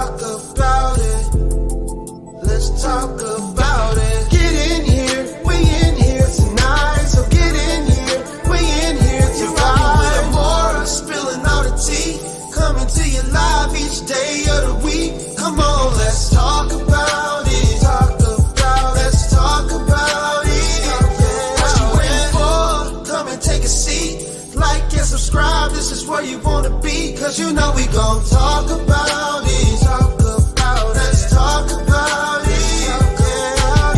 talk about it. Let's talk about it. Get in here, we in here tonight. So get in here, we in here to vibe. With Amora, spilling all the tea. Coming to you live each day of the week. Come on, let's talk about it. Talk about, let's talk about it. What you waiting for? Come and take a seat. Like and subscribe, this is where you wanna be. Cause you know we gon' talk about it. Talk about, let's talk about it.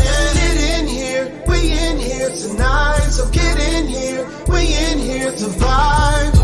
Get in here, we in here tonight. So get in here, we in here to vibe.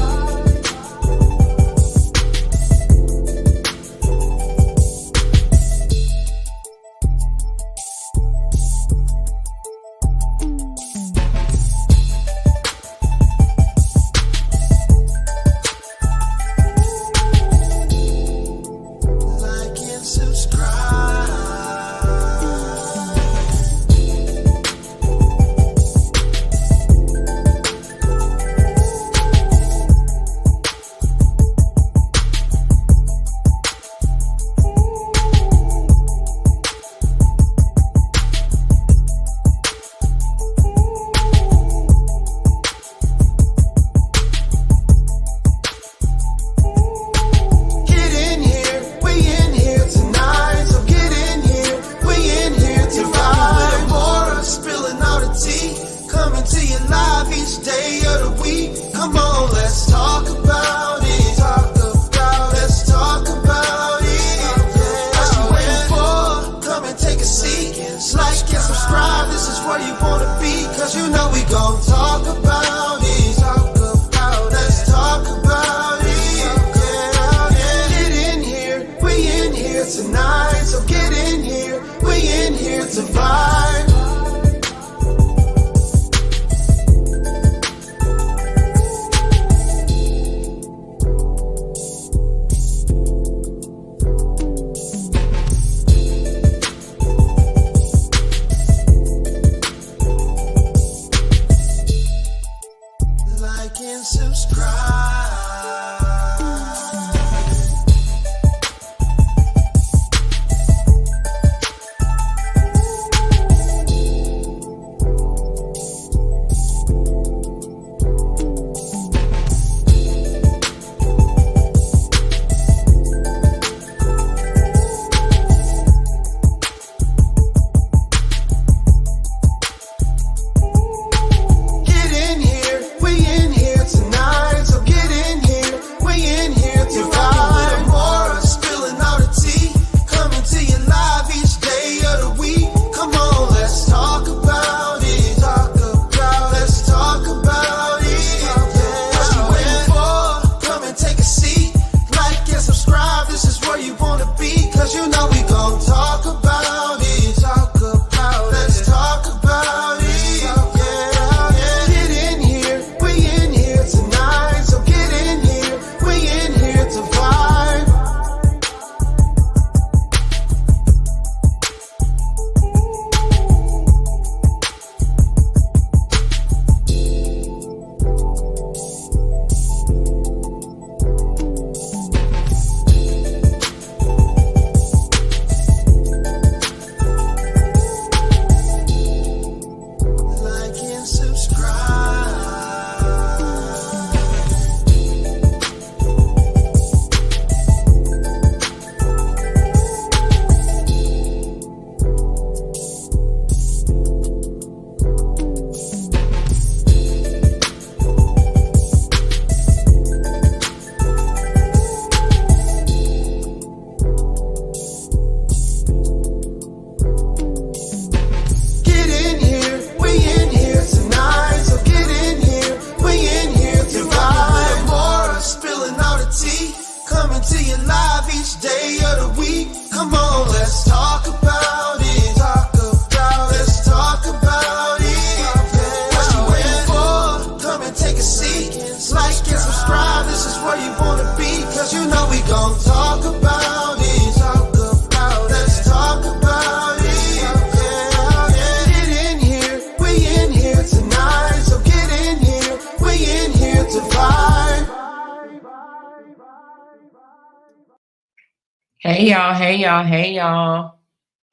Hey y'all, hey y'all, hey y'all.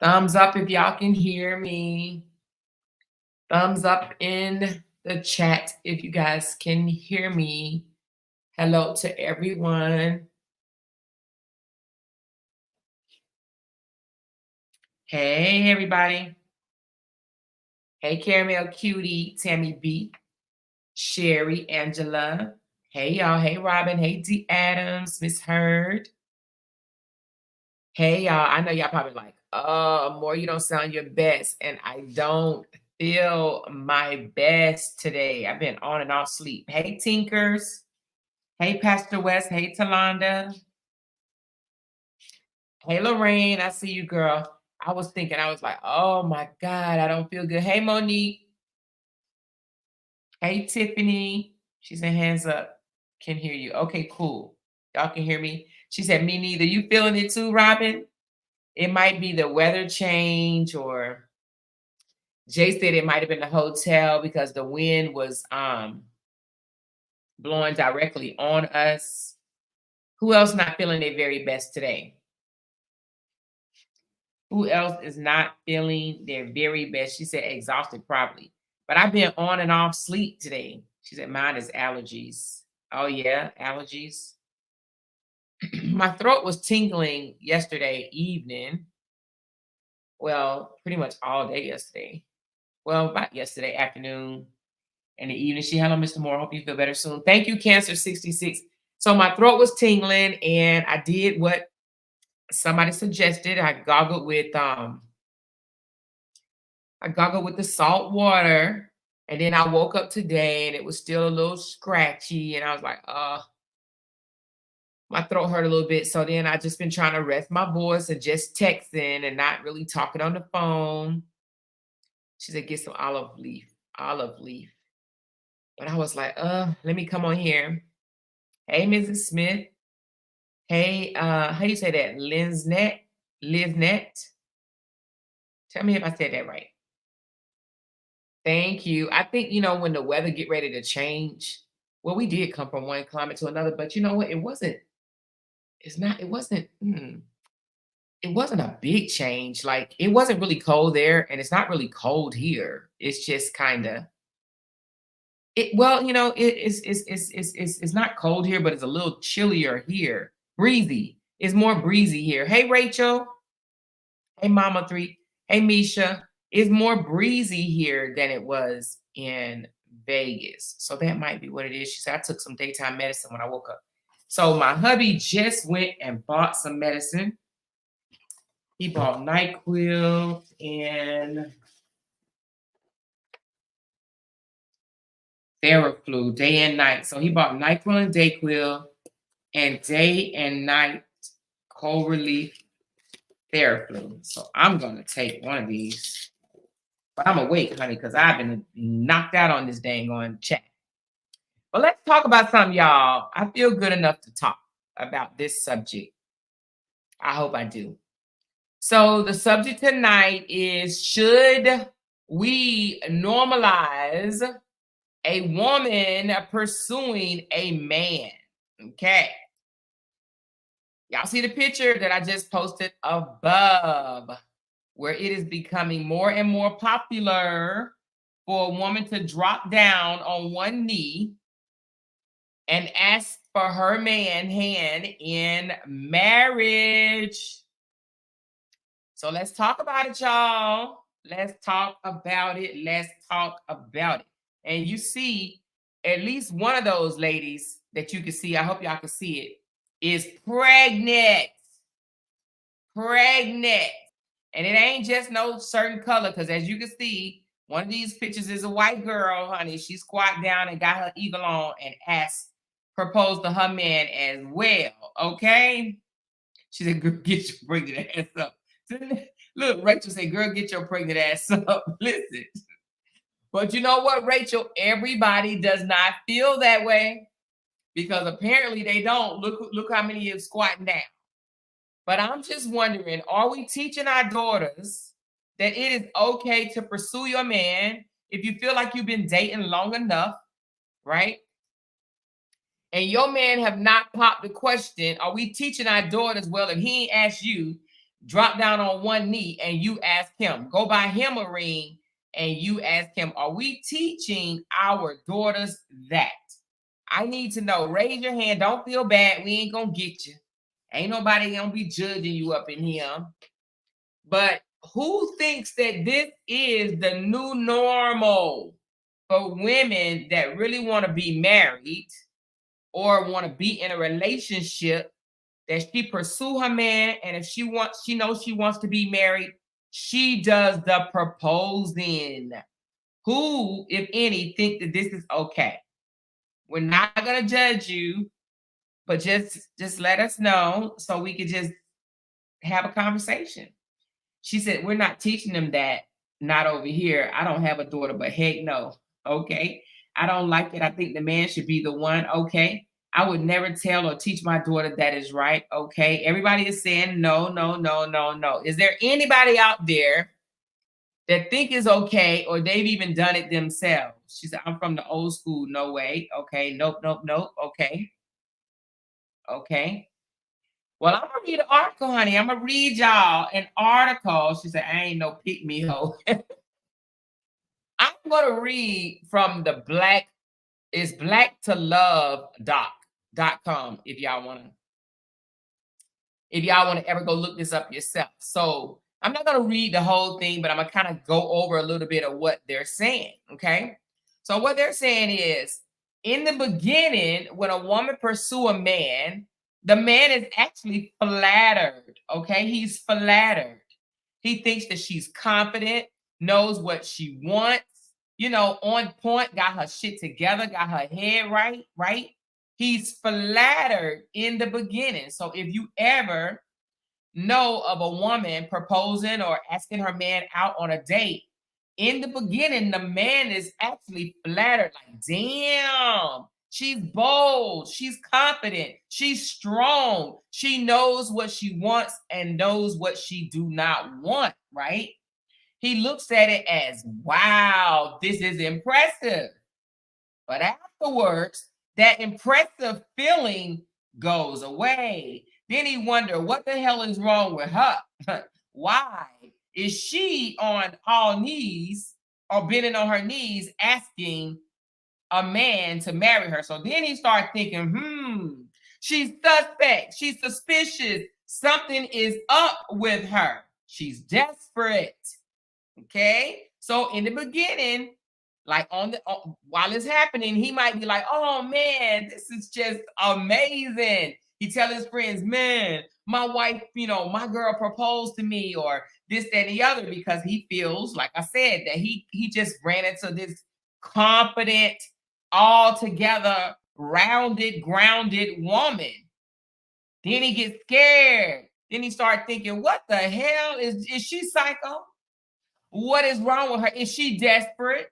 Thumbs up if y'all can hear me. Thumbs up in the chat if you guys can hear me. Hello to everyone. Hey everybody. Hey Caramel Cutie, Tammy B, Sherry, Angela. Hey y'all, hey Robin, hey D Adams, Miss Heard. Hey y'all, I know y'all probably like, more you don't sound your best, and I don't feel my best today. I've been on and off sleep. Hey Tinkers, hey Pastor West, hey Talonda, hey Lorraine, I see you, girl. I was thinking, I was like, oh my God, I don't feel good. Hey Monique, hey Tiffany. She said hands up, can hear you. Okay, cool. Y'all can hear me. She said, me neither. You feeling it too, Robin? It might be the weather change, or Jay said it might have been the hotel because the wind was blowing directly on us. Who else not feeling their very best today? Who else is not feeling their very best? She said exhausted probably. But I've been on and off sleep today. She said mine is allergies. Oh yeah, allergies. My throat was tingling yesterday evening. Well, pretty much all day yesterday. Well, about yesterday afternoon and the evening. She, hello, Mr. Moore. Hope you feel better soon. Thank you, Cancer 66. So my throat was tingling, and I did what somebody suggested. I gargled with the salt water, and then I woke up today and it was still a little scratchy, and I was like, my throat hurt a little bit. So then I just been trying to rest my voice and just texting and not really talking on the phone. She said, get some olive leaf, olive leaf. But I was like, let me come on here. Hey, Mrs. Smith. Hey, how you say that? Linsnet? Livnet? Tell me if I said that right. Thank you. I think, when the weather get ready to change, well, we did come from one climate to another, but you know what? It wasn't a big change. Like, it wasn't really cold there, and it's not really cold here. It's just kind of well, it's not cold here, but it's a little chillier here. Breezy. It's more breezy here. Hey, Rachel. Hey, Mama Three. Hey, Misha. It's more breezy here than it was in Vegas. So that might be what it is. She said, I took some daytime medicine when I woke up. So my hubby just went and bought some medicine. He bought NyQuil and Theraflu day and night. So he bought NyQuil and Dayquil and day and night cold relief Theraflu. So I'm going to take one of these. But I'm awake, honey, because I've been knocked out on this dang on chat. But let's talk about something, y'all. I feel good enough to talk about this subject. I hope I do. So the subject tonight is, should we normalize a woman pursuing a man? Okay. Y'all see the picture that I just posted above, where it is becoming more and more popular for a woman to drop down on one knee and ask for her man hand in marriage. So let's talk about it, y'all. Let's talk about it. Let's talk about it. And you see, at least one of those ladies that you can see, I hope y'all can see it, is pregnant. Pregnant. And it ain't just no certain color, because as you can see, one of these pictures is a white girl, honey. She squat down and got her eagle on and proposed to her man as well. Okay? She said, girl, get your pregnant ass up. Look, Rachel said, girl, get your pregnant ass up. Listen. But you know what, Rachel? Everybody does not feel that way, because apparently they don't. Look how many is squatting down. But I'm just wondering, are we teaching our daughters that it is okay to pursue your man if you feel like you've been dating long enough, right? and your man have not popped the question, are we teaching our daughters? Well, if he ain't asked you, drop down on one knee and you ask him. Go buy him a ring and you ask him, are we teaching our daughters that? I need to know. Raise your hand. Don't feel bad. We ain't gonna get you. Ain't nobody gonna be judging you up in here. But who thinks that this is the new normal for women that really want to be married or want to be in a relationship, that she pursue her man, and if she knows she wants to be married, she does the proposing? Who, if any, think that this is okay? We're not gonna judge you, but just let us know so we could just have a conversation. She said, we're not teaching them that. Not over here. I don't have a daughter, but heck no. Okay. I don't like it. I think the man should be the one. Okay. I would never tell or teach my daughter that is right. Okay. Everybody is saying no, no, no, no, no. Is there anybody out there that think is okay, or they've even done it themselves? She said, I'm from the old school. No way. Okay. Nope, nope, nope. Okay. Okay. Well, I'm gonna read an article, honey. I'm gonna read y'all an article. She said, I ain't no pick me hoe. I'm gonna read from the blacktolove.com if y'all wanna ever go look this up yourself. So I'm not gonna read the whole thing, but I'm gonna kind of go over a little bit of what they're saying. Okay. So what they're saying is, in the beginning, when a woman pursue a man, the man is actually flattered. Okay. He's flattered. He thinks that she's confident, knows what she wants, on point, got her shit together, got her head right, right? He's flattered in the beginning. So if you ever know of a woman proposing or asking her man out on a date, in the beginning, the man is actually flattered. Like, damn, she's bold, she's confident, she's strong, she knows what she wants and knows what she do not want, right? He looks at it as, wow, this is impressive. But afterwards, that impressive feeling goes away. Then he wonder, what the hell is wrong with her? Why is she on all knees or bending on her knees asking a man to marry her? So then he started thinking, she's suspect, she's suspicious, something is up with her, she's desperate. Okay, so in the beginning, like while it's happening, he might be like, oh man, this is just amazing. He tell his friends, man, my wife, my girl proposed to me, or this, that, and the other, because he feels, like I said, that he just ran into this confident, all together, rounded, grounded woman. Then he gets scared. Then he starts thinking, what the hell, is she psycho? What is wrong with her? Is she desperate?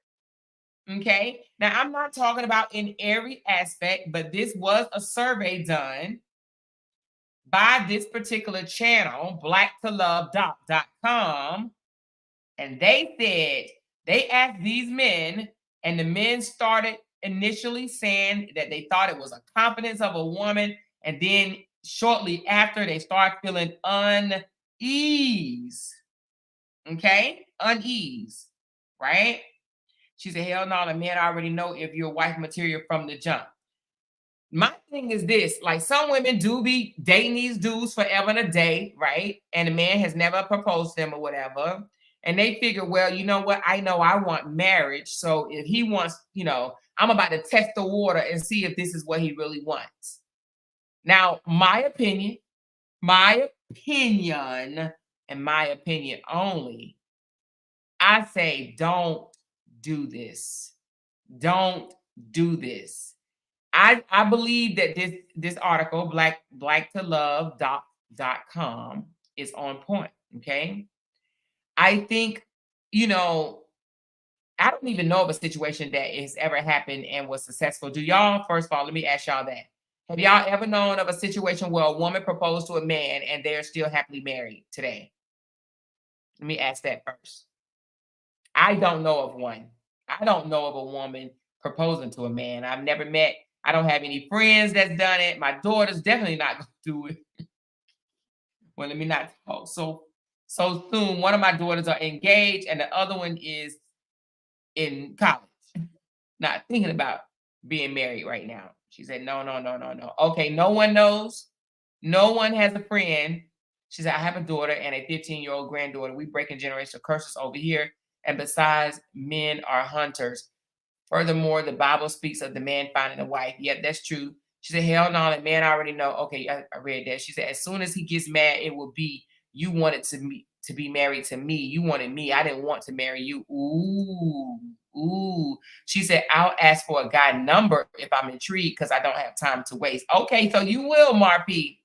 Okay. Now, I'm not talking about in every aspect, but this was a survey done by this particular channel, blacktolove.com. And they said, they asked these men, and the men started initially saying that they thought it was a confidence of a woman. And then shortly after, they start feeling unease. Okay, unease, right? She said, hell no, the man already know if you're wife material from the jump. My thing is this, like, some women do be dating these dudes forever and a day, right? And the man has never proposed to them or whatever. And they figure, well, you know what? I know I want marriage. So if he wants, I'm about to test the water and see if this is what he really wants. Now, my opinion, and my opinion only, I say, don't do this. Don't do this. I believe that this article, blacktolove.com, is on point. Okay. I think, I don't even know of a situation that has ever happened and was successful. Do y'all? First of all, let me ask y'all that. Have y'all ever known of a situation where a woman proposed to a man and they're still happily married today? Let me ask that first. I don't know of one. I don't know of a woman proposing to a man. I've never met I don't have any friends that's done it. My daughter's definitely not going to do it. Well, let me not talk so soon. One of my daughters are engaged, and the other one is in college, not thinking about being married right now. She said, no, no, no, no, no. Okay, no one knows. No one has a friend. She said, I have a daughter and a 15-year-old granddaughter. We breaking generational curses over here. And besides, men are hunters. Furthermore, the Bible speaks of the man finding a wife. Yep, that's true. She said, hell no, the man already know. Okay, I read that. She said, as soon as he gets mad, it will be, you wanted to be married to me. You wanted me. I didn't want to marry you. Ooh, ooh. She said, I'll ask for a guy number if I'm intrigued because I don't have time to waste. Okay, so you will, Marpy.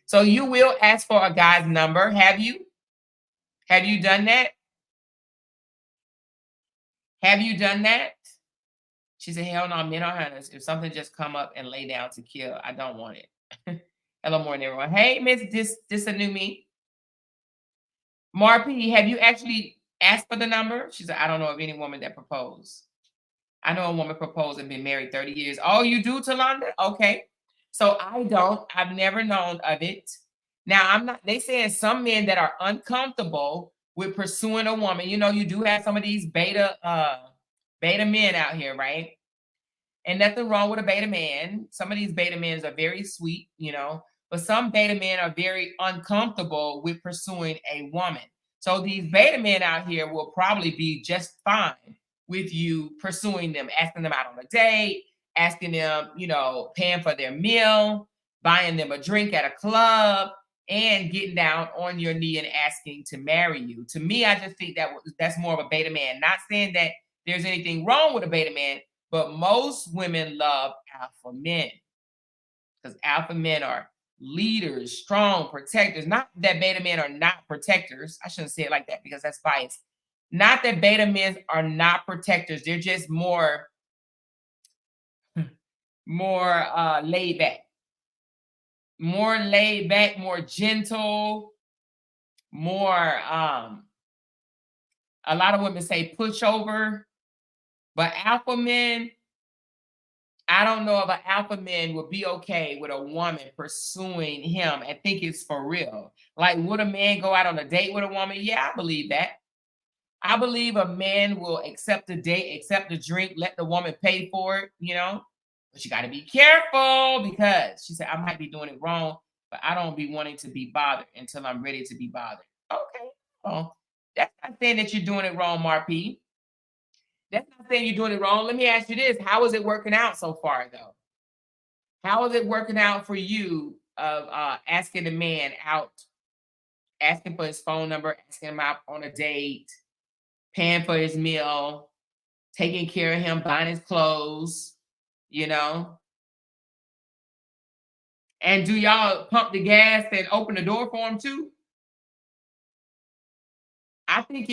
So you will ask for a guy's number. Have you? Have you done that? Have you done that? She said, hell no, men are hunters. If something just come up and lay down to kill, I don't want it. Hello, morning, everyone. Hey, Miss, this a new me. Marpy, have you actually asked for the number? She said, I don't know of any woman that proposed. I know a woman proposed and been married 30 years. Oh, you do, Talonda? Okay. So I don't. I've never known of it. Now, I'm not, they saying some men that are uncomfortable with pursuing a woman. You know, you do have some of these beta men out here, right? And nothing wrong with a beta man. Some of these beta men are very sweet, you know, but some beta men are very uncomfortable with pursuing a woman. So these beta men out here will probably be just fine with you pursuing them, asking them out on a date, asking them, you know, paying for their meal, buying them a drink at a club, and getting down on your knee and asking to marry you. To me, I just think that that's more of a beta man. Not saying that there's anything wrong with a beta man, but most women love alpha men because alpha men are leaders, strong protectors. Not that beta men are not protectors. I shouldn't say it like that because that's biased. Not that beta men are not protectors. They're just more laid back. More laid back, more gentle, more a lot of women say pushover, but alpha men, I don't know if an alpha man would be okay with a woman pursuing him and think it's for real. Like, would a man go out on a date with a woman? Yeah, I believe that. I believe a man will accept the date, accept the drink, let the woman pay for it, you know. But you got to be careful because she said, I might be doing it wrong, but I don't be wanting to be bothered until I'm ready to be bothered. Okay. Well, that's not saying that you're doing it wrong, Marp. That's not saying you're doing it wrong. Let me ask you this. How is it working out so far, though? How is it working out for you of asking a man out, asking for his phone number, asking him out on a date, paying for his meal, taking care of him, buying his clothes, you know? And do y'all pump the gas and open the door for him too? I think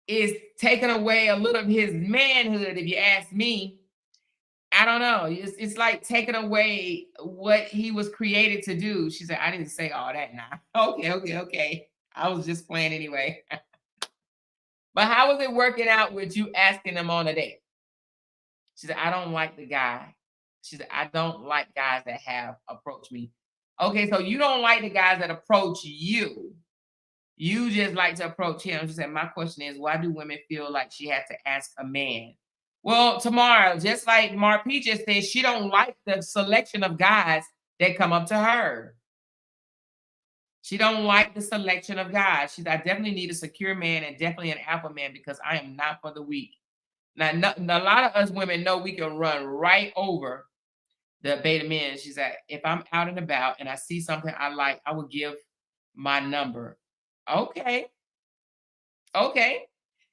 it's taking away a little of his manhood, if you ask me. I don't know. It's like taking away what he was created to do. She said, I didn't say all that now. Okay, okay, okay. I was just playing anyway. But how was it working out with you asking him on a date? She said, I don't like the guy. She said, I don't like guys that have approached me. Okay, so you don't like the guys that approach you. You just like to approach him. She said, my question is, why do women feel like she has to ask a man? Well, tomorrow, just like Marp just said, she don't like the selection of guys that come up to her. She don't like the selection of guys. She's, I definitely need a secure man and definitely an alpha man because I am not for the weak. Now, a lot of us women know we can run right over the beta men. She's like, if I'm out and about and I see something I like, I will give my number. Okay. Okay.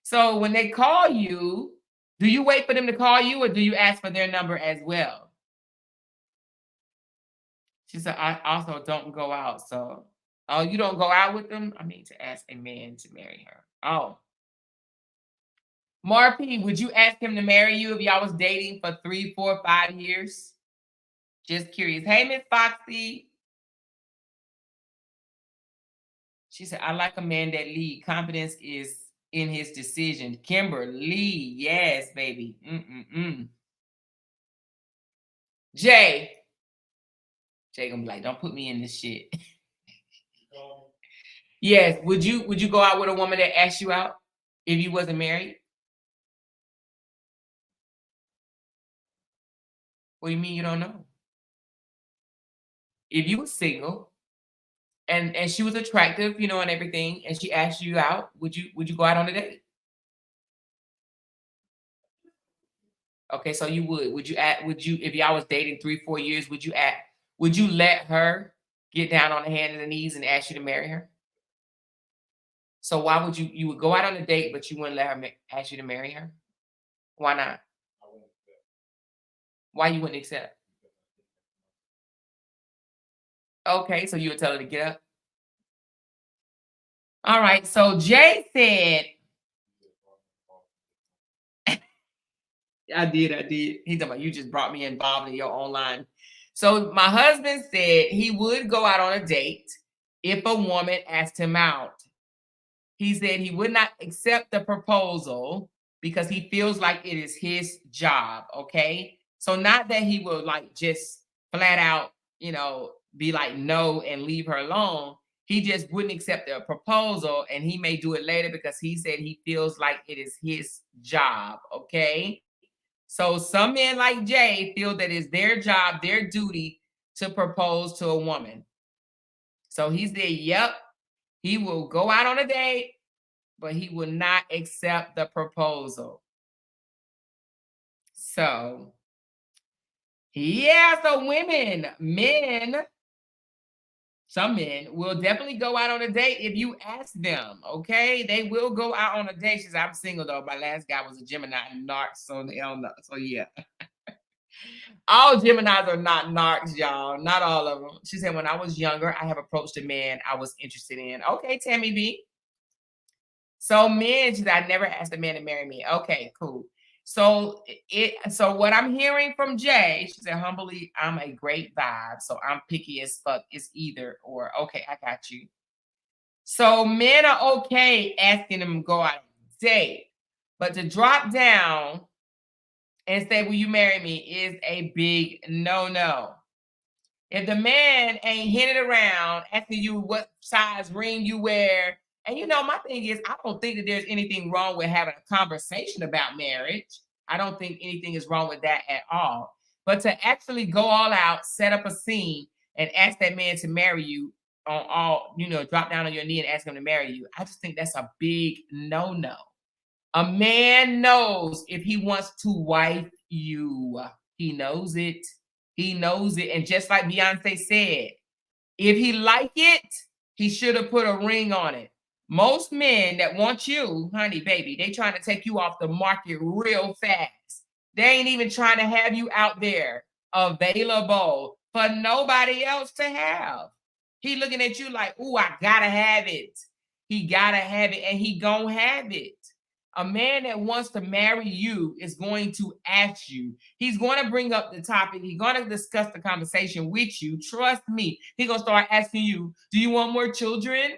So when they call you, do you wait for them to call you or do you ask for their number as well? She said, I also don't go out. So, oh, you don't go out with them? I mean, to ask a man to marry her. Oh. Marp, would you ask him to marry you if y'all was dating for 3, 4, 5 years? Just curious. Hey, Miss Foxy. She said, I like a man that lead. Confidence is in his decision. Kimberly, yes, baby. Jay gonna be like, don't put me in this shit. Yes. Would you go out with a woman that asked you out if you wasn't married? What do you mean you don't know? If you were single and she was attractive, you know, and everything, and she asked you out, would you go out on a date? Okay, so you would. Would you if y'all was dating 3, 4 years, would you let her get down on the hand and the knees and ask you to marry her? So why would you would go out on a date, but you wouldn't let her ask you to marry her? Why not? Why you wouldn't accept? Okay, so you would tell her to get up. All right. So Jay said, I did. He's talking about you just brought me involved in your online. So my husband said he would go out on a date if a woman asked him out. He said he would not accept the proposal because he feels like it is his job. Okay. So not that he will like just flat out, you know, be like no and leave her alone. He just wouldn't accept the proposal and he may do it later because he said he feels like it is his job. Okay. So some men like Jay feel that it's their job, their duty to propose to a woman. So he said, yep, he will go out on a date, but he will not accept the proposal. So, yeah, so some men will definitely go out on a date if you ask them, okay? They will go out on a date. She said, I'm single though. My last guy was a Gemini and narc, so hell no. So yeah. All Geminis are not narcs, y'all. Not all of them. She said, when I was younger, I have approached a man I was interested in. Okay, Tammy B. So men, she said, I never asked a man to marry me. Okay, cool. So what I'm hearing from Jay, she said, humbly, I'm a great vibe. So I'm picky as fuck. It's either or. Okay, I got you. So men are okay asking them to go out on a date, but to drop down and say, will you marry me is a big no-no. If the man ain't hinting around, asking you what size ring you wear, and you know, my thing is, I don't think that there's anything wrong with having a conversation about marriage. I don't think anything is wrong with that at all. But to actually go all out, set up a scene, and ask that man to marry you on all, you know, drop down on your knee and ask him to marry you, I just think that's a big no-no. A man knows if he wants to wife you. He knows it. He knows it. And just like Beyonce said, if he like it, he should have put a ring on it. Most men that want you, honey, baby, they trying to take you off the market real fast. They ain't even trying to have you out there available for nobody else to have. He looking at you like, ooh, I gotta have it. He gotta have it, and he gonna have it. A man that wants to marry you is going to ask you. He's going to bring up the topic. He's going to discuss the conversation with you. Trust me. He's going to start asking you, do you want more children?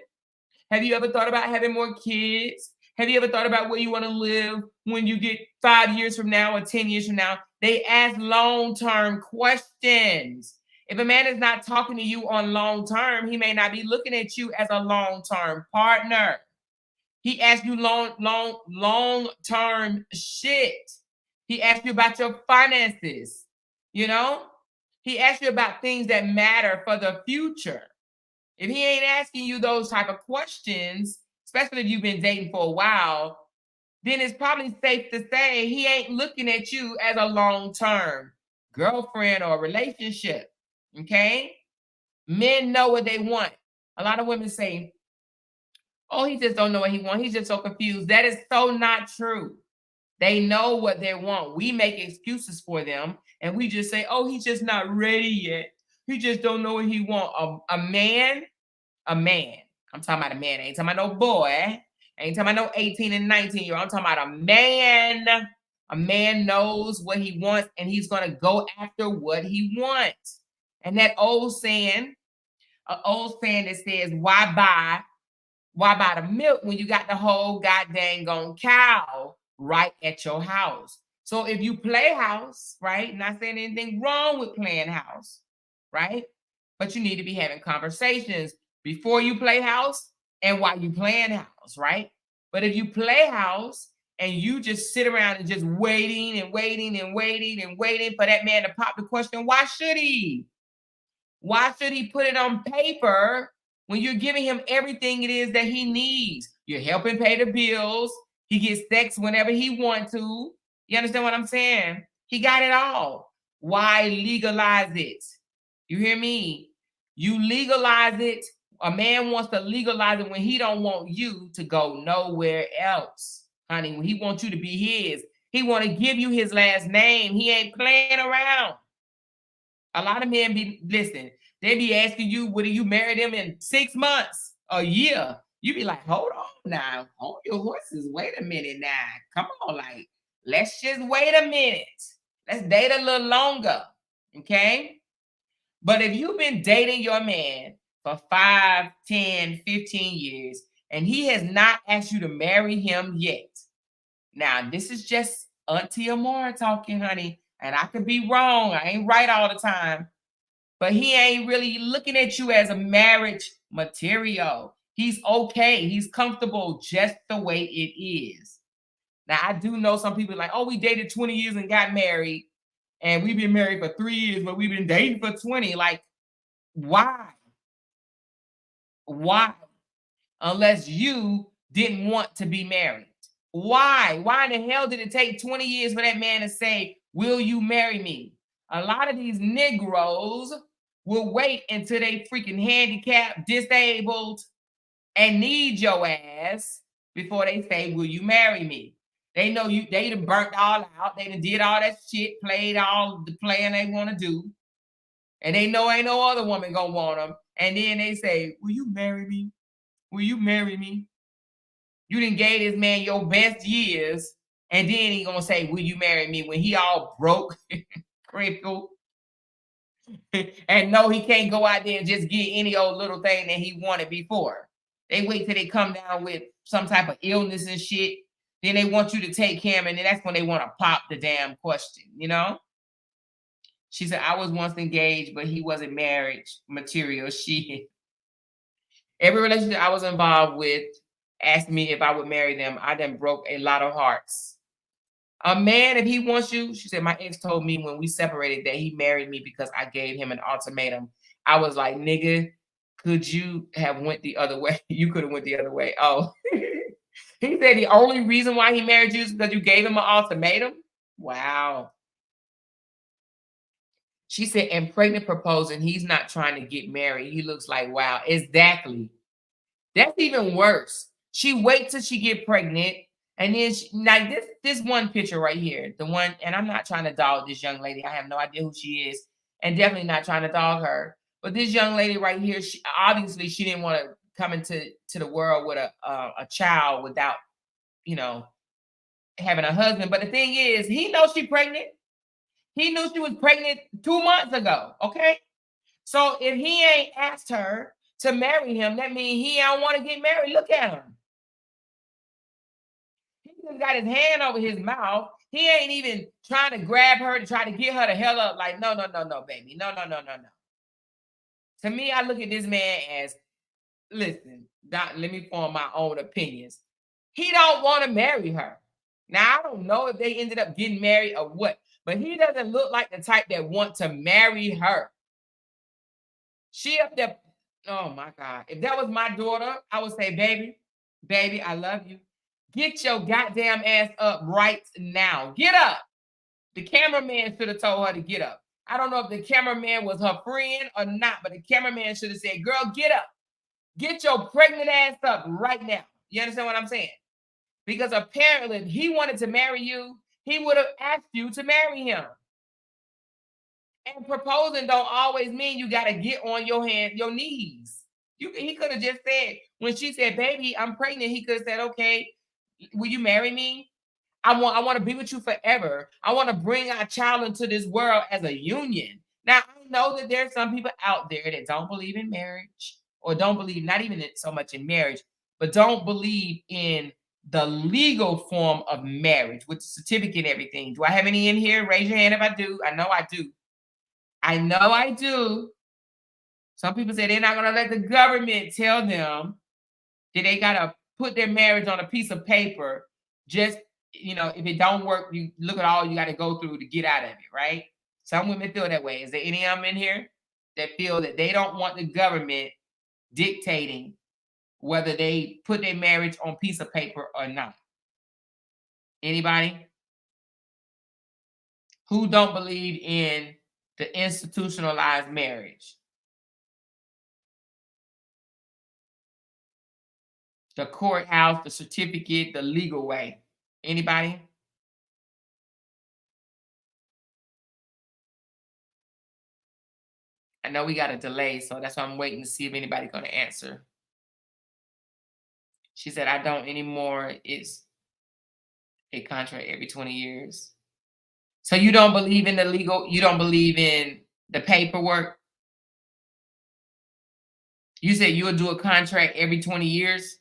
Have you ever thought about having more kids? Have you ever thought about where you want to live when you get 5 years from now or 10 years from now? They ask long-term questions. If a man is not talking to you on long-term, he may not be looking at you as a long-term partner. He asked you long-term shit. He asked you about your finances, you know? He asked you about things that matter for the future. If he ain't asking you those type of questions, especially if you've been dating for a while, then it's probably safe to say he ain't looking at you as a long-term girlfriend or relationship, okay? Men know what they want. A lot of women say, oh, he just don't know what he wants. He's just so confused. That is so not true. They know what they want. We make excuses for them, and we just say, oh, he's just not ready yet. He just don't know what he wants. A man. I'm talking about a man. I ain't talking about no boy. I ain't talking about no 18 and 19-year-old. I'm talking about a man. A man knows what he wants, and he's going to go after what he wants. And that old saying that says, why buy the milk when you got the whole goddamn cow right at your house? So if you play house, right? Not saying anything wrong with playing house, right? But you need to be having conversations before you play house and while you playing house, right? But if you play house and you just sit around and just waiting and waiting and waiting and waiting for that man to pop the question, why should he? Why should he put it on paper when you're giving him everything it is that he needs? You're helping pay the bills. He gets sex whenever he wants to. You understand what I'm saying? He got it all. Why legalize it? You hear me? You legalize it. A man wants to legalize it when he don't want you to go nowhere else. Honey, when he wants you to be his. He want to give you his last name. He ain't playing around. A lot of men they be asking you, will you marry them in 6 months, a year? You be like, hold on now, hold your horses. Wait a minute now. Come on, like, let's just wait a minute. Let's date a little longer, okay? But if you've been dating your man for 5, 10, 15 years, and he has not asked you to marry him yet, now this is just Auntie Amora talking, honey, and I could be wrong. I ain't right all the time. But he ain't really looking at you as a marriage material. He's okay. He's comfortable just the way it is. Now, I do know some people like, oh, we dated 20 years and got married, and we've been married for 3 years, but we've been dating for 20. Like, why? Why? Unless you didn't want to be married. Why? Why in the hell did it take 20 years for that man to say, will you marry me? A lot of these Negroes will wait until they freaking handicapped, disabled, and need your ass before they say, will you marry me? They know they done burnt all out. They done did all that shit, played all the playing they want to do. And they know ain't no other woman gonna want them. And then they say, will you marry me? Will you marry me? You done gave this man your best years, and then he gonna say, will you marry me, when he all broke, crippled, and no, he can't go out there and just get any old little thing that he wanted before. They wait till they come down with some type of illness and shit. Then they want you to take care of him, and then that's when they want to pop the damn question, you know? She said, I was once engaged, but he wasn't marriage material. Every relationship I was involved with asked me if I would marry them. I done broke a lot of hearts. A man, if he wants you, she said, my ex told me when we separated that he married me because I gave him an ultimatum. I was like, nigga, could you have went the other way? You could have went the other way. Oh, he said the only reason why he married you is because you gave him an ultimatum. Wow. She said, and pregnant proposing, he's not trying to get married. He looks like, wow, exactly. That's even worse. She waits till she get pregnant. And then like this one picture right here, the one, and I'm not trying to dog this young lady. I have no idea who she is, and definitely not trying to dog her. But this young lady right here, she obviously she didn't want to come into the world with a child without, having a husband. But the thing is, he knows she's pregnant. He knew she was pregnant 2 months ago. Okay, so if he ain't asked her to marry him, that means he don't want to get married. Look at him. He just got his hand over his mouth. He ain't even trying to grab her to try to get her the hell up. Like, no, baby. No. To me, I look at this man as, listen, let me form my own opinions. He don't want to marry her. Now, I don't know if they ended up getting married or what, but he doesn't look like the type that want to marry her. She up there, oh my God. If that was my daughter, I would say, baby, I love you. Get your goddamn ass up right now. Get up. The cameraman should have told her to get up. I don't know if the cameraman was her friend or not, but the cameraman should have said, girl, get up. Get your pregnant ass up right now. You understand what I'm saying? Because apparently, if he wanted to marry you, he would have asked you to marry him. And proposing don't always mean you got to get on your knees. He could have just said, when she said, baby, I'm pregnant, he could have said, okay, will you marry me? I want to be with you forever. I want to bring our child into this world as a union. Now, I know that there's some people out there that don't believe in marriage, or don't believe, not even so much in marriage, but don't believe in the legal form of marriage with the certificate and everything. Do I have any in here? Raise your hand if I do. I know I do. I know I do. Some people say they're not going to let the government tell them that they got to put their marriage on a piece of paper. Just, if it don't work, you look at all you got to go through to get out of it, right? Some women feel that way. Is there any of them in here that feel that they don't want the government dictating whether they put their marriage on piece of paper or not? Anybody? Who don't believe in the institutionalized marriage? The courthouse, the certificate, the legal way. Anybody? I know we got a delay, so that's why I'm waiting to see if anybody's going to answer. She said, I don't anymore. It's a contract every 20 years. So you don't believe in the legal, you don't believe in the paperwork? You said you would do a contract every 20 years?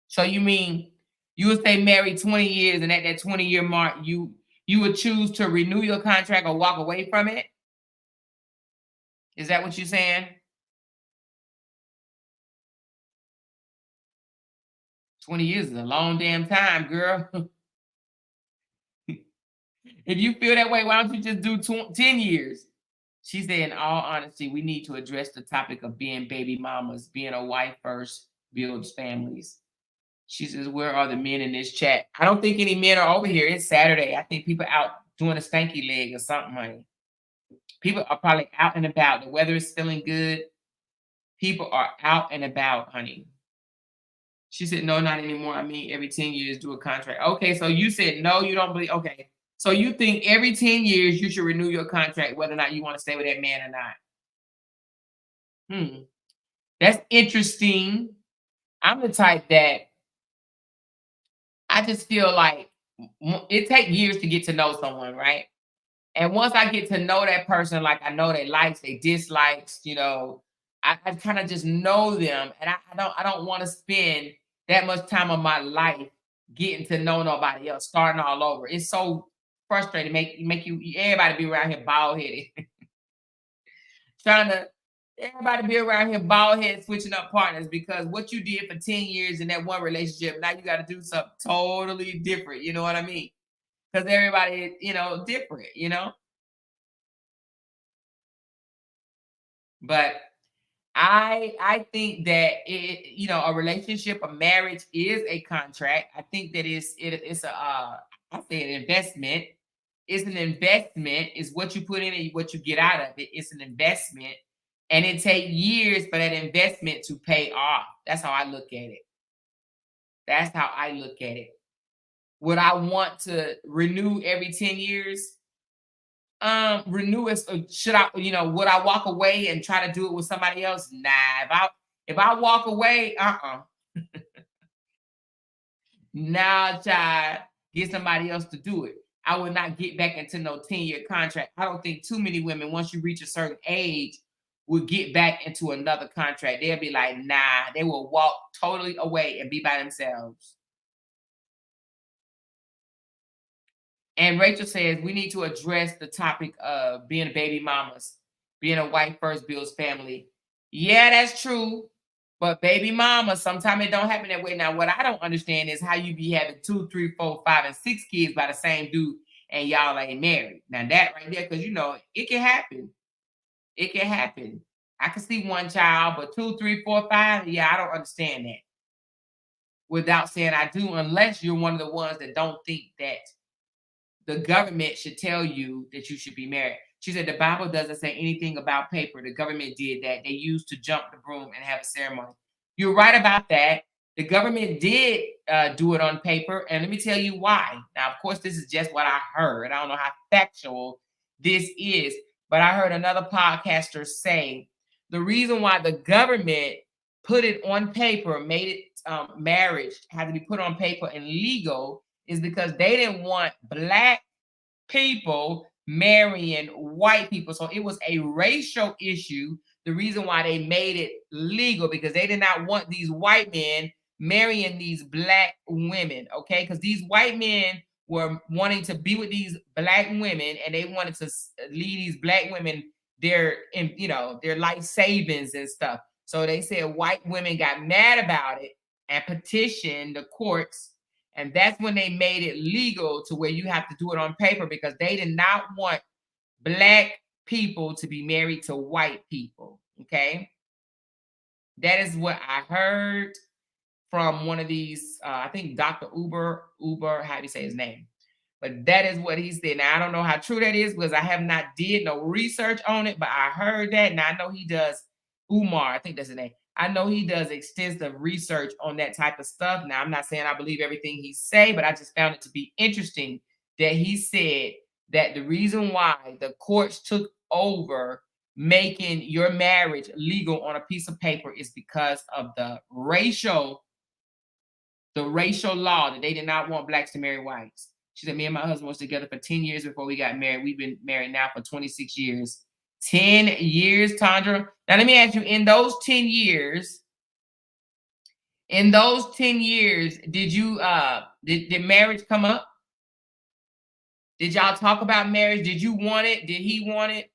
So you mean you would stay married 20 years and at that 20-year mark, you would choose to renew your contract or walk away from it? Is that what you're saying? 20 years is a long damn time, girl. If you feel that way, why don't you just do 10 years? She said, in all honesty, we need to address the topic of being baby mamas. Being a wife first builds families. She says, where are the men in this chat? I don't think any men are over here. It's Saturday. I think people out doing a stanky leg or something, honey. People are probably out and about. The weather is feeling good. People are out and about, honey. She said, no, not anymore. I mean, every 10 years, do a contract. Okay, so you said, no, you don't believe. Okay. So you think every 10 years you should renew your contract, whether or not you want to stay with that man or not. That's interesting. I'm the type that I just feel like it takes years to get to know someone, right? And once I get to know that person, like I know their likes, their dislikes, I kind of just know them, and I don't want to spend that much time of my life getting to know nobody else, starting all over. It's so frustrating. Make you everybody be around here bald headed, everybody be around here bald headed, switching up partners because what you did for 10 years in that one relationship, now you got to do something totally different. You know what I mean? Because everybody, different. But I think that a relationship, a marriage is a contract. I think that it's I say an investment. It's an investment. It's what you put in and what you get out of it. It's an investment, and it takes years for that investment to pay off. That's how I look at it. That's how I look at it. Would I want to renew every 10 years? Renew it. Should I, would I walk away and try to do it with somebody else? Nah. If I walk away, nah, child, get somebody else to do it. I would not get back into no 10-year contract. I don't think too many women, once you reach a certain age, would get back into another contract. They'll be like, nah, they will walk totally away and be by themselves. And Rachel says, we need to address the topic of being a baby mamas, being a wife first builds family. Yeah, that's true. But baby mama, sometimes it don't happen that way. Now, what I don't understand is how you be having 2, 3, 4, 5, and 6 kids by the same dude and y'all ain't married. Now that right there, because it can happen. It can happen. I can see one child, but 2, 3, 4, 5, yeah, I don't understand that. Without saying I do, unless you're one of the ones that don't think that the government should tell you that you should be married. She said the Bible doesn't say anything about paper. The government did that. They used to jump the broom and have a ceremony. You're right about that. The government did do it on paper. And let me tell you why. Now, of course, this is just what I heard. I don't know how factual this is, but I heard another podcaster say the reason why the government put it on paper, made it marriage had to be put on paper and legal is because they didn't want Black people marrying white people. So it was a racial issue. The reason why they made it legal because they did not want these white men marrying these black women, okay? Because these white men were wanting to be with these black women, and they wanted to lead these black women their life savings and stuff. So they said white women got mad about it and petitioned the courts, and that's when they made it legal to where you have to do it on paper, because they did not want black people to be married to white people. Okay, that is what I heard from one of these. I think Dr. Uber, how do you say his name? But that is what he said. Now I don't know how true that is because I have not did no research on it, but I heard that. Now I know he does. Umar, I think that's his name. I know he does extensive research on that type of stuff. Now I'm not saying I believe everything he say, but I just found it to be interesting that he said that the reason why the courts took over making your marriage legal on a piece of paper is because of the racial law, that they did not want blacks to marry whites. She said, me and my husband was together for 10 years before we got married. We've been married now for 26 years. 10 years, Tandra. Now, let me ask you, in those 10 years, did you, did marriage come up? Did y'all talk about marriage? Did you want it? Did he want it?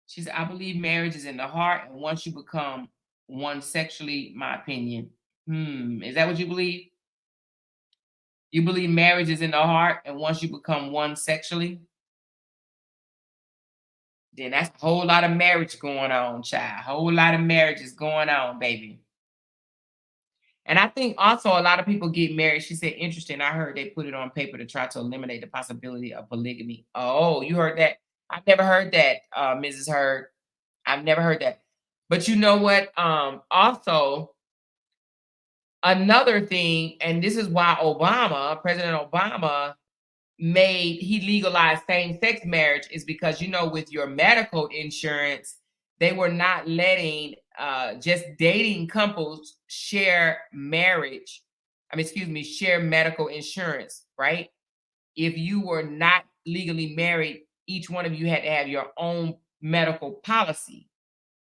She said, I believe marriage is in the heart, and once you become one sexually, my opinion. Is that what you believe? You believe marriage is in the heart, and once you become one sexually, then that's a whole lot of marriage going on, child. A whole lot of marriage is going on, baby. And I think also a lot of people get married. She said, interesting. I heard they put it on paper to try to eliminate the possibility of polygamy. Oh, you heard that? I've never heard that, Mrs. Heard. I've never heard that. But you know what? Also, another thing, and this is why President Obama he legalized same-sex marriage, is because, with your medical insurance, they were not letting just dating couples share share medical insurance, right? If you were not legally married, each one of you had to have your own medical policy.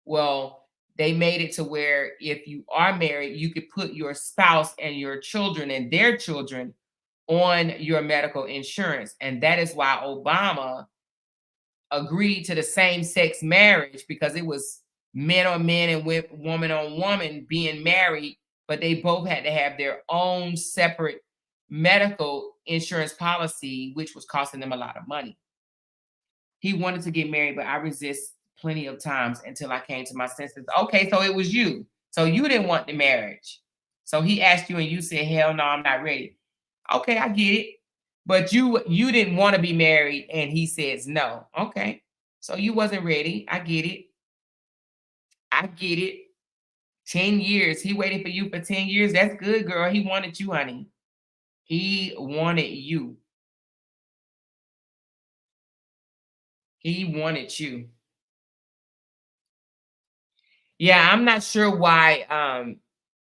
Well, they made it to where if you are married, you could put your spouse and your children and their children on your medical insurance. And that is why Obama agreed to the same-sex marriage, because it was men on men and woman on woman being married, but they both had to have their own separate medical insurance policy, which was costing them a lot of money. He wanted to get married, but I resist plenty of times until I came to my senses. Okay, so it was you. So you didn't want the marriage. So he asked you and you said, hell no, I'm not ready. Okay, I get it. But you didn't want to be married and he says no. Okay. So you wasn't ready. I get it. 10 years. He waited for you for 10 years. That's good, girl. He wanted you, honey. He wanted you. He wanted you. Yeah, I'm not sure why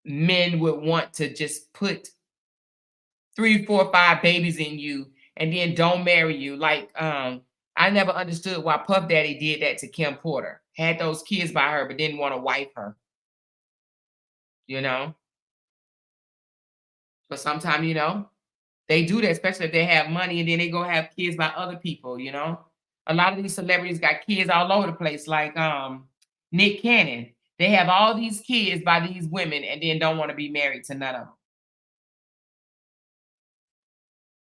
men would want to just put 3, 4, 5 babies in you and then don't marry you. Like, I never understood why Puff Daddy did that to Kim Porter. Had those kids by her, but didn't want to wife her. But sometimes, they do that, especially if they have money and then they go have kids by other people, A lot of these celebrities got kids all over the place, like Nick Cannon. They have all these kids by these women and then don't want to be married to none of them.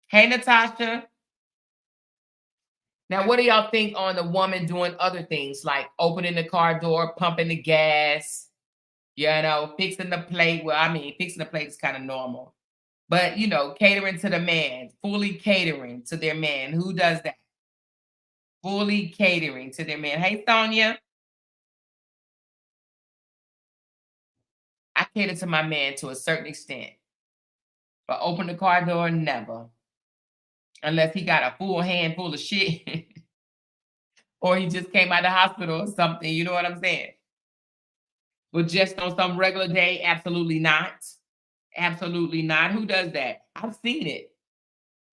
Hey, Natasha. Now, what do y'all think on the woman doing other things like opening the car door, pumping the gas, fixing the plate? Well, I mean, fixing the plate is kind of normal. But, catering to the man, fully catering to their man. Who does that? Fully catering to their man. Hey, Sonia. I cater to my man to a certain extent. But open the car door, never. Unless he got a full handful of shit. Or he just came out of the hospital or something. You know what I'm saying? But just on some regular day, absolutely not. Absolutely not. Who does that? I've seen it.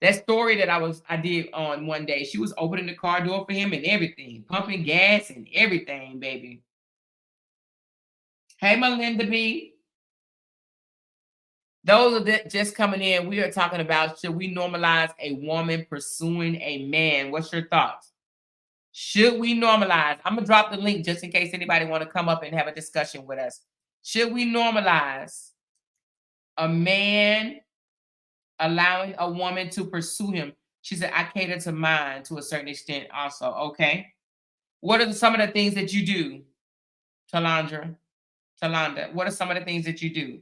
That story that I did on one day, she was opening the car door for him and everything, pumping gas and everything, baby. Hey, Melinda B. Those are just coming in. We are talking about, should we normalize a woman pursuing a man? What's your thoughts? Should we normalize? I'm going to drop the link just in case anybody want to come up and have a discussion with us. Should we normalize a man allowing a woman to pursue him? She said, I cater to mine to a certain extent also. Okay. What are some of the things that you do, Talonda? What are some of the things that you do?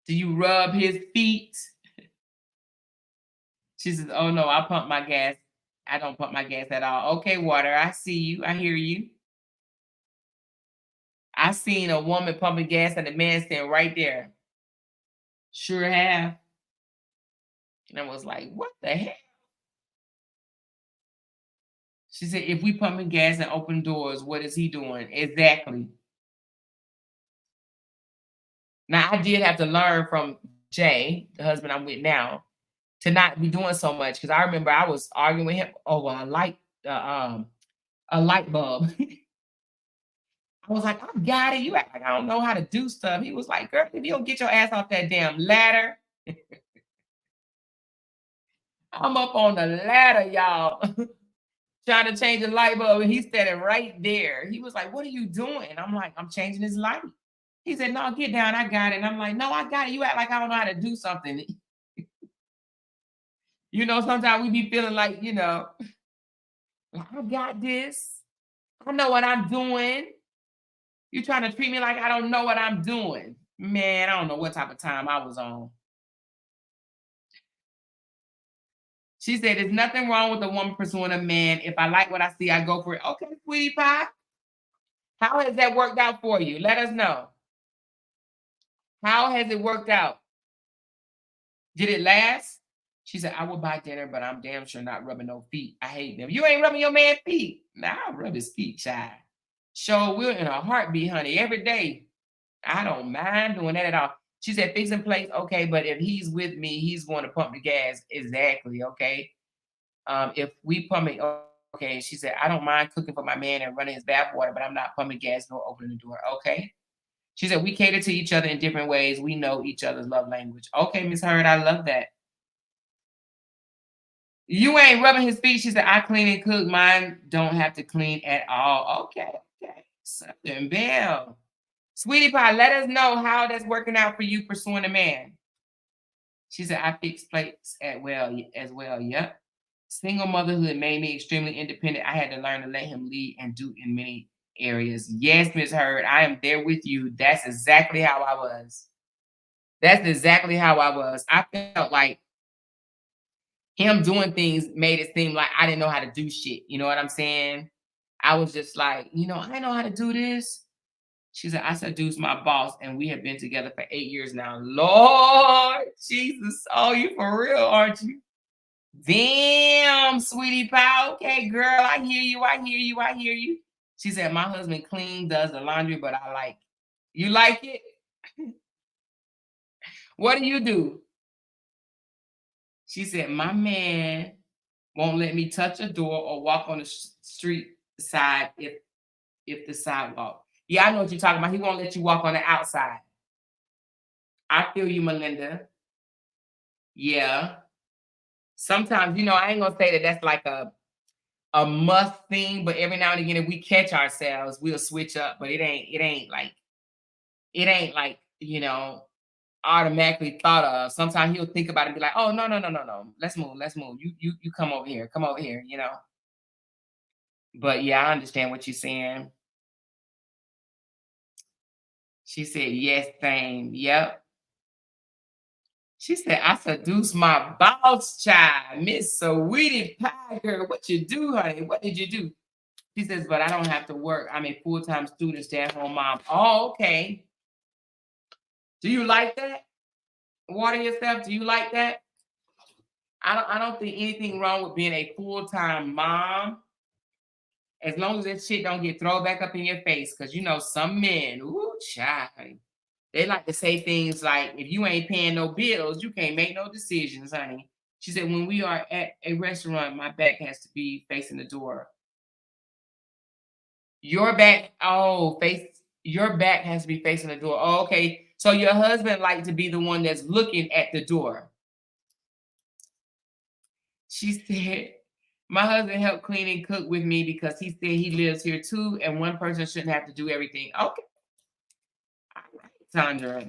Do you rub his feet? She says, oh no, I pump my gas. I don't pump my gas at all. Okay, Water, I see you. I hear you. I seen a woman pumping gas and the man standing right there. Sure have. And I was like, what the heck? She said, if we pumping gas and open doors, what is he doing? Exactly. Now, I did have to learn from Jay, the husband I'm with now, to not be doing so much. Because I remember I was arguing with him over a light bulb. I was like, I got it. You act like I don't know how to do stuff. He was like, girl, if you don't get your ass off that damn ladder. I'm up on the ladder, y'all, trying to change the light bulb. And he's standing right there. He was like, what are you doing? I'm like, I'm changing his light. He said, no, get down. I got it. And I'm like, no, I got it. You act like I don't know how to do something. You know, sometimes we be feeling like, you know, I got this. I know what I'm doing. You trying to treat me like I don't know what I'm doing. Man, I don't know what type of time I was on. She said, there's nothing wrong with a woman pursuing a man. If I like what I see, I go for it. Okay, sweetie pie. How has that worked out for you? Let us know. How has it worked out? Did it last? She said, I will buy dinner, but I'm damn sure not rubbing no feet. I hate them. You ain't rubbing your man's feet. Nah, I'll rub his feet, child. Sure, we're in a heartbeat, honey, every day. I don't mind doing that at all. She said, fix and place, okay, but if he's with me, he's going to pump the gas. Exactly, okay. If we pumping, okay. She said, I don't mind cooking for my man and running his bath water, but I'm not pumping gas nor opening the door. Okay. She said, we cater to each other in different ways. We know each other's love language. Okay, Miss Hurd, I love that. You ain't rubbing his feet. She said, I clean and cook. Mine don't have to clean at all. Okay. Southern Belle. Sweetie pie, let us know how that's working out for you pursuing a man. She said, I fix plates as well. Yep. Single motherhood made me extremely independent. I had to learn to let him lead and do in many areas. Yes, Miss Hurd, I am there with you. That's exactly how I was. I felt like him doing things made it seem like I didn't know how to do shit. You know what I'm saying? I was just like, I know how to do this. She said, I seduced my boss, and we have been together for 8 years now. Lord Jesus. Oh, you for real, aren't you? Damn, sweetie pie. Okay, girl, I hear you. She said, my husband clean, does the laundry, but I like it. You like it? What do you do? She said, my man won't let me touch a door or walk on the street side if the sidewalk. Yeah, I know what you're talking about. He won't let you walk on the outside. I feel you, Melinda. Yeah. Sometimes, I ain't gonna say that that's like a must thing, but every now and again, if we catch ourselves, we'll switch up. But it ain't like automatically thought of. Sometimes he'll think about it and be like, oh no. Let's move. You come over here. But yeah, I understand what you're saying. She said, yes, same. Yep. She said, I seduced my boss child, Miss Sweetie Pie girl. What you do, honey? What did you do? She says, but I don't have to work. I'm a full-time student, stay-at-home mom. Oh, okay. Do you like that? Water yourself. Do you like that? I don't think anything wrong with being a full-time mom. As long as that shit don't get thrown back up in your face. Because some men, ooh, child. They like to say things like, if you ain't paying no bills, you can't make no decisions, honey. She said, when we are at a restaurant, my back has to be facing the door. Your back, face your back has to be facing the door. Oh, okay. So your husband like to be the one that's looking at the door. She said, my husband helped clean and cook with me because he said he lives here too, and one person shouldn't have to do everything. Okay. All right, Sandra.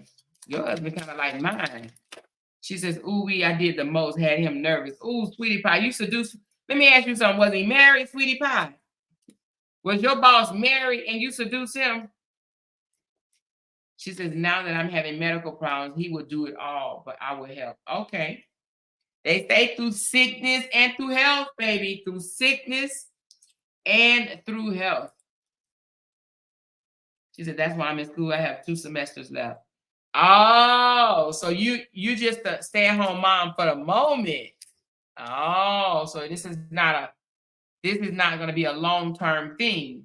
Your husband kind of like mine. She says, ooh, I did the most, had him nervous. Ooh, sweetie pie, you seduced. Let me ask you something. Was he married, sweetie pie? Was your boss married and you seduced him? She says, now that I'm having medical problems, he will do it all, but I will help. Okay. They say through sickness and through health, baby. Through sickness and through health. She said, that's why I'm in school. I have 2 semesters left. Oh, so you just a stay-at-home mom for the moment. Oh, so this is not going to be a long-term thing.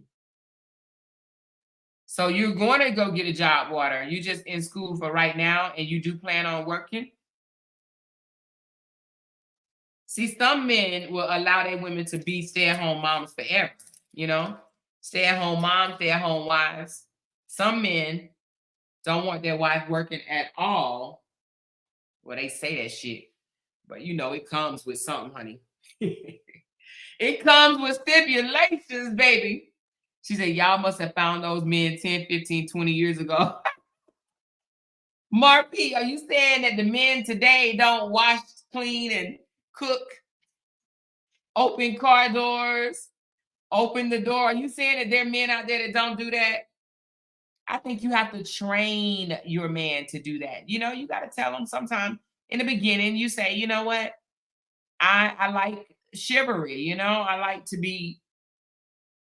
So you're going to go get a job, Water. You just in school for right now, and you do plan on working? See, some men will allow their women to be stay-at-home moms forever, you know? Stay-at-home moms, stay-at-home wives. Some men don't want their wife working at all. Well, they say that shit. But, you know, it comes with something, honey. It comes with stipulations, baby. She said, y'all must have found those men 10, 15, 20 years ago. Mark P, are you saying that the men today don't wash, clean, and cook, open car doors, open the door? Are you saying that there are men out there that don't do that? I think you have to train your man to do that. You know, you got to tell him sometime in the beginning, you say, you know what? I like chivalry, you know, I like to be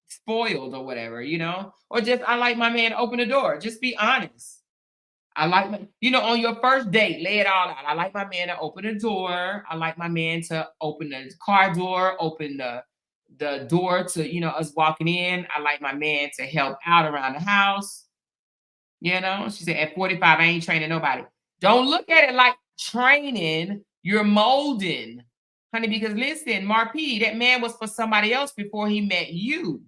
spoiled or whatever, you know, or just I like my man to open the door. Just be honest. I like my, you know, on your first date, lay it all out. I like my man to open the door. I like my man to open the car door, open the door to, you know, us walking in. I like my man to help out around the house. You know, she said, at 45, I ain't training nobody. Don't look at it like training, you're molding, honey, because listen, Marp, that man was for somebody else before he met you.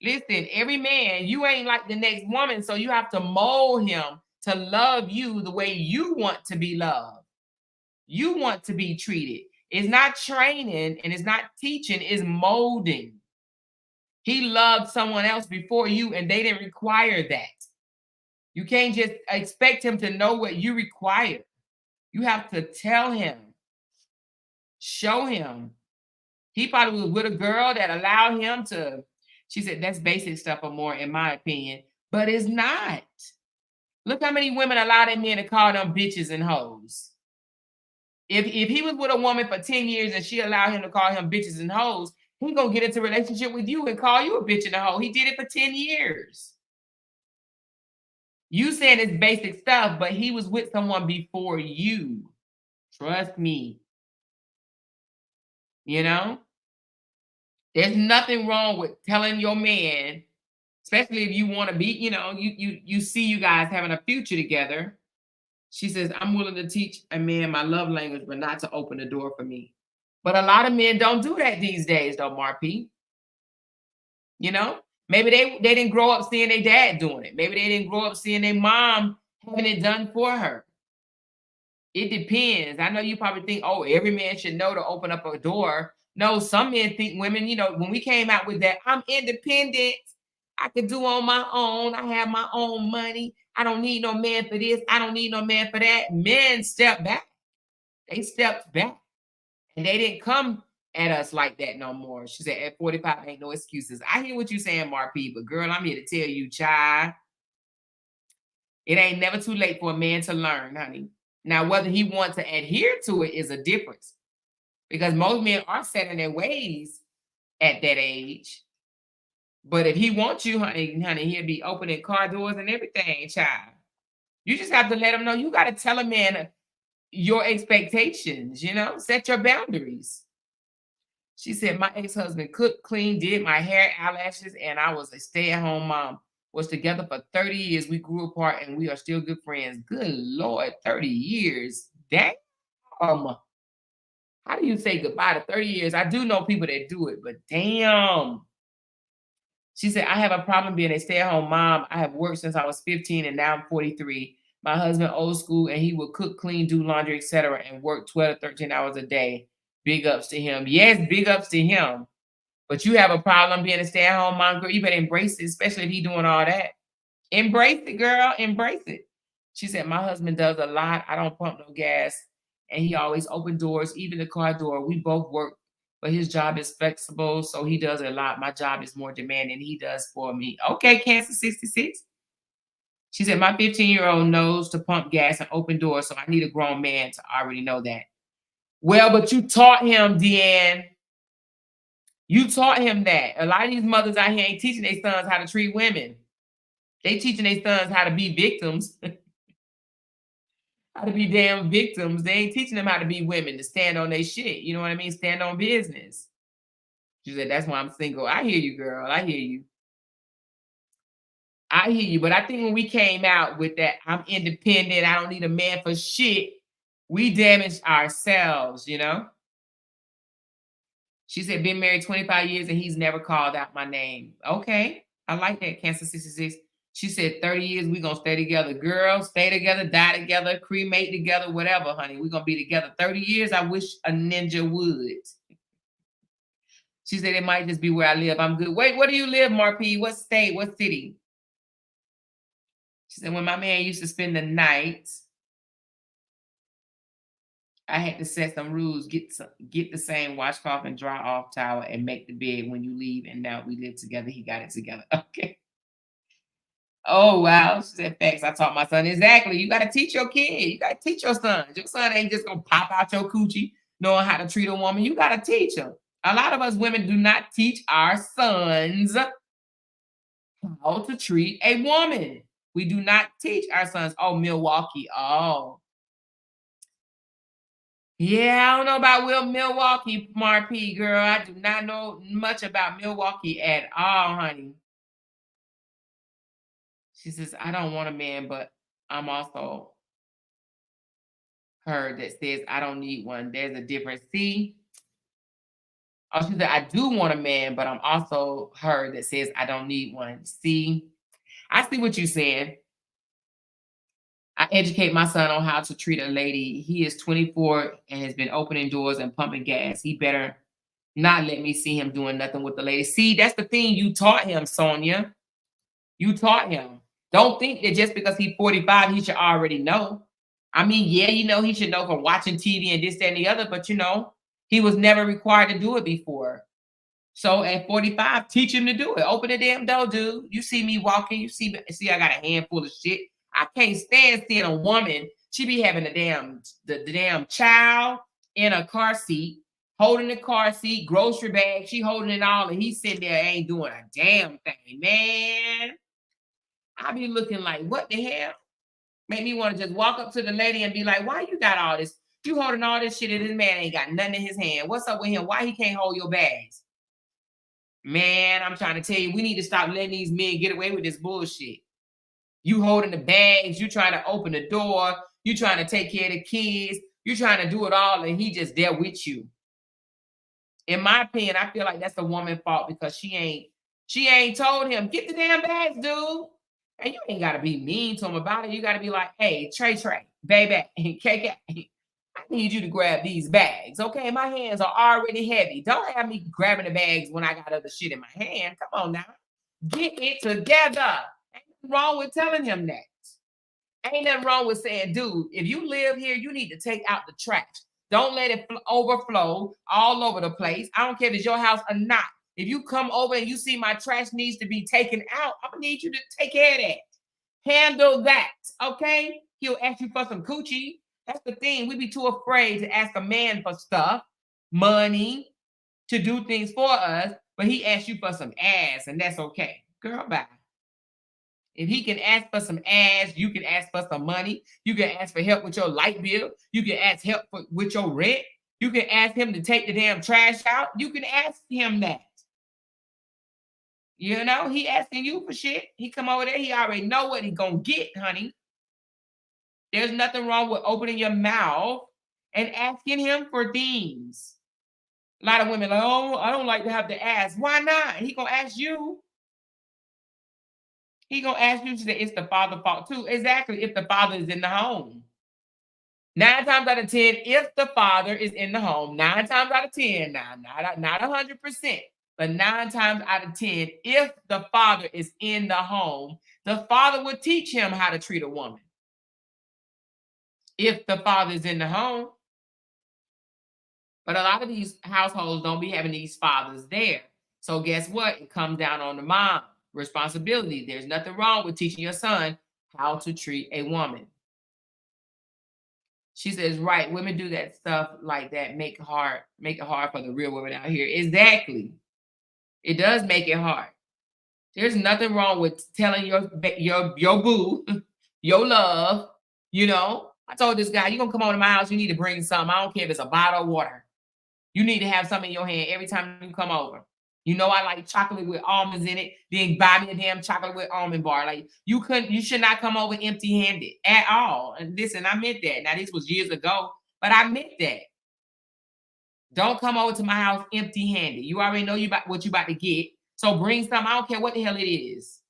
Listen, every man, you ain't like the next woman, so you have to mold him to love you the way you want to be loved. You want to be treated. It's not training and it's not teaching, it's molding. He loved someone else before you and they didn't require that. You can't just expect him to know what you require. You have to tell him, show him. He probably was with a girl that allowed him to, she said, that's basic stuff or more, in my opinion, but it's not. Look how many women allow their men to call them bitches and hoes. If he was with a woman for 10 years and she allowed him to call him bitches and hoes, he's going to get into a relationship with you and call you a bitch and a hoe. He did it for 10 years. You saying it's basic stuff, but he was with someone before you. Trust me. You know? There's nothing wrong with telling your man, especially if you want to be, you know, you see you guys having a future together. She says, I'm willing to teach a man my love language, but not to open the door for me. But a lot of men don't do that these days, though, Marp. You know? Maybe they didn't grow up seeing their dad doing it. Maybe they didn't grow up seeing their mom having it done for her. It depends. I know you probably think, oh, every man should know to open up a door. No, some men think women, you know, when we came out with that, I'm independent. I can do on my own. I have my own money. I don't need no man for this. I don't need no man for that. Men stepped back. They stepped back. And they didn't come at us like that no more. She said, at 45, ain't no excuses. I hear what you're saying, Marp, but girl, I'm here to tell you, child, it ain't never too late for a man to learn, honey. Now, whether he wants to adhere to it is a difference. Because most men are set in their ways at that age. But if he wants you, honey, he'll be opening car doors and everything, child. You just have to let him know. You got to tell a man your expectations, you know, set your boundaries. She said, my ex-husband cooked, cleaned, did my hair, eyelashes, and I was a stay-at-home mom. Was together for 30 years. We grew apart and we are still good friends. Good Lord, 30 years. Damn. How do you say goodbye to 30 years? I do know people that do it, but damn. She said, I have a problem being a stay-at-home mom. I have worked since I was 15 and now I'm 43. My husband old school and he will cook, clean, do laundry, etc. and work 12 to 13 hours a day. Big ups to him. Yes, big ups to him. But you have a problem being a stay-at-home mom, girl. You better embrace it, especially if he doing all that. Embrace it, girl. Embrace it. She said, my husband does a lot. I don't pump no gas. And he always open doors, even the car door. We both work, but his job is flexible, so he does a lot. My job is more demanding. He does for me. Okay, Cancer 66. She said, my 15-year-old knows to pump gas and open doors, so I need a grown man to already know that. Well, but you taught him, Deanne. You taught him that. A lot of these mothers out here ain't teaching their sons how to treat women. They teaching their sons how to be victims. How to be damn victims. They ain't teaching them how to be women, to stand on their shit. You know what I mean? Stand on business. She said, that's why I'm single. I hear you, girl. I hear you. I hear you. But I think when we came out with that, I'm independent, I don't need a man for shit, we damaged ourselves, you know? She said, been married 25 years and he's never called out my name. Okay. I like that, Cancer 66. She said, 30 years, we going to stay together. Girl, stay together, die together, cremate together, whatever, honey. We're going to be together 30 years. I wish a ninja would. She said, it might just be where I live. I'm good. Wait, where do you live, Marp? What state? What city? She said, when my man used to spend the night, I had to set some rules, get the same washcloth and dry off towel and make the bed when you leave. And now we live together. He got it together. Okay. Oh, wow. She said, facts. I taught my son. Exactly. You got to teach your kid. You got to teach your son. Your son ain't just going to pop out your coochie knowing how to treat a woman. You got to teach him. A lot of us women do not teach our sons how to treat a woman. We do not teach our sons. Oh, Milwaukee. Oh. Yeah, I don't know about Milwaukee, Marp, girl. I do not know much about Milwaukee at all, honey. She says, I don't want a man, but I'm also her that says I don't need one. There's a difference. See? Oh, she said, I do want a man, but I'm also her that says I don't need one. See? I see what you're saying. I educate my son on how to treat a lady. He is 24 and has been opening doors and pumping gas. He better not let me see him doing nothing with the lady. See, that's the thing you taught him, Sonia. You taught him. Don't think that just because he's 45, he should already know. I mean, yeah, you know, he should know from watching TV and this, that, and the other, but you know, he was never required to do it before. So at 45, teach him to do it. Open the damn door, dude. You see me walking, you see I got a handful of shit. I can't stand seeing a woman. She be having the damn child in a car seat, holding the car seat, grocery bag. She holding it all, and he's sitting there ain't doing a damn thing, man. I be looking like, what the hell? Make me want to just walk up to the lady and be like, why you got all this? You holding all this shit and this man ain't got nothing in his hand. What's up with him? Why he can't hold your bags? Man, I'm trying to tell you, we need to stop letting these men get away with this bullshit. You holding the bags, you trying to open the door, you trying to take care of the kids, you trying to do it all, and he just there with you. In my opinion, I feel like that's the woman's fault because she ain't told him, get the damn bags, dude. And you ain't gotta be mean to him about it. You gotta be like, hey, Trey, baby, KK, I need you to grab these bags. Okay, my hands are already heavy. Don't have me grabbing the bags when I got other shit in my hand. Come on now. Get it together. Ain't nothing wrong with telling him that. Ain't nothing wrong with saying, dude, if you live here, you need to take out the trash. Don't let it overflow all over the place. I don't care if it's your house or not. If you come over and you see my trash needs to be taken out, I'm gonna need you to take care of that. Handle that, okay? He'll ask you for some coochie. That's the thing. We be too afraid to ask a man for stuff, money, to do things for us, but he asks you for some ass, and that's okay. Girl, bye. If he can ask for some ass, you can ask for some money. You can ask for help with your light bill. You can ask help with your rent. You can ask him to take the damn trash out. You can ask him that. You know, he asking you for shit. He come over there, he already know what he gonna get, honey. There's nothing wrong with opening your mouth and asking him for things. A lot of women like, oh, I don't like to have to ask. Why not? He gonna ask you. He gonna ask you to say it's the father's fault too. Exactly, if the father is in the home. 9 times out of 10, if the father is in the home, 9 times out of 10, now not 100%, but 9 times out of 10, if the father is in the home, the father would teach him how to treat a woman. If the father is in the home. But a lot of these households don't be having these fathers there. So guess what? It comes down on the mom responsibility. There's nothing wrong with teaching your son how to treat a woman. She says, right, women do that stuff like that, make it hard for the real women out here. Exactly. It does make it hard. There's nothing wrong with telling your boo, your love, I told this guy, you're gonna come over to my house, you need to bring something. I don't care if it's a bottle of water. You need to have something in your hand every time you come over. You know I like chocolate with almonds in it. Then buy me a damn chocolate with almond bar. Like you should not come over empty-handed at all. And listen, I meant that. Now this was years ago, but I meant that. Don't come over to my house empty-handed. You already know what you about to get. So bring something. I don't care what the hell it is.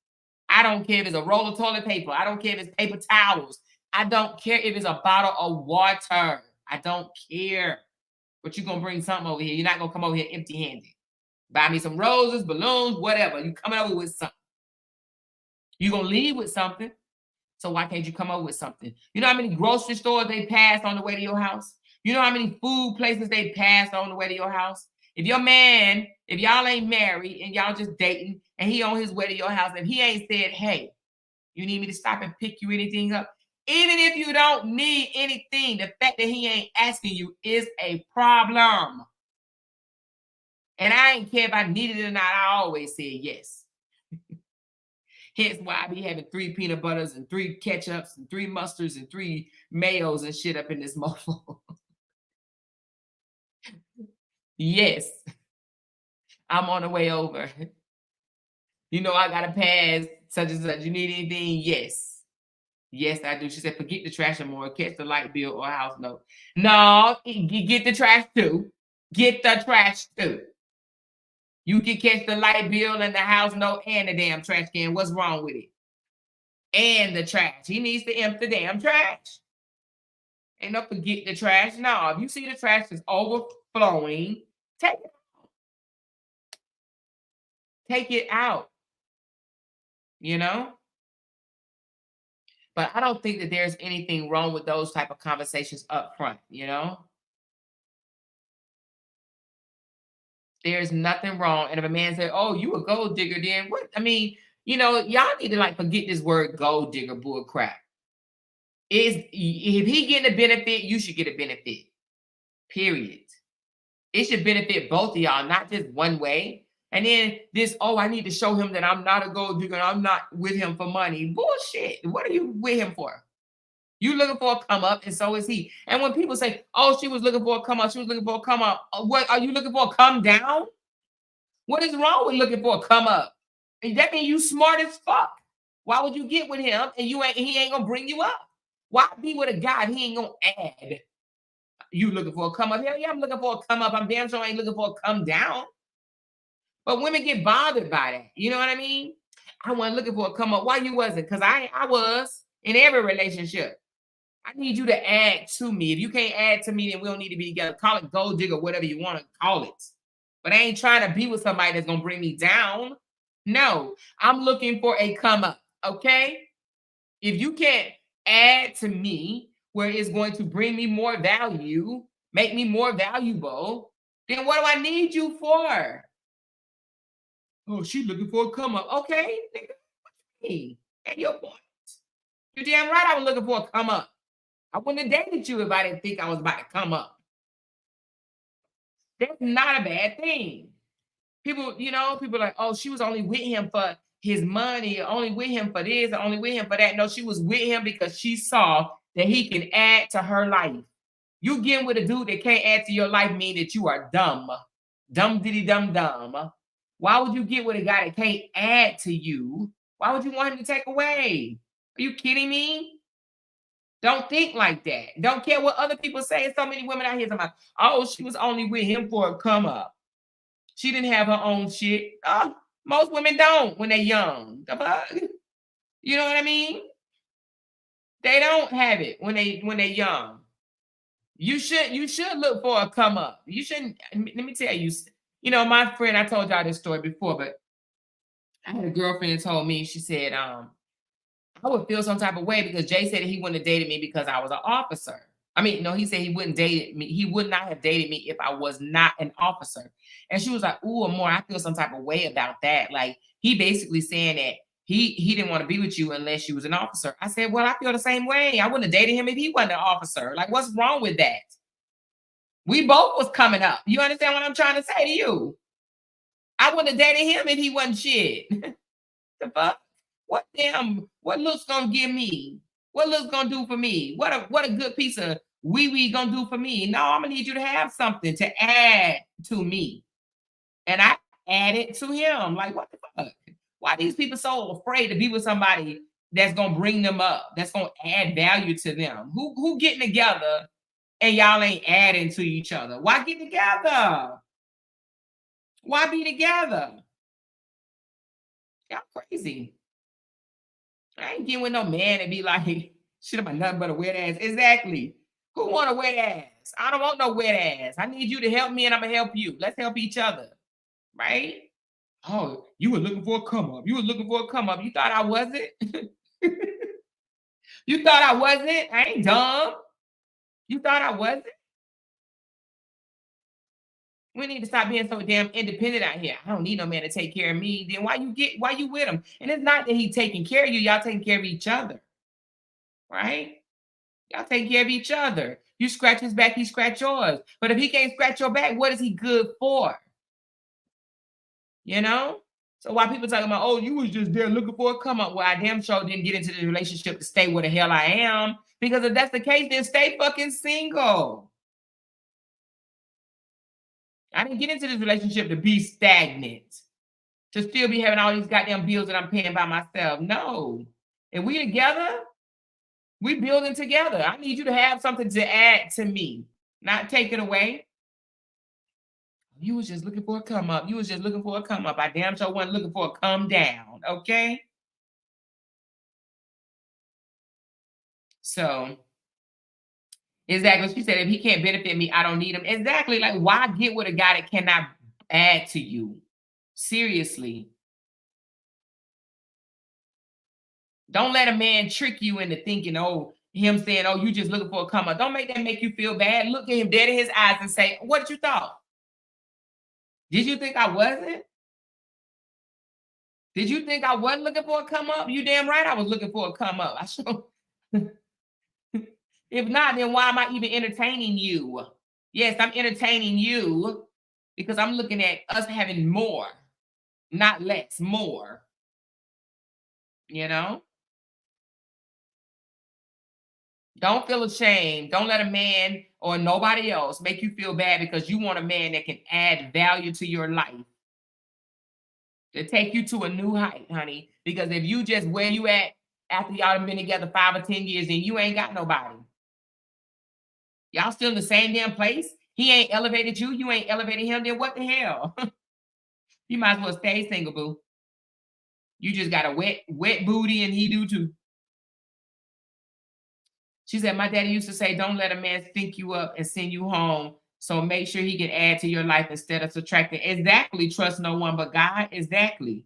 I don't care if it's a roll of toilet paper. I don't care if it's paper towels. I don't care if it's a bottle of water. I don't care. But you're going to bring something over here. You're not going to come over here empty-handed. Buy me some roses, balloons, whatever. You coming over with something. You're going to leave with something. So why can't you come over with something? You know how many grocery stores they passed on the way to your house? You know how many food places they passed on the way to your house? If your man, if y'all ain't married and y'all just dating and he on his way to your house, if he ain't said, hey, you need me to stop and pick you anything up, even if you don't need anything, the fact that he ain't asking you is a problem. And I ain't care if I needed it or not. I always said yes. Hence why I be having 3 peanut butters and 3 ketchups and 3 mustards and 3 mayos and shit up in this mofo. Yes. I'm on the way over. You know I got to pass such and such. You need anything? Yes. Yes, I do. She said, forget the trash more. Catch the light bill or house note. No, get the trash too. Get the trash too. You can catch the light bill and the house note and the damn trash can. What's wrong with it? And the trash. He needs to empty the damn trash. Ain't no forget the trash. No, if you see the trash is overflowing, take it out. Take it out. You know? But I don't think that there's anything wrong with those type of conversations up front, There's nothing wrong. And if a man said, oh, you a gold digger, then what? I mean, y'all need to forget this word gold digger bull crap. If he getting a benefit, you should get a benefit. Period. It should benefit both of y'all, not just one way. And then this, I need to show him that I'm not a gold digger. I'm not with him for money. Bullshit. What are you with him for? You looking for a come up, and so is he. And when people say, oh, she was looking for a come up, she was looking for a come up. What are you looking for? A come down? What is wrong with looking for a come up? And that means you smart as fuck. Why would you get with him and he ain't gonna bring you up? Why be with a guy if he ain't gonna add? You looking for a come up? Hell yeah, I'm looking for a come up. I'm damn sure I ain't looking for a come down. But women get bothered by that. You know what I mean? I wasn't looking for a come up. Why you wasn't? Because I was in every relationship. I need you to add to me. If you can't add to me, then we don't need to be together. Call it gold digger, whatever you want to call it. But I ain't trying to be with somebody that's going to bring me down. No, I'm looking for a come up, okay? If you can't add to me where it's going to bring me more value, make me more valuable, then what do I need you for? Oh, she's looking for a come up. Okay, nigga. And your point. You're damn right I was looking for a come up. I wouldn't have dated you if I didn't think I was about to come up. That's not a bad thing. People, people are like, oh, she was only with him for his money, only with him for this, only with him for that. No, she was with him because she saw that he can add to her life. You getting with a dude that can't add to your life mean that you are dumb. Dumb diddy dumb dumb. Why would you get with a guy that can't add to you? Why would you want him to take away? Are you kidding me? Don't think like that. Don't care what other people say. So many women out here talking about, oh, she was only with him for a come up. She didn't have her own shit. Most women don't when they're young. You know what I mean? They don't have it when they're young. You should look for a come up. You shouldn't. Let me tell you. You know, my friend. I told y'all this story before, but I had a girlfriend that told me. She said, I would feel some type of way because Jay said that he wouldn't have dated me because I was an officer. I mean, no, he said he wouldn't date me. He would not have dated me if I was not an officer. And she was like, "Ooh, Amor, I feel some type of way about that." Like he basically saying that he didn't want to be with you unless you was an officer. I said, "Well, I feel the same way. I wouldn't have dated him if he wasn't an officer. Like, what's wrong with that? We both was coming up. You understand what I'm trying to say to you? I wouldn't have dated him if he wasn't shit. The fuck? What looks gonna give me? What looks gonna do for me? What a good piece of wee gonna do for me? No, I'm gonna need you to have something to add to me. And I added to him. Like, what the fuck? Why these people so afraid to be with somebody that's gonna bring them up, that's gonna add value to them? Who getting together and y'all ain't adding to each other? Why get together? Why be together? Y'all crazy. I ain't getting with no man and be like, shit about nothing but a wet ass. Exactly. Who want a wet ass? I don't want no wet ass. I need you to help me and I'm gonna help you. Let's help each other. Right? Oh, you were looking for a come up. You were looking for a come up. You thought I wasn't? You thought I wasn't? I ain't dumb. You thought I wasn't? We need to stop being so damn independent out here. I don't need no man to take care of me. Then why you with him? And it's not that he taking care of you, y'all taking care of each other, right? Y'all taking care of each other. You scratch his back, he scratch yours. But if he can't scratch your back, what is he good for? You know? So why people talking about, oh, you was just there looking for a come up? Well, I damn sure didn't get into the relationship to stay where the hell I am. Because if that's the case, then stay fucking single. I didn't get into this relationship to be stagnant, to still be having all these goddamn bills that I'm paying by myself. No. If we together, we building together. I need you to have something to add to me, not take it away. You was just looking for a come up. You was just looking for a come up. I damn sure wasn't looking for a come down. Okay. So exactly. She said, if he can't benefit me, I don't need him. Exactly. Like, why get with a guy that cannot add to you? Seriously. Don't let a man trick you into thinking, oh, him saying, oh, you just looking for a come up. Don't make that make you feel bad. Look at him dead in his eyes and say, what you thought? Did you think I wasn't? Did you think I wasn't looking for a come up? You damn right I was looking for a come up. I sure. If not, then why am I even entertaining you? Yes, I'm entertaining you because I'm looking at us having more, not less, more. You know? Don't feel ashamed. Don't let a man or nobody else make you feel bad because you want a man that can add value to your life, to take you to a new height, honey. Because if you just where you at after y'all have been together 5 or 10 years, then you ain't got nobody. Y'all still in the same damn place. He ain't elevated you. You ain't elevated him. Then what the hell? You might as well stay single, boo. You just got a wet booty, and he do too. She said, my daddy used to say, don't let a man think you up and send you home. So make sure he can add to your life instead of subtracting. Exactly. Trust no one but God. Exactly.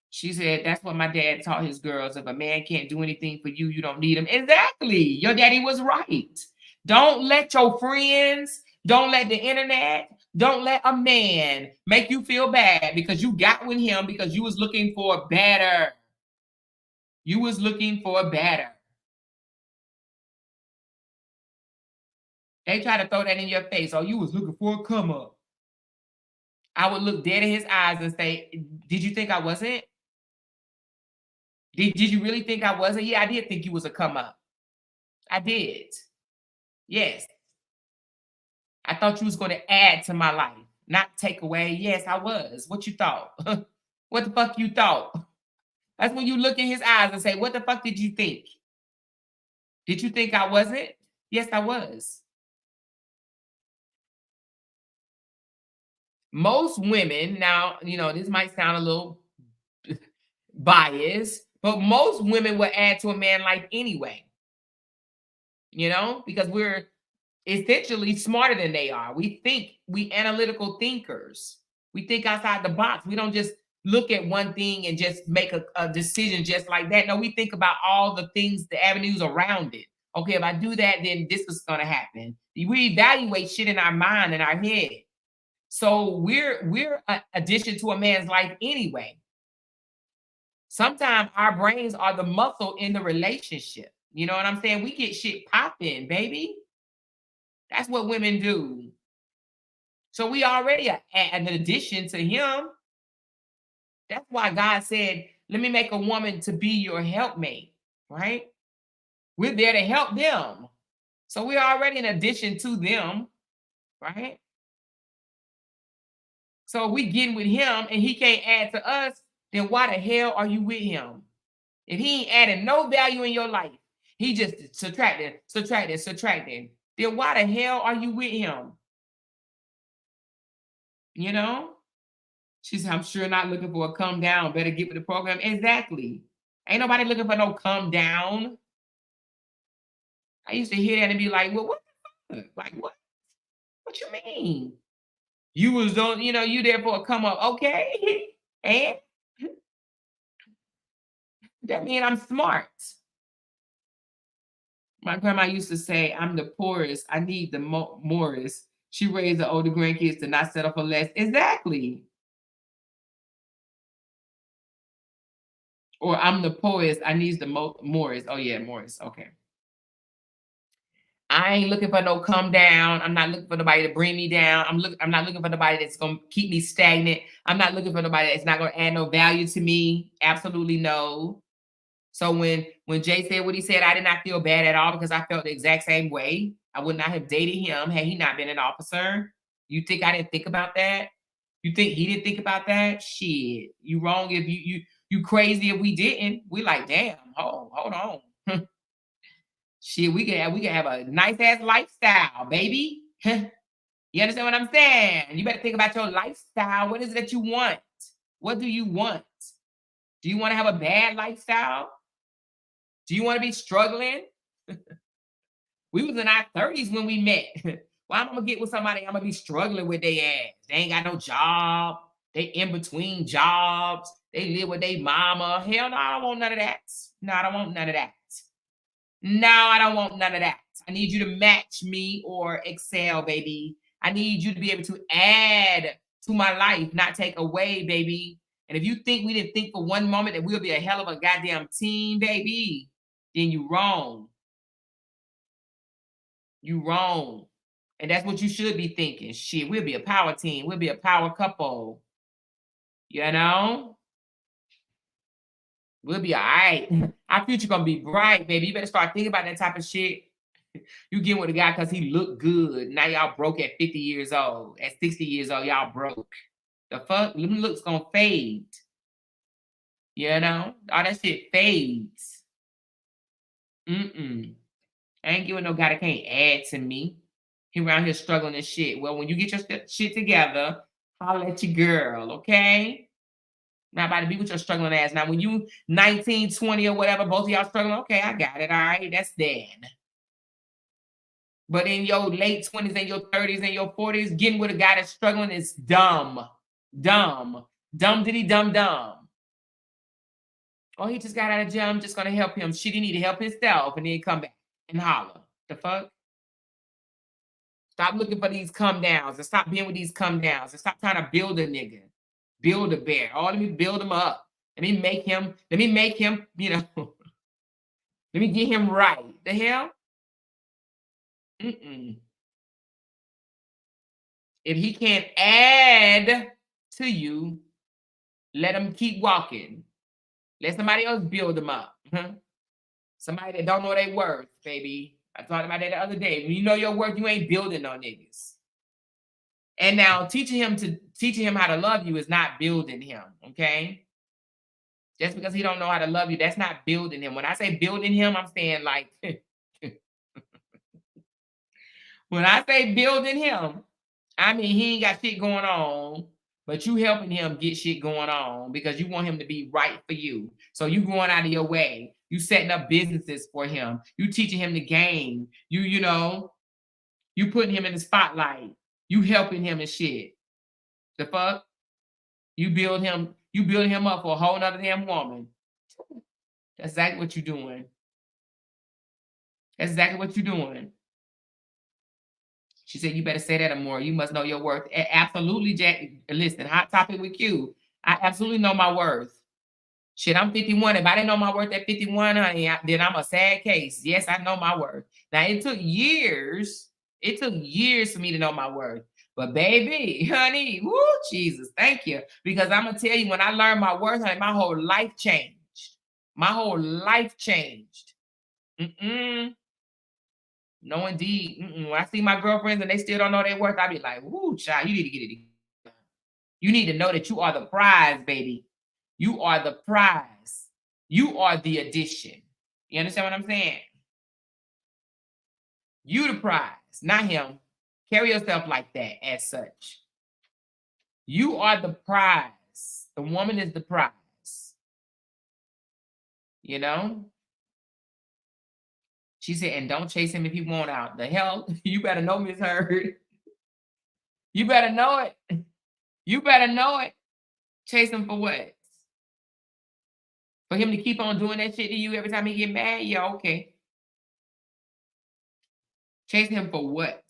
She said, that's what my dad taught his girls. If a man can't do anything for you, you don't need him. Exactly. Your daddy was right. Don't let your friends, don't let the internet, don't let a man make you feel bad because you got with him because you was looking for better. You was looking for better. They try to throw that in your face. Oh, you was looking for a come up. I would look dead in his eyes and say, did you think I wasn't? Did you really think I wasn't? Yeah, I did think you was a come up. I did. Yes. I thought you was going to add to my life, not take away. Yes, I was. What you thought? What the fuck you thought? That's when you look in his eyes and say, what the fuck did you think? Did you think I wasn't? Yes, I was. Most women, now, this might sound a little bias, but most women will add to a man life anyway, you know, because we're essentially smarter than they are. We analytical thinkers. We think outside the box. We don't just look at one thing and just make a decision just like that. No, we think about all the things, the avenues around it. Okay, if I do that, then this is gonna happen. We evaluate shit in our mind, in our head. So we're an addition to a man's life anyway. Sometimes our brains are the muscle in the relationship. You know what I'm saying? We get shit popping, baby. That's what women do. So we already an addition to him. That's why God said, let me make a woman to be your helpmate, right? We're there to help them. So we're already an addition to them, right? So we getting with him and he can't add to us, then why the hell are you with him? If he ain't adding no value in your life, he just subtracting, then why the hell are you with him? You know? She said, I'm sure not looking for a come down. Better get with the program. Exactly. Ain't nobody looking for no come down. I used to hear that and be like, well, what the fuck? Like, what? What you mean? You was on, you know, you there for a come up. Okay. And that mean I'm smart. My grandma used to say, I'm the poorest. I need the Morris. She raised the older grandkids to not settle for less. Exactly. Or I'm the poorest. I need the Morris. Oh, yeah, Morris. Okay. I ain't looking for no come down. I'm not looking for nobody to bring me down. I'm not looking for nobody that's gonna keep me stagnant. I'm not looking for nobody that's not gonna add no value to me. Absolutely no. So when Jay said what he said, I did not feel bad at all because I felt the exact same way. I would not have dated him had he not been an officer. You think I didn't think about that? You think he didn't think about that? Shit, you wrong if you crazy if we didn't. We like, damn, hold on. Shit, we can have a nice ass lifestyle, baby. You understand what I'm saying? You better think about your lifestyle. What is it that you want? What do you want? Do you want to have a bad lifestyle? Do you want to be struggling? We was in our 30s when we met. Why am I gonna get with somebody I'm gonna be struggling with their ass? They ain't got no job. They in between jobs. They live with their mama. Hell no, I don't want none of that. No, I don't want none of that. No, I don't want none of that. I need you to match me or excel, baby. I need you to be able to add to my life, not take away, baby. And if you think we didn't think for one moment that we'll be a hell of a goddamn team, baby, then you wrong. You wrong. And that's what you should be thinking. Shit, we'll be a power team. We'll be a power couple. You know? We'll be all right. Our future gonna be bright, baby. You better start thinking about that type of shit. You get with a guy because he looked good. Now y'all broke at 50 years old. At 60 years old, y'all broke. The fuck? Them looks gonna fade. You know? All that shit fades. Mm-mm. I ain't giving no guy that can't add to me. He around here struggling and shit. Well, when you get your shit together, holler at your girl, okay? Not about to be with your struggling ass. Now, when you 19, 20 or whatever, both of y'all struggling, okay, I got it. All right, that's then. But in your late 20s and your 30s and your 40s, getting with a guy that's struggling is dumb. Dumb. Dumb diddy dumb dumb. Oh, he just got out of jail. I'm just gonna help him. Shit, he need to help himself and then come back and holler. The fuck? Stop looking for these come downs and stop being with these come downs and stop trying to build a nigga. Build a bear. Oh, let me build him up. Let me make him, you know, let me get him right. The hell? Mm-mm. If he can't add to you, let him keep walking. Let somebody else build him up. Somebody that don't know their worth, baby. I talked about that the other day. When you know your worth, you ain't building no niggas. And now teaching him how to love you is not building him, okay? Just because he don't know how to love you, that's not building him. When I say building him, I'm saying like, when I say building him, I mean he ain't got shit going on, But you helping him get shit going on because you want him to be right for you. So you going out of your way. You setting up businesses for him. You teaching him the game. You know, you putting him in the spotlight. You helping him and shit. The fuck? You build him up for a whole nother damn woman. That's exactly what you're doing. That's exactly what you're doing. She said, you better say that more. You must know your worth. Absolutely, Jack. Listen, hot topic with Q. I absolutely know my worth. Shit, I'm 51. If I didn't know my worth at 51, honey, then I'm a sad case. Yes, I know my worth. Now, it took years. It took years for me to know my worth. But baby, honey, woo, Jesus, thank you. Because I'm going to tell you, when I learned my worth, honey, my whole life changed. My whole life changed. No, indeed. When I see my girlfriends and they still don't know their worth, I be like, woo, child, you need to get it together. You need to know that you are the prize, baby. You are the prize. You are the addition. You understand what I'm saying? You the prize, not him. Carry yourself like that as such. You are the prize. The woman is the prize. You know? She said, and don't chase him if he won't out. The hell? You better know, Miss Heard. You better know it. You better know it. Chase him for what? For him to keep on doing that shit to you every time he get mad? Yeah, okay. Chase him for what?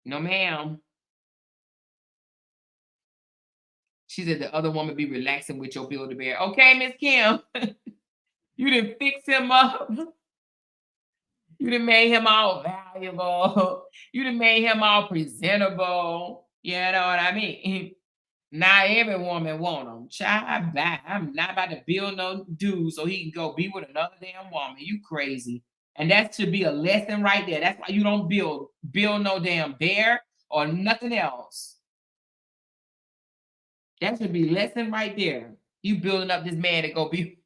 No, ma'am. She said the other woman be relaxing with your Build-A-Bear. Okay, Miss Kim. You done fix him up. You done made him all valuable. You done made him all presentable. You know what I mean? Not every woman want him. Child, I'm not about to build no dude so he can go be with another damn woman. You crazy. And that should be a lesson right there. That's why you don't build no damn bear or nothing else. That should be lesson right there. You building up this man to go be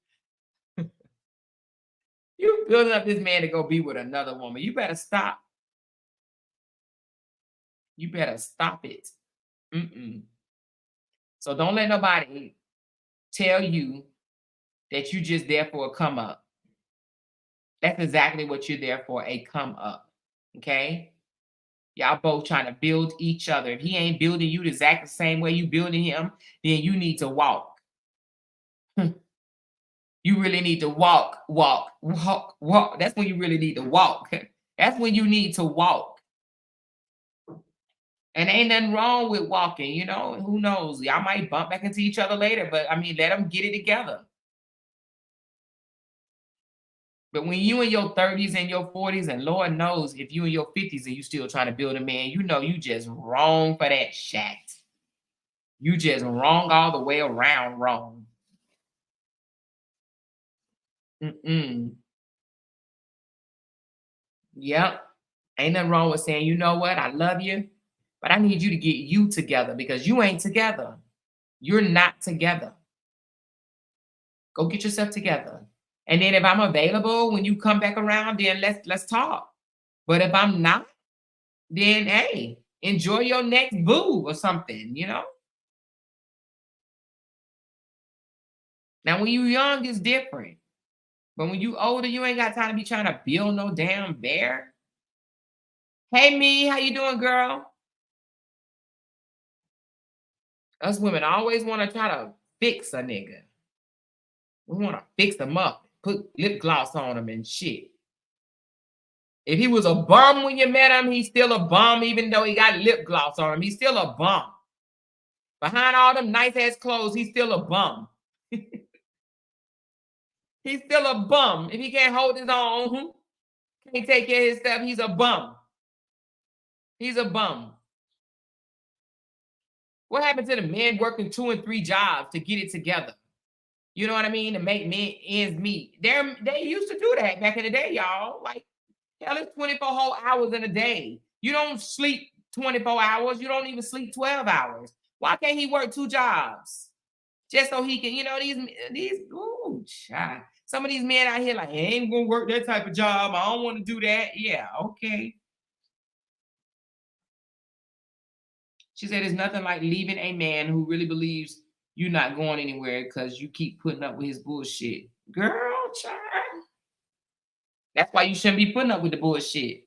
you building up this man to go be with another woman. You better stop. You better stop it. So don't let nobody tell you that you just there for a come up. That's exactly what you're there for, a come up. Okay? Y'all both trying to build each other. If he ain't building you the exact same way you building him, then you need to walk. You really need to walk. That's when you really need to walk. That's when you need to walk. And ain't nothing wrong with walking, you know? Who knows? Y'all might bump back into each other later, but I mean, let them get it together. But when you in your 30s and your 40s, and Lord knows if you in your 50s and you still trying to build a man, you know you just wrong for that shit. You just wrong all the way around wrong. Yep. Ain't nothing wrong with saying, you know what, I love you, but I need you to get you together because you ain't together. You're not together. Go get yourself together. And then if I'm available when you come back around, then let's talk. But if I'm not, then hey, enjoy your next boo or something, you know? Now, when you young, it's different. But when you older, you ain't got time to be trying to build no damn bear. Hey, me, how you doing, girl? Us women always want to try to fix a nigga. We want to fix them up, put lip gloss on them and shit. If he was a bum when you met him, he's still a bum, even though he got lip gloss on him. He's still a bum. Behind all them nice-ass clothes, he's still a bum. He's still a bum. If he can't hold his own, can't take care of his stuff, he's a bum. He's a bum. What happened to the men working 2 and 3 jobs to get it together? You know what I mean? To make men ends meet. They used to do that back in the day, y'all. Like, hell, it's 24 whole hours in a day. You don't sleep 24 hours. You don't even sleep 12 hours. Why can't he work 2 jobs? Just so he can, you know, ooh, child. Some of these men out here like, I ain't gonna work that type of job. I don't want to do that. Yeah, okay. She said, "There's nothing like leaving a man who really believes you're not going anywhere because you keep putting up with his bullshit." Girl, child. That's why you shouldn't be putting up with the bullshit.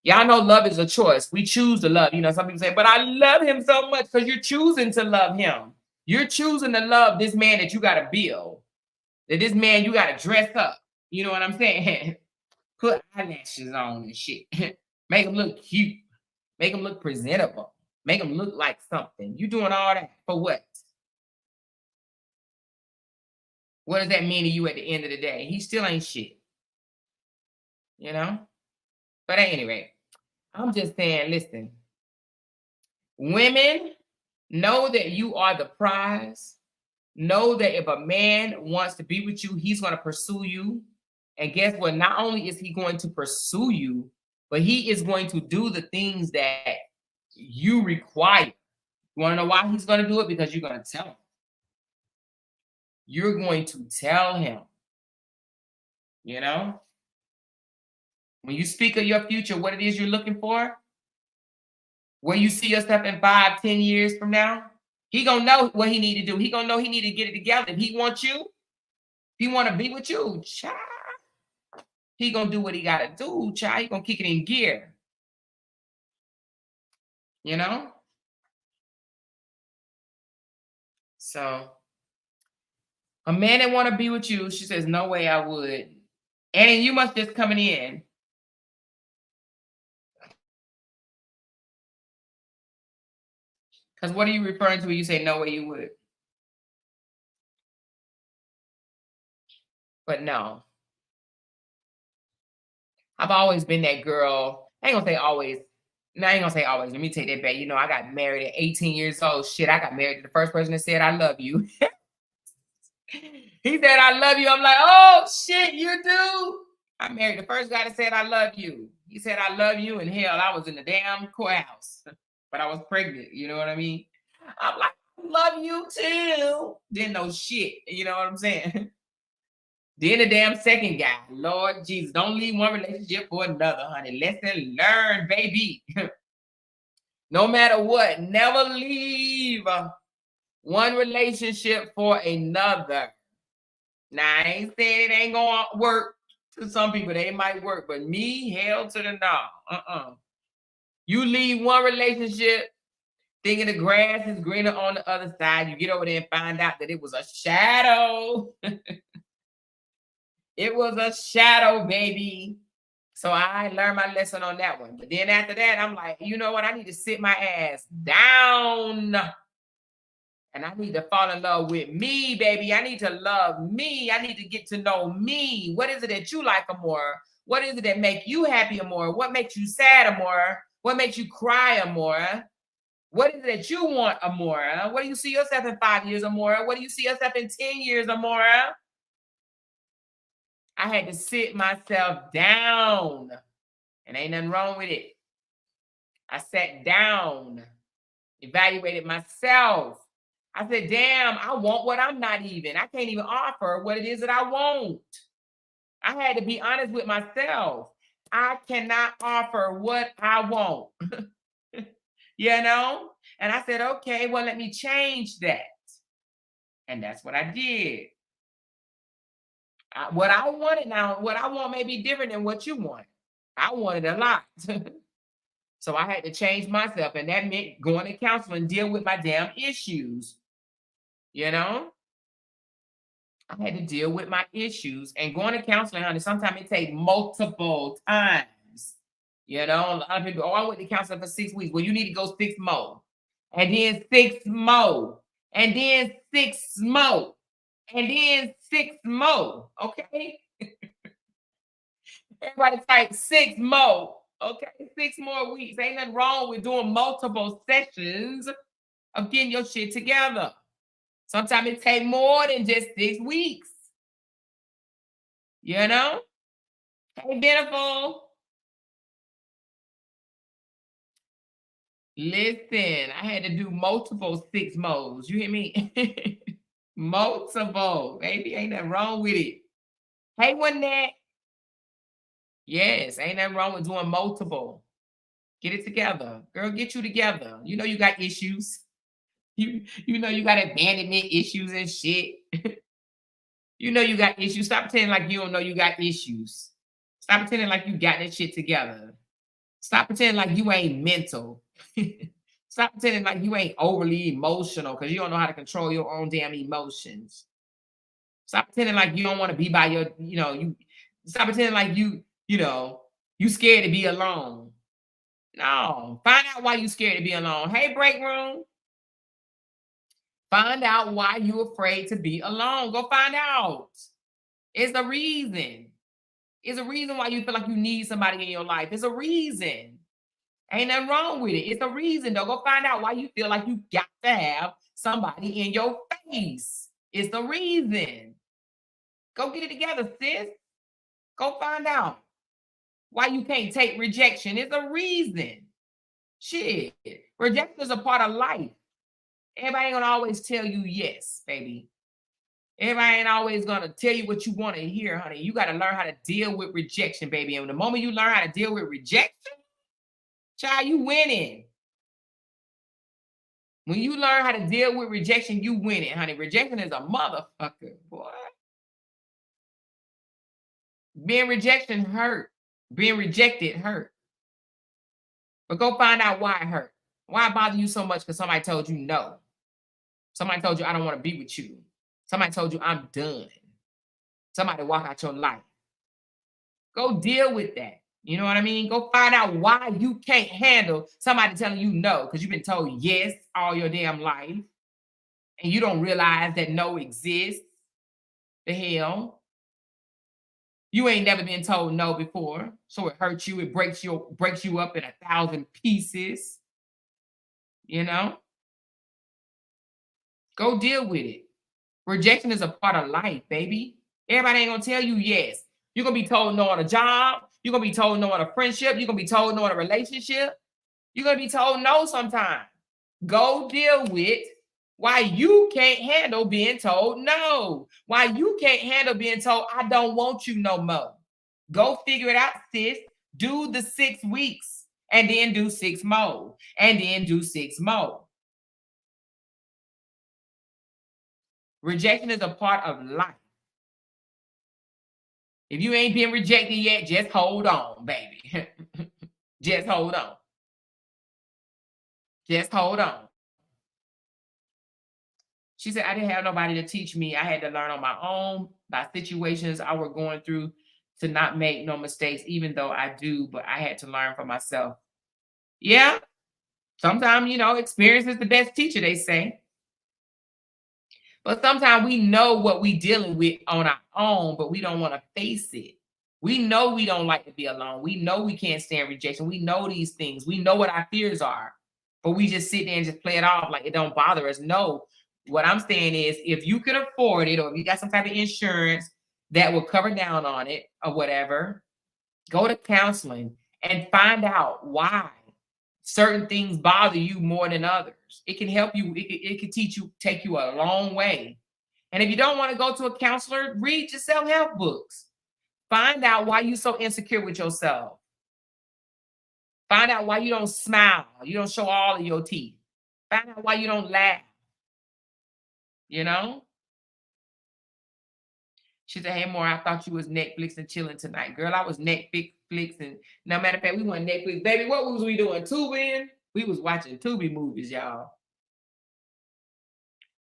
Y'all know love is a choice. We choose to love. You know, some people say, but I love him so much because you're choosing to love him. You're choosing to love this man that you got to build, that this man you got to dress up. You know what I'm saying? Put eyelashes on and shit. Make him look cute. Make him look presentable. Make him look like something. You doing all that for what? What does that mean to you at the end of the day? He still ain't shit. You know? But at any rate, I'm just saying, listen, women, know that you are the prize. Know that if a man wants to be with you, he's going to pursue you. And guess what? Not only is he going to pursue you, but he is going to do the things that you require. You want to know why he's going to do it? Because you're going to tell him. You're going to tell him. You know? When you speak of your future, what it is you're looking for, where you see yourself in 5, 10 years from now, he gonna know what he need to do. He gonna know he need to get it together. If he wants you, if he want to be with you, child, he gonna do what he gotta do, child. He gonna kick it in gear. You know? So, a man that want to be with you, she says, no way I would. And you must just coming in. Because what are you referring to when you say no way you would? But no. I've always been that girl. I ain't gonna say always. No, I ain't gonna say always. Let me take that back. You know, I got married at 18 years old. Shit, I got married to the first person that said I love you. He said I love you. I'm like, oh shit, you do? I married the first guy that said I love you. He said I love you, and hell, I was in the damn courthouse. But I was pregnant, you know what I mean? I'm like, love you too. Didn't know shit, you know what I'm saying? Then the damn second guy, Lord Jesus, don't leave one relationship for another, honey. Lesson learned, baby. No matter what, never leave one relationship for another. Now, I ain't saying it ain't gonna work to some people. They might work, but me, hell to the no. You leave one relationship thinking the grass is greener on the other side. You get over there and find out that it was a shadow. It was a shadow, baby. So I learned my lesson on that one. But then after that, I'm like, you know what? I need to sit my ass down. And I need to fall in love with me, baby. I need to love me. I need to get to know me. What is it that you like more? What is it that make you happy more? What makes you sad more? What makes you cry more? What is it that you want more? What do you see yourself in 5 years or more? What do you see yourself in 10 years or more? I had to sit myself down, and ain't nothing wrong with it. I sat down, evaluated myself. I said, damn, I want what I'm not even. I can't even offer what it is that I want. I had to be honest with myself. I cannot offer what I want. You know? And I said, okay, well, let me change that. And that's what I did. What I wanted now, what I want may be different than what you want. I wanted a lot. So I had to change myself. And that meant going to counseling, deal with my damn issues. You know? I had to deal with my issues. And going to counseling, honey, sometimes it takes multiple times. You know, a lot of people, oh, I went to counseling for 6 weeks. Well, you need to go 6 more. And then 6 more. And then 6 more. And then 6 more. Okay? Everybody type 6 more. Okay? 6 more weeks. Ain't nothing wrong with doing multiple sessions of getting your shit together. Sometimes it takes more than just 6 weeks. You know? Hey, Beautiful. Listen, I had to do multiple 6 modes. You hear me? Multiple. Baby, ain't nothing wrong with it. Hey, wasn't that? Yes, ain't nothing wrong with doing multiple. Get it together. Girl, get you together. You know you got issues. You know you got abandonment issues and shit. You know you got issues. Stop pretending like you don't know you got issues. Stop pretending like you got that shit together. Stop pretending like you ain't mental. Stop pretending like you ain't overly emotional because you don't know how to control your own damn emotions. Stop pretending like you don't want to be by your, you stop pretending like you scared to be alone. No. Find out why you scared to be alone. Hey, break room. Find out why you afraid to be alone. Go find out. It's a reason. It's a reason why you feel like you need somebody in your life. It's a reason. Ain't nothing wrong with it. It's a reason, though. Go find out why you feel like you got to have somebody in your face. It's the reason. Go get it together, sis. Go find out why you can't take rejection. It's a reason. Shit. Rejection is a part of life. Everybody ain't gonna always tell you yes, baby. Everybody ain't always gonna tell you what you want to hear, honey. You gotta learn how to deal with rejection, baby. And the moment you learn how to deal with rejection, child, you winning. When you learn how to deal with rejection, you win it, honey. Rejection is a motherfucker, boy. Being rejection hurt. Being rejected hurt. But go find out why it hurt. Why it bother you so much? Because somebody told you no. Somebody told you I don't want to be with you. Somebody told you I'm done. Somebody walk out your life. Go deal with that. You know what I mean? Go find out why you can't handle somebody telling you no, because you've been told yes all your damn life. And you don't realize that no exists. The hell? You ain't never been told no before. So it hurts you. It breaks you up in 1,000 pieces. You know? Go deal with it. Rejection is a part of life, baby. Everybody ain't gonna tell you yes. You're gonna be told no on a job. You're gonna be told no on a friendship. You're gonna be told no on a relationship. You're gonna be told no sometime. Go deal with why you can't handle being told no. Why you can't handle being told, I don't want you no more. Go figure it out, sis. Do the 6 weeks and then do 6 more and then do 6 more. Rejection is a part of life. If you ain't been rejected yet, just hold on, baby. Just hold on. Just hold on. She said, I didn't have nobody to teach me. I had to learn on my own by situations I were going through to not make no mistakes, even though I do, but I had to learn for myself. Yeah. Sometimes, experience is the best teacher, they say. But sometimes we know what we dealing with on our own, but we don't want to face it. We know we don't like to be alone. We know we can't stand rejection. We know these things. We know what our fears are. But we just sit there and just play it off like it don't bother us. No. What I'm saying is if you could afford it or if you got some type of insurance that will cover down on it or whatever, go to counseling and find out why certain things bother you more than others. It can help you. It can take you a long way. And if you don't want to go to a counselor, read your self-help books. Find out why you're so insecure with yourself. Find out why you don't smile. You don't show all of your teeth. Find out why you don't laugh. You know? She said, hey, more, I thought you was Netflix and chilling tonight. Girl, I was Netflix and no matter of fact, we went Netflix. Baby, what was we doing? Tubing? We was watching Tubi movies, y'all.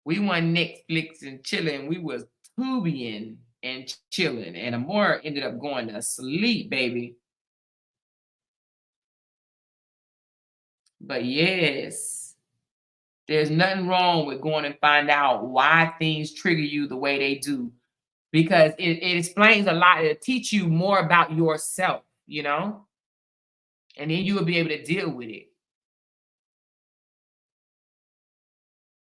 We went Netflix and chilling. We was Tubiing and chilling. And Amora ended up going to sleep, baby. But yes, there's nothing wrong with going and find out why things trigger you the way they do. Because it explains a lot. It'll teach you more about yourself, and then you will be able to deal with it.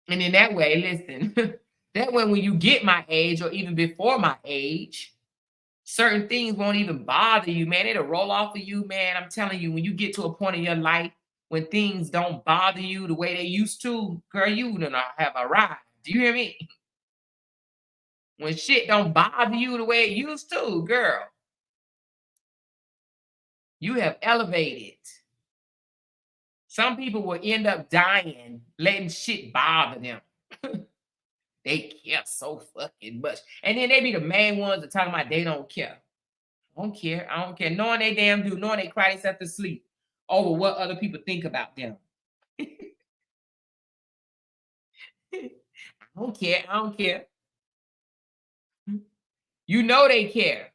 And in that way, listen, that way when you get my age or even before my age, certain things won't even bother you, man. It'll roll off of you, man. I'm telling you, when you get to a point in your life when things don't bother you the way they used to, girl, you do not have arrived. Do you hear me? When shit don't bother you the way it used to, girl, you have elevated. Some people will end up dying, letting shit bother them. They care so fucking much. And then they be the main ones that talking about they don't care. I don't care. I don't care. Knowing they damn do, knowing they cry themselves to sleep over what other people think about them. I don't care. I don't care. You know they care.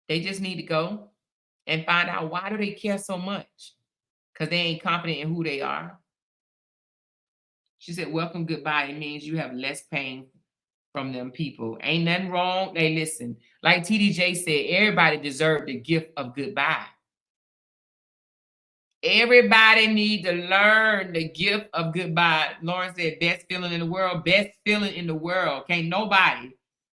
They just need to go and find out why do they care so much? Because they ain't confident in who they are. She said, welcome, goodbye. It means you have less pain from them people. Ain't nothing wrong. Hey, listen, like TDJ said, everybody deserves the gift of goodbye. Everybody need to learn the gift of goodbye. Lauren said, best feeling in the world. Best feeling in the world. Can't nobody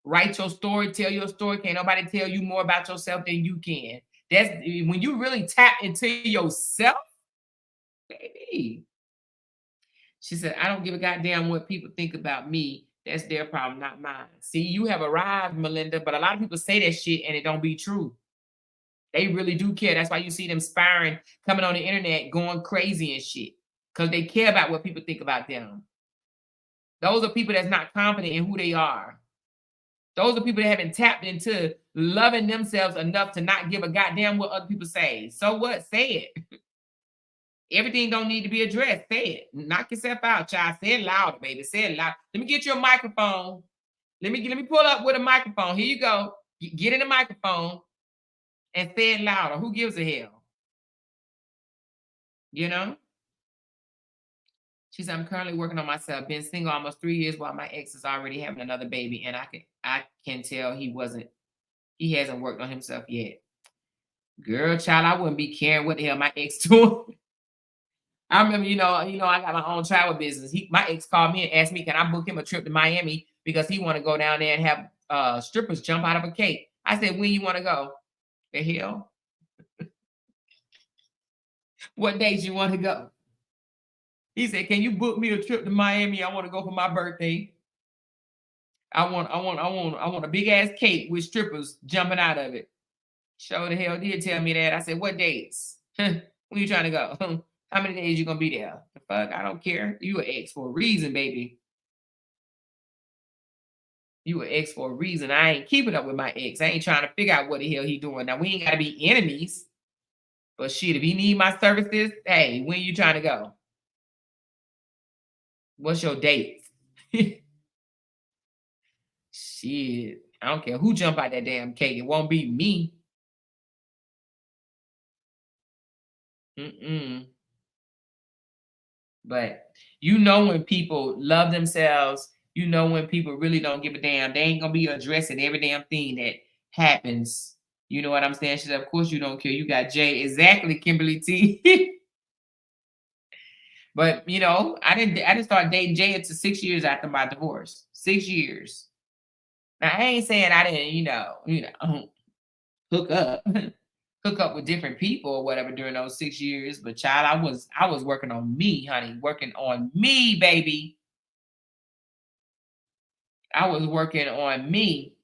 write your story, tell your story. Can't nobody tell you more about yourself than you can. That's when you really tap into yourself, baby. She said, I don't give a goddamn what people think about me. That's their problem, not mine. See, you have arrived, Melinda, but a lot of people say that shit and it don't be true. They really do care. That's why you see them spiraling, coming on the internet, going crazy and shit. Because they care about what people think about them. Those are people that's not confident in who they are. Those are people that haven't tapped into loving themselves enough to not give a goddamn what other people say. So what? Say it. Everything don't need to be addressed. Say it. Knock yourself out, child. Say it louder, baby. Say it loud. Let me get you a microphone. Let me pull up with a microphone. Here you go. Get in the microphone and say it louder. Who gives a hell? You know? She said, I'm currently working on myself. Been single almost 3 years while my ex is already having another baby. And I can tell he hasn't worked on himself yet. Girl, child, I wouldn't be caring what the hell my ex doing. I remember, I got my own travel business. My ex called me and asked me, can I book him a trip to Miami because he want to go down there and have strippers jump out of a cake. I said, when you want to go? The hell? What days you want to go? He said, can you book me a trip to Miami? I want to go for my birthday. I want a big ass cake with strippers jumping out of it. Sure the hell did tell me that. I said, what days? When you trying to go? How many days you gonna be there? The fuck? I don't care. You an ex for a reason, baby. You an ex for a reason. I ain't keeping up with my ex. I ain't trying to figure out what the hell he doing. Now, we ain't got to be enemies. But shit, if he need my services, hey, when you trying to go? What's your date? Shit. I don't care who jump out that damn cake. It won't be me. But when people love themselves, when people really don't give a damn, they ain't gonna be addressing every damn thing that happens. You know what I'm saying? She said, of course you don't care. You got Jay. Exactly, Kimberly T. But I didn't start dating Jay until 6 years after my divorce. 6 years. Now I ain't saying I didn't, hook up. Hook up with different people or whatever during those 6 years. But child, I was working on me, honey. Working on me, baby. I was working on me.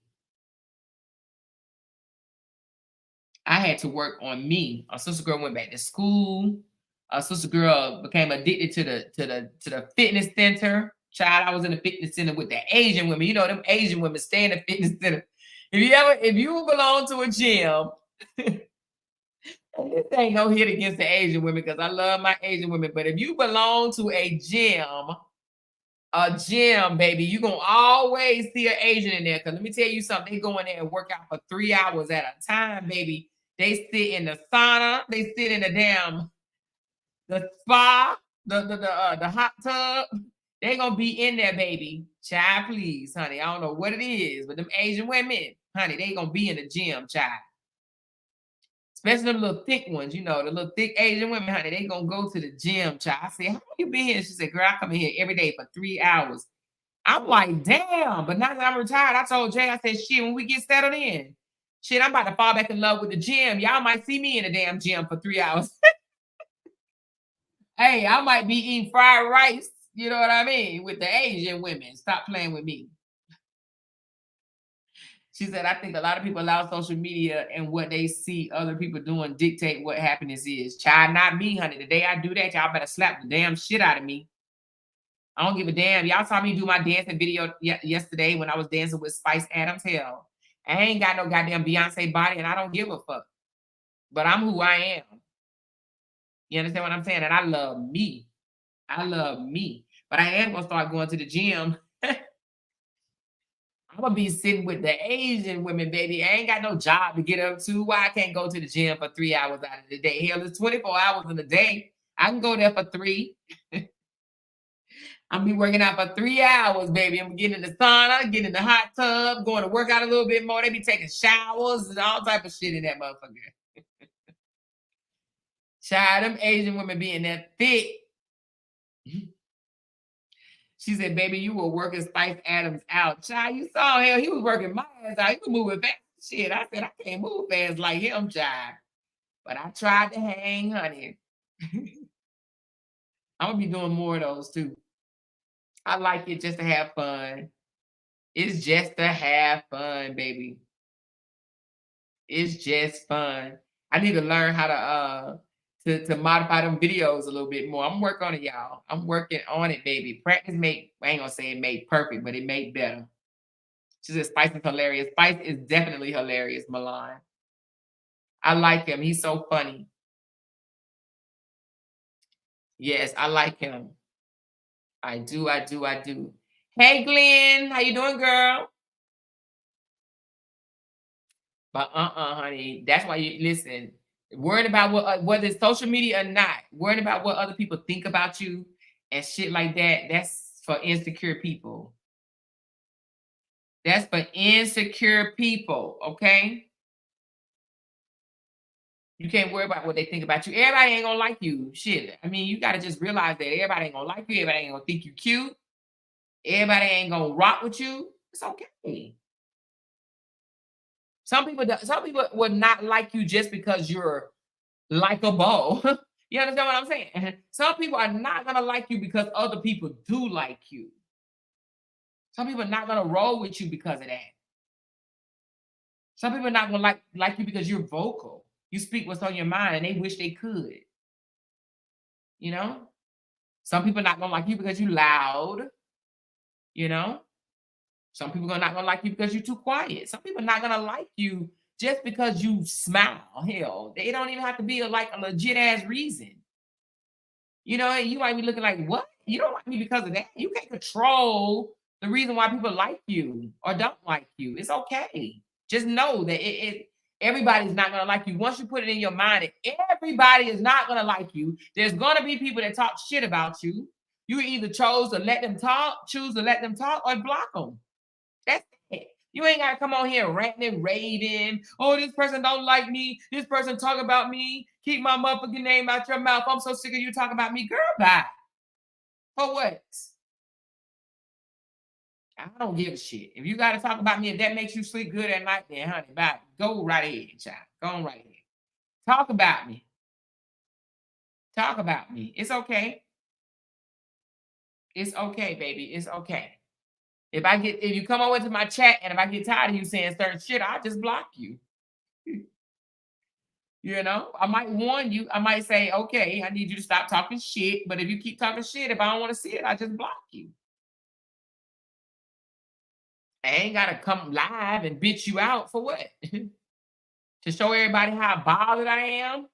I had to work on me. Our sister girl went back to school. Our sister girl became addicted to the fitness center. Child, I was in the fitness center with the Asian women. Them Asian women stay in the fitness center. If you belong to a gym, this ain't no hit against the Asian women because I love my Asian women. But if you belong to a gym, baby, you're going to always see an Asian in there. Because let me tell you something. They go in there and work out for 3 hours at a time, baby. They sit in the sauna. They sit in the spa, the hot tub. They going to be in there, baby. Child, please, honey. I don't know what it is, but them Asian women, honey, they going to be in the gym, child. Especially the little thick ones, the little thick Asian women, honey, they gonna go to the gym, child. I said, how you been here? She said, girl, I come in here every day for 3 hours. I'm like, damn. But now that I'm retired, I told Jay, I said, shit, when we get settled in, shit, I'm about to fall back in love with the gym. Y'all might see me in the damn gym for 3 hours. Hey, I might be eating fried rice, you know what I mean, with the Asian women. Stop playing with me. She said, I think a lot of people allow social media and what they see other people doing dictate what happiness is. Child, not me, honey. The day I do that, y'all better slap the damn shit out of me. I don't give a damn. Y'all saw me do my dancing video yesterday when I was dancing with Spice Adams. Hell, I ain't got no goddamn Beyonce body and I don't give a fuck. But I'm who I am. You understand what I'm saying? And I love me. I love me. But I am going to start going to the gym. I'm going to be sitting with the Asian women, baby. I ain't got no job to get up to. Why I can't go to the gym for 3 hours out of the day? Hell, it's 24 hours in a day. I can go there for 3. I'm be working out for 3 hours, baby. I'm getting in the sauna, getting in the hot tub, going to work out a little bit more. They be taking showers and all type of shit in that motherfucker. Child, them Asian women being that thick. She said, baby, you were working Spice Adams out. Child, you saw him. He was working my ass out. He was moving fast. Shit, I said, I can't move fast like him, child. But I tried to hang, honey. I'm going to be doing more of those, too. I like it just to have fun. It's just to have fun, baby. It's just fun. I need to learn how to modify them videos a little bit more. I'm working on it, y'all. I'm working on it, baby. Practice make, I ain't gonna say it made perfect, but it made better. She said Spice is hilarious. Spice is definitely hilarious, Milan. I like him. He's so funny. Yes, I like him. I do. Hey, Glenn. How you doing, girl? But honey, that's why you listen. Worrying about what whether it's social media or not, worrying about what other people think about you and shit like that. That's for insecure people. That's for insecure people. Okay, you can't worry about what they think about you. Everybody ain't gonna like you. Shit. I mean, you gotta just realize that everybody ain't gonna like you. Everybody ain't gonna think you cute. Everybody ain't gonna rock with you. It's okay. Some people would not like you just because you're likable. You understand what I'm saying? Some people are not gonna like you because other people do like you. Some people are not gonna roll with you because of that. Some people are not gonna like you because you're vocal. You speak what's on your mind, and they wish they could. You know. Some people are not gonna like you because you loud. You know. Some people are not gonna like you because you're too quiet. Some people are not gonna like you just because you smile. Hell, they don't even have to be like a legit ass reason. You know, you might be looking like, what? You don't like me because of that. You can't control the reason why people like you or don't like you. It's okay. Just know that everybody's not gonna like you. Once you put it in your mind that everybody is not gonna like you, there's gonna be people that talk shit about you. You either choose to let them talk, or block them. That's it. You ain't gotta come on here ranting and raving. Oh, this person don't like me. This person talk about me. Keep my motherfucking name out your mouth. I'm so sick of you talking about me. Girl, bye. For what? I don't give a shit. If you gotta talk about me, if that makes you sleep good at night, then honey, bye. Go right ahead, child. Go on right ahead. Talk about me. Talk about me. It's okay. It's okay, baby. It's okay. If you come over to my chat and if I get tired of you saying certain shit, I'll just block you. You know, I might warn you. I might say, okay, I need you to stop talking shit. But if you keep talking shit, if I don't want to see it, I just block you. I ain't gotta come live and bitch you out for what? To show everybody how bothered I am?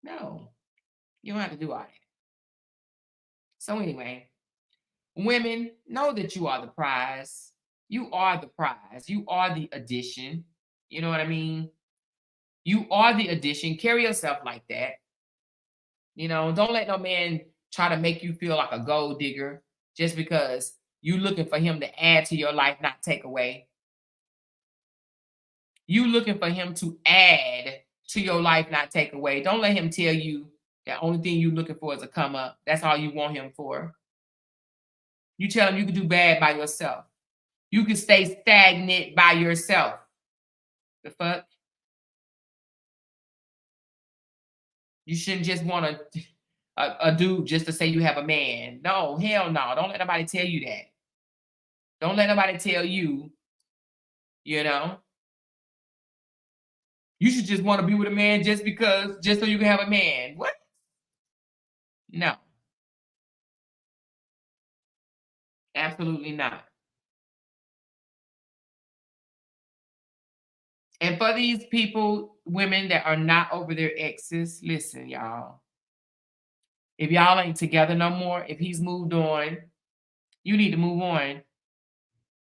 No, you don't have to do all that. So anyway, women, know that you are the prize. You are the prize. You are the addition. You know what I mean? You are the addition. Carry yourself like that. You know, don't let no man try to make you feel like a gold digger just because you looking for him to add to your life, not take away. You looking for him to add to your life, not take away. Don't let him tell you the only thing you looking for is a come up. That's all you want him for. You tell him you can do bad by yourself. You can stay stagnant by yourself. The fuck? You shouldn't just want a dude just to say you have a man. No, hell no. Don't let nobody tell you that. Don't let nobody tell you, you know, you should just want to be with a man just because, just so you can have a man. What? No, absolutely not. And for these people, women that are not over their exes, listen, y'all. If y'all ain't together no more, if he's moved on, you need to move on.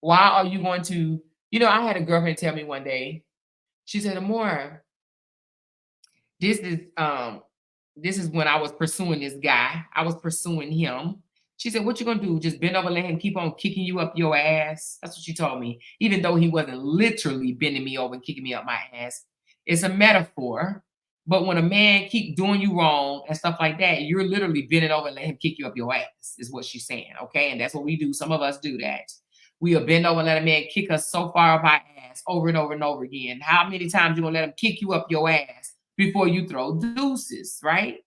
Why are you going to, I had a girlfriend tell me one day, she said, Amor, this is this is when I was pursuing this guy. I was pursuing him. She said, what you gonna do? Just bend over, let him keep on kicking you up your ass? That's what she told me. Even though he wasn't literally bending me over and kicking me up my ass. It's a metaphor. But when a man keep doing you wrong and stuff like that, you're literally bending over and let him kick you up your ass, is what she's saying. Okay. And that's what we do. Some of us do that. We'll bend over and let a man kick us so far up our ass over and over and over again. How many times you gonna let him kick you up your ass before you throw deuces, right?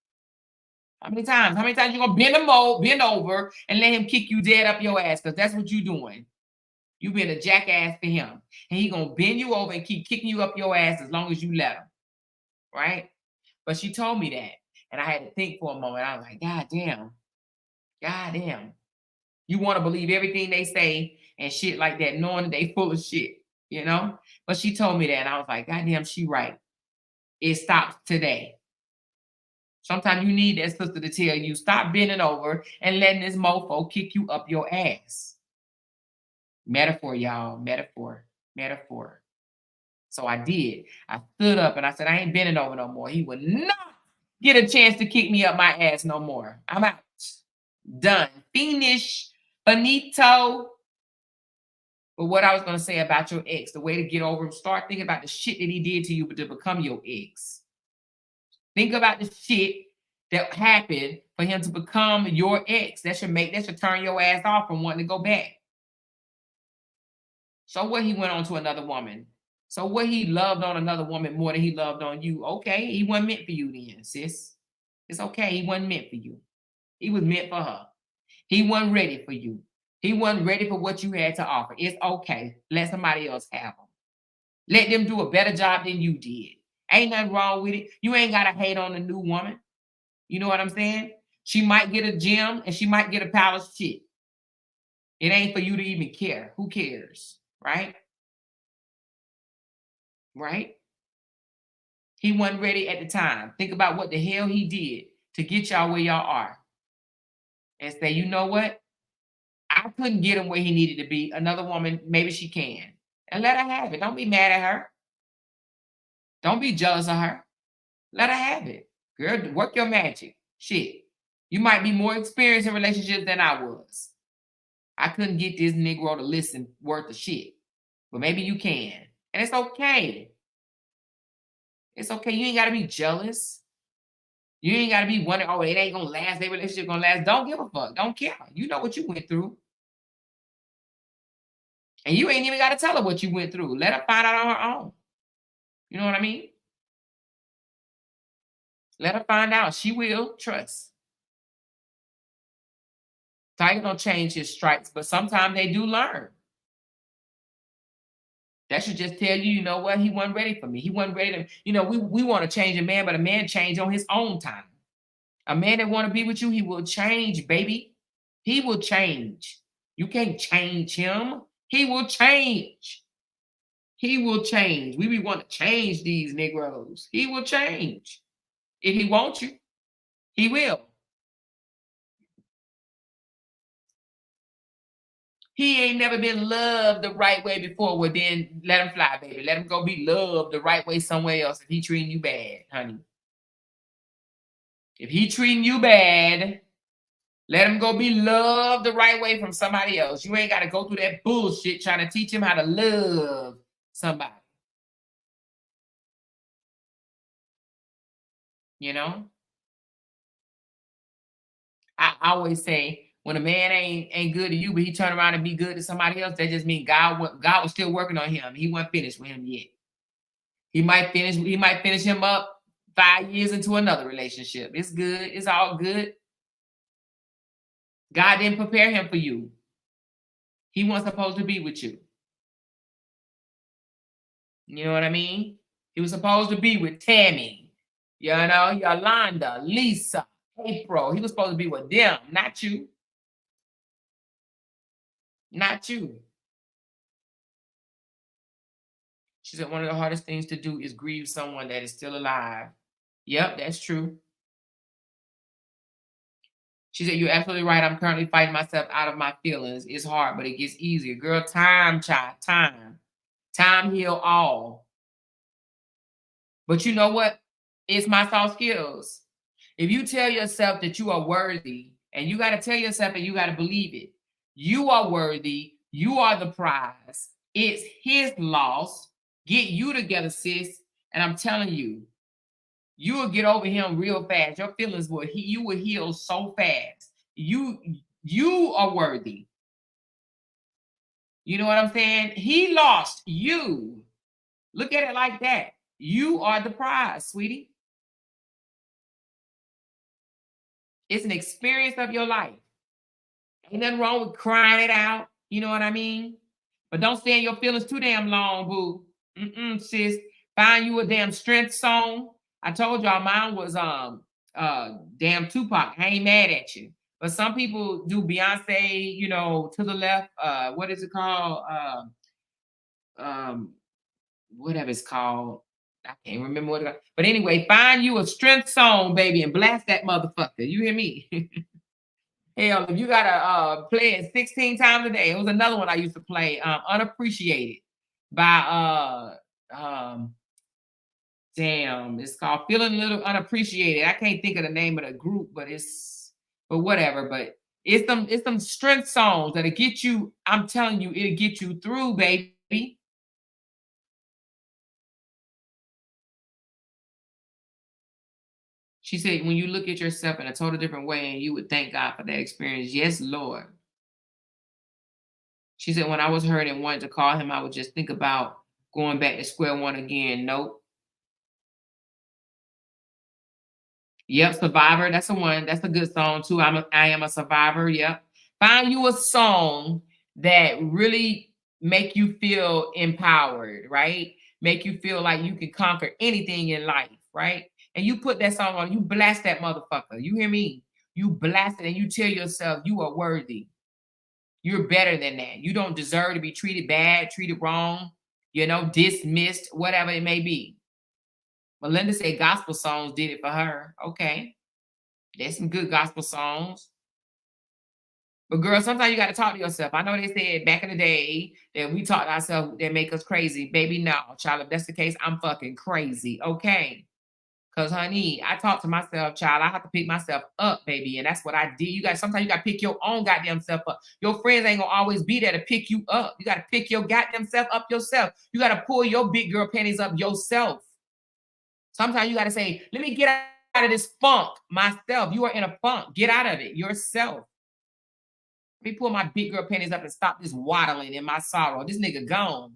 How many times? How many times you gonna bend over and let him kick you dead up your ass? Because that's what you doing. You being a jackass to him. And he gonna bend you over and keep kicking you up your ass as long as you let him. Right? But she told me that. And I had to think for a moment. I was like, God damn. God damn. You want to believe everything they say and shit like that, knowing that they full of shit. But she told me that, and I was like, God damn, she right. It stops today. Sometimes you need that sister to tell you, stop bending over and letting this mofo kick you up your ass. Metaphor, y'all. Metaphor. Metaphor. So I did. I stood up and I said, I ain't bending over no more. He would not get a chance to kick me up my ass no more. I'm out. Done. Finish. Finito. But what I was going to say about your ex, the way to get over him, start thinking about the shit that he did to you to become your ex. Think about the shit that happened for him to become your ex. That should turn your ass off from wanting to go back. So what, he went on to another woman. So what, he loved on another woman more than he loved on you. Okay, he wasn't meant for you then, sis. It's okay, he wasn't meant for you. He was meant for her. He wasn't ready for you. He wasn't ready for what you had to offer. It's okay. Let somebody else have them. Let them do a better job than you did. Ain't nothing wrong with it. You ain't got to hate on a new woman. You know what I'm saying? She might get a gym and she might get a pile of shit. It ain't for you to even care. Who cares? Right? Right? He wasn't ready at the time. Think about what the hell he did to get y'all where y'all are. And say, you know what? I couldn't get him where he needed to be. Another woman, maybe she can. And let her have it. Don't be mad at her. Don't be jealous of her. Let her have it. Girl, work your magic. Shit. You might be more experienced in relationships than I was. I couldn't get this Negro to listen worth of shit. But maybe you can. And it's okay. It's okay. You ain't got to be jealous. You ain't got to be wondering, oh, it ain't going to last. Their relationship going to last. Don't give a fuck. Don't care. You know what you went through. And you ain't even got to tell her what you went through. Let her find out on her own. You know what I mean? Let her find out. She will. Trust. Tiger don't change his stripes, but sometimes they do learn. That should just tell you, you know what? He wasn't ready for me. He wasn't ready to, we want to change a man, but a man change on his own time. A man that want to be with you, he will change, baby. He will change. You can't change him. He will change. He will change. We want to change these Negroes. He will change. If he wants you, he will. He ain't never been loved the right way before. Well, then let him fly, baby. Let him go be loved the right way somewhere else if he treating you bad, honey. If he treating you bad, let him go be loved the right way from somebody else. You ain't got to go through that bullshit trying to teach him how to love somebody. You know? I always say, when a man ain't good to you, but he turn around and be good to somebody else, that just means God was still working on him. He wasn't finished with him yet. He might finish him up 5 years into another relationship. It's good. It's all good. God didn't prepare him for you. He wasn't supposed to be with you. You know what I mean? He was supposed to be with Tammy, you know, Yolanda, Lisa, April. He was supposed to be with them, not you. Not you. She said one of the hardest things to do is grieve someone that is still alive. Yep, that's true. She said, you're absolutely right. I'm currently fighting myself out of my feelings. It's hard, but it gets easier. Girl, time, child, time. Time heal all. But you know what? It's my soft skills. If you tell yourself that you are worthy, and you got to tell yourself and you got to believe it, you are worthy. You are the prize. It's his loss. Get you together, sis. And I'm telling you, you will get over him real fast. Your feelings will you will heal so fast. You are worthy. You know what I'm saying? He lost you. Look at it like that. You are the prize, sweetie. It's an experience of your life. Ain't nothing wrong with crying it out. You know what I mean? But don't stay in your feelings too damn long, boo. Sis. Find you a damn strength song. I told y'all mine was damn Tupac. I ain't mad at you. But some people do Beyonce, you know, to the left. What is it called? Um, whatever it's called. I can't remember what it. But anyway, find you a strength song, baby, and blast that motherfucker. You hear me? Hell, if you gotta play it 16 times a day, it was another one I used to play, Unappreciated by damn, it's called Feeling a Little Unappreciated. I can't think of the name of the group, but whatever. But it's some strength songs that'll get you, I'm telling you, it'll get you through, baby. She said, when you look at yourself in a total different way and you would thank God for that experience. Yes, Lord. She said, when I was hurt and wanted to call him, I would just think about going back to square one again. Nope. Yep, Survivor. That's the one. That's a good song too. I am a survivor. Yep. Find you a song that really make you feel empowered, right? Make you feel like you can conquer anything in life, right? And you put that song on, you blast that motherfucker. You hear me? You blast it and you tell yourself you are worthy. You're better than that. You don't deserve to be treated bad, treated wrong, you know, dismissed, whatever it may be. Melinda said gospel songs did it for her. Okay. There's some good gospel songs. But girl, sometimes you got to talk to yourself. I know they said back in the day that we talk to ourselves that make us crazy. Baby, no, child. If that's the case, I'm fucking crazy. Okay. Cause honey, I talk to myself, child. I have to pick myself up, baby. And that's what I did. You guys, sometimes you gotta pick your own goddamn self up. Your friends ain't gonna always be there to pick you up. You gotta pick your goddamn self up yourself. You gotta pull your big girl panties up yourself. Sometimes you gotta say, let me get out of this funk myself. You are in a funk. Get out of it yourself. Let me pull my big girl panties up and stop this waddling in my sorrow. This nigga gone.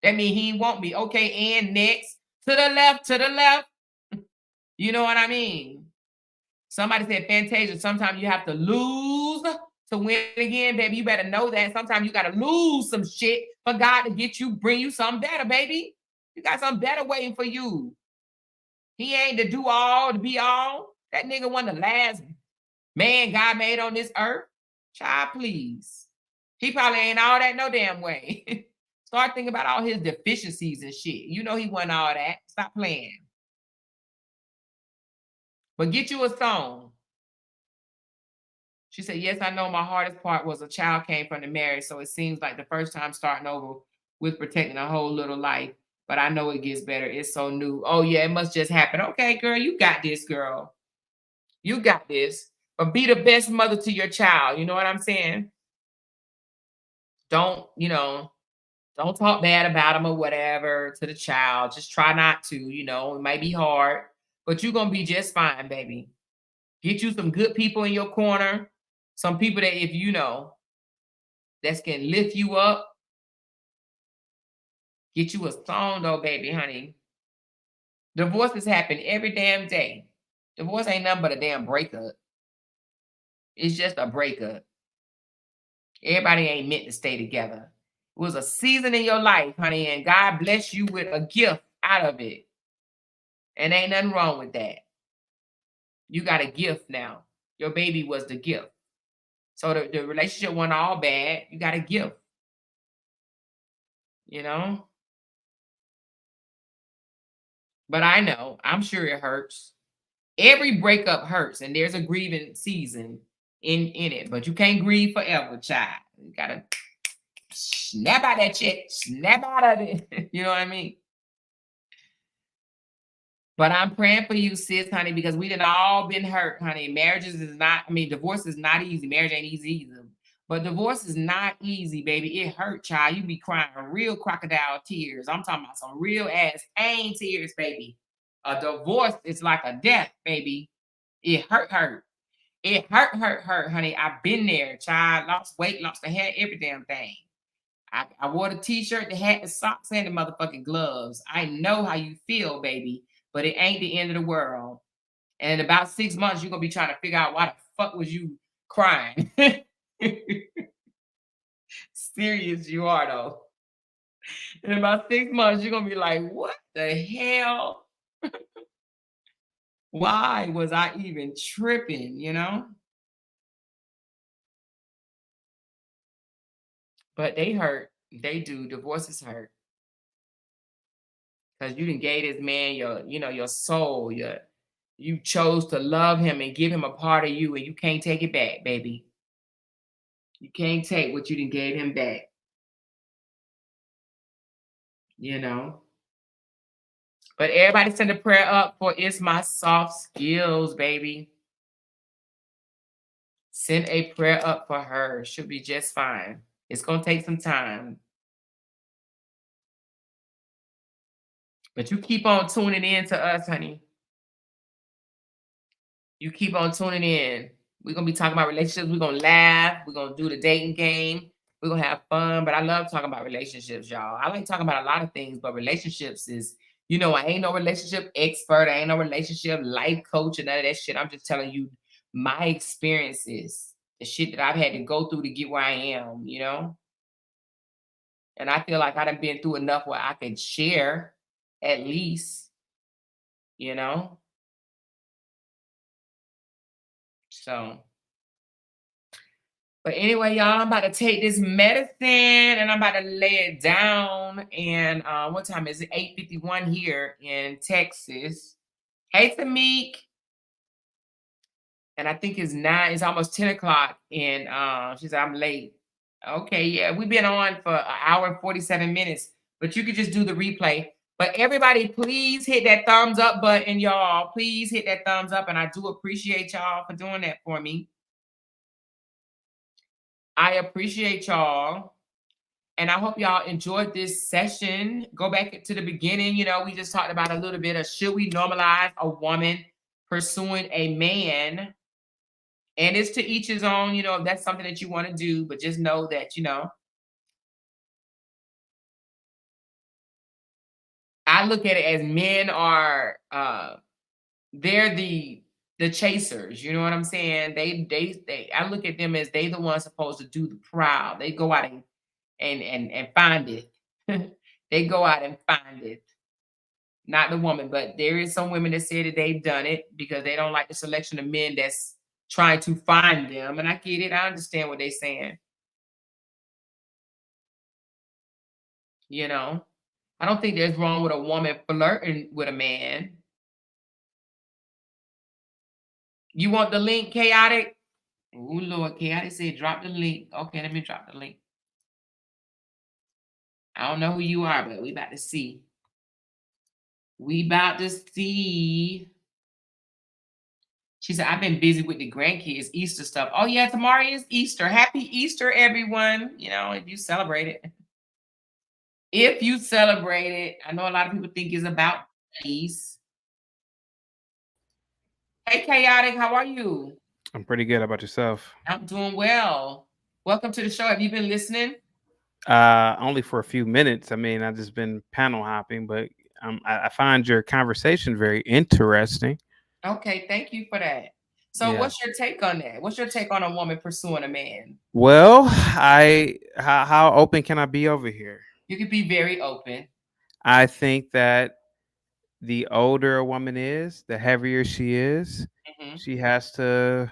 That means he won't be. Okay, and next. To the left, to the left. You know what I mean? Somebody said Fantasia, sometimes you have to lose to win again, baby. You better know that. Sometimes you got to lose some shit for God to get you, bring you something better, baby. You got something better waiting for you. He ain't the do all, to be all. That nigga wasn't the last man God made on this earth. Child, please. He probably ain't all that no damn way. Start thinking about all his deficiencies and shit. You know he wasn't all that. Stop playing. But get you a song. She said, yes, I know my hardest part was a child came from the marriage. So it seems like the first time starting over with protecting a whole little life. But I know it gets better. It's so new. Oh, yeah, it must just happen. Okay, girl, you got this, girl. You got this. But be the best mother to your child. You know what I'm saying? Don't, don't talk bad about them or whatever to the child. Just try not to, it might be hard, but you're going to be just fine, baby. Get you some good people in your corner. Some people that if that can lift you up. Get you a song though, baby, honey. Divorces happen every damn day. Divorce ain't nothing but a damn breakup. It's just a breakup. Everybody ain't meant to stay together. It was a season in your life, honey, and God bless you with a gift out of it. And ain't nothing wrong with that. You got a gift now. Your baby was the gift. So the relationship wasn't all bad. You got a gift. You know? But I know, I'm sure it hurts. Every breakup hurts, and there's a grieving season in it. But you can't grieve forever, child. You gotta snap out that shit, snap out of it. You know what I mean? But I'm praying for you, sis, honey, because we done all been hurt, honey. Marriages is not, I mean, divorce is not easy. Marriage ain't easy either. But divorce is not easy, baby. It hurt, child. You be crying real crocodile tears. I'm talking about some real ass pain tears, baby. A divorce is like a death, baby. It hurt. It hurt, honey. I've been there, child. Lost weight, lost the hair, every damn thing. I wore the t-shirt, the hat, the socks, and the motherfucking gloves. I know how you feel, baby, but it ain't the end of the world. And in about 6 months, you're gonna be trying to figure out why the fuck was you crying. Serious you are though. In about 6 months, you're gonna be like, what the hell? Why was I even tripping, you know? But they hurt. They do. Divorces hurt. Because you didn't gave this man your, your soul, you chose to love him and give him a part of you, and you can't take it back, baby. You can't take what you didn't gave him back. You know. But everybody send a prayer up for It's My Soft Skills, baby. Send a prayer up for her. She'll be just fine. It's gonna take some time. But you keep on tuning in to us, honey. You keep on tuning in. We're gonna be talking about relationships. We're gonna laugh. We're gonna do the dating game. We're gonna have fun. But I love talking about relationships, y'all. I like talking about a lot of things, but relationships is, I ain't no relationship expert. I ain't no relationship life coach and none of that shit. I'm just telling you my experiences, the shit that I've had to go through to get where I am, And I feel like I done been through enough where I can share at least, you know. So, but anyway, y'all, I'm about to take this medicine and I'm about to lay it down. And what time is it? 8:51 here in Texas. Hey, Tamik. And I think it's almost 10 o'clock. And she said, I'm late. Okay, yeah, we've been on for an hour and 47 minutes, but you could just do the replay. But everybody, please hit that thumbs up button, y'all. Please hit that thumbs up. And I do appreciate y'all for doing that for me. I appreciate y'all. And I hope y'all enjoyed this session. Go back to the beginning. We just talked about a little bit of should we normalize a woman pursuing a man? And it's to each his own, if that's something that you want to do, but just know that, I look at it as men are they're the chasers, you know what I'm saying? They I look at them as they the ones supposed to do the prowl. They go out and find it. They go out and find it. Not the woman, but there is some women that say that they've done it because they don't like the selection of men that's trying to find them. And I get it. I understand what they're saying. I don't think there's wrong with a woman flirting with a man. You want the link, Chaotic? Oh, Lord, Chaotic said drop the link. Okay, let me drop the link. I don't know who you are, but we about to see. We about to see. She said, I've been busy with the grandkids, Easter stuff. Oh, yeah, tomorrow is Easter. Happy Easter, everyone. If you celebrate it. If you celebrate it. I know a lot of people think it's about peace. Hey, Chaotic, how are you? I'm pretty good. How about yourself? I'm doing well. Welcome to the show. Have you been listening? Only for a few minutes. I mean, I've just been panel hopping, but I find your conversation very interesting. Okay, thank you for that. So Yeah. what's your take on that? What's your take on a woman pursuing a man? Well, how open can I be over here? You could be very open. I think that the older a woman is, the heavier she is. Hmm. She has to,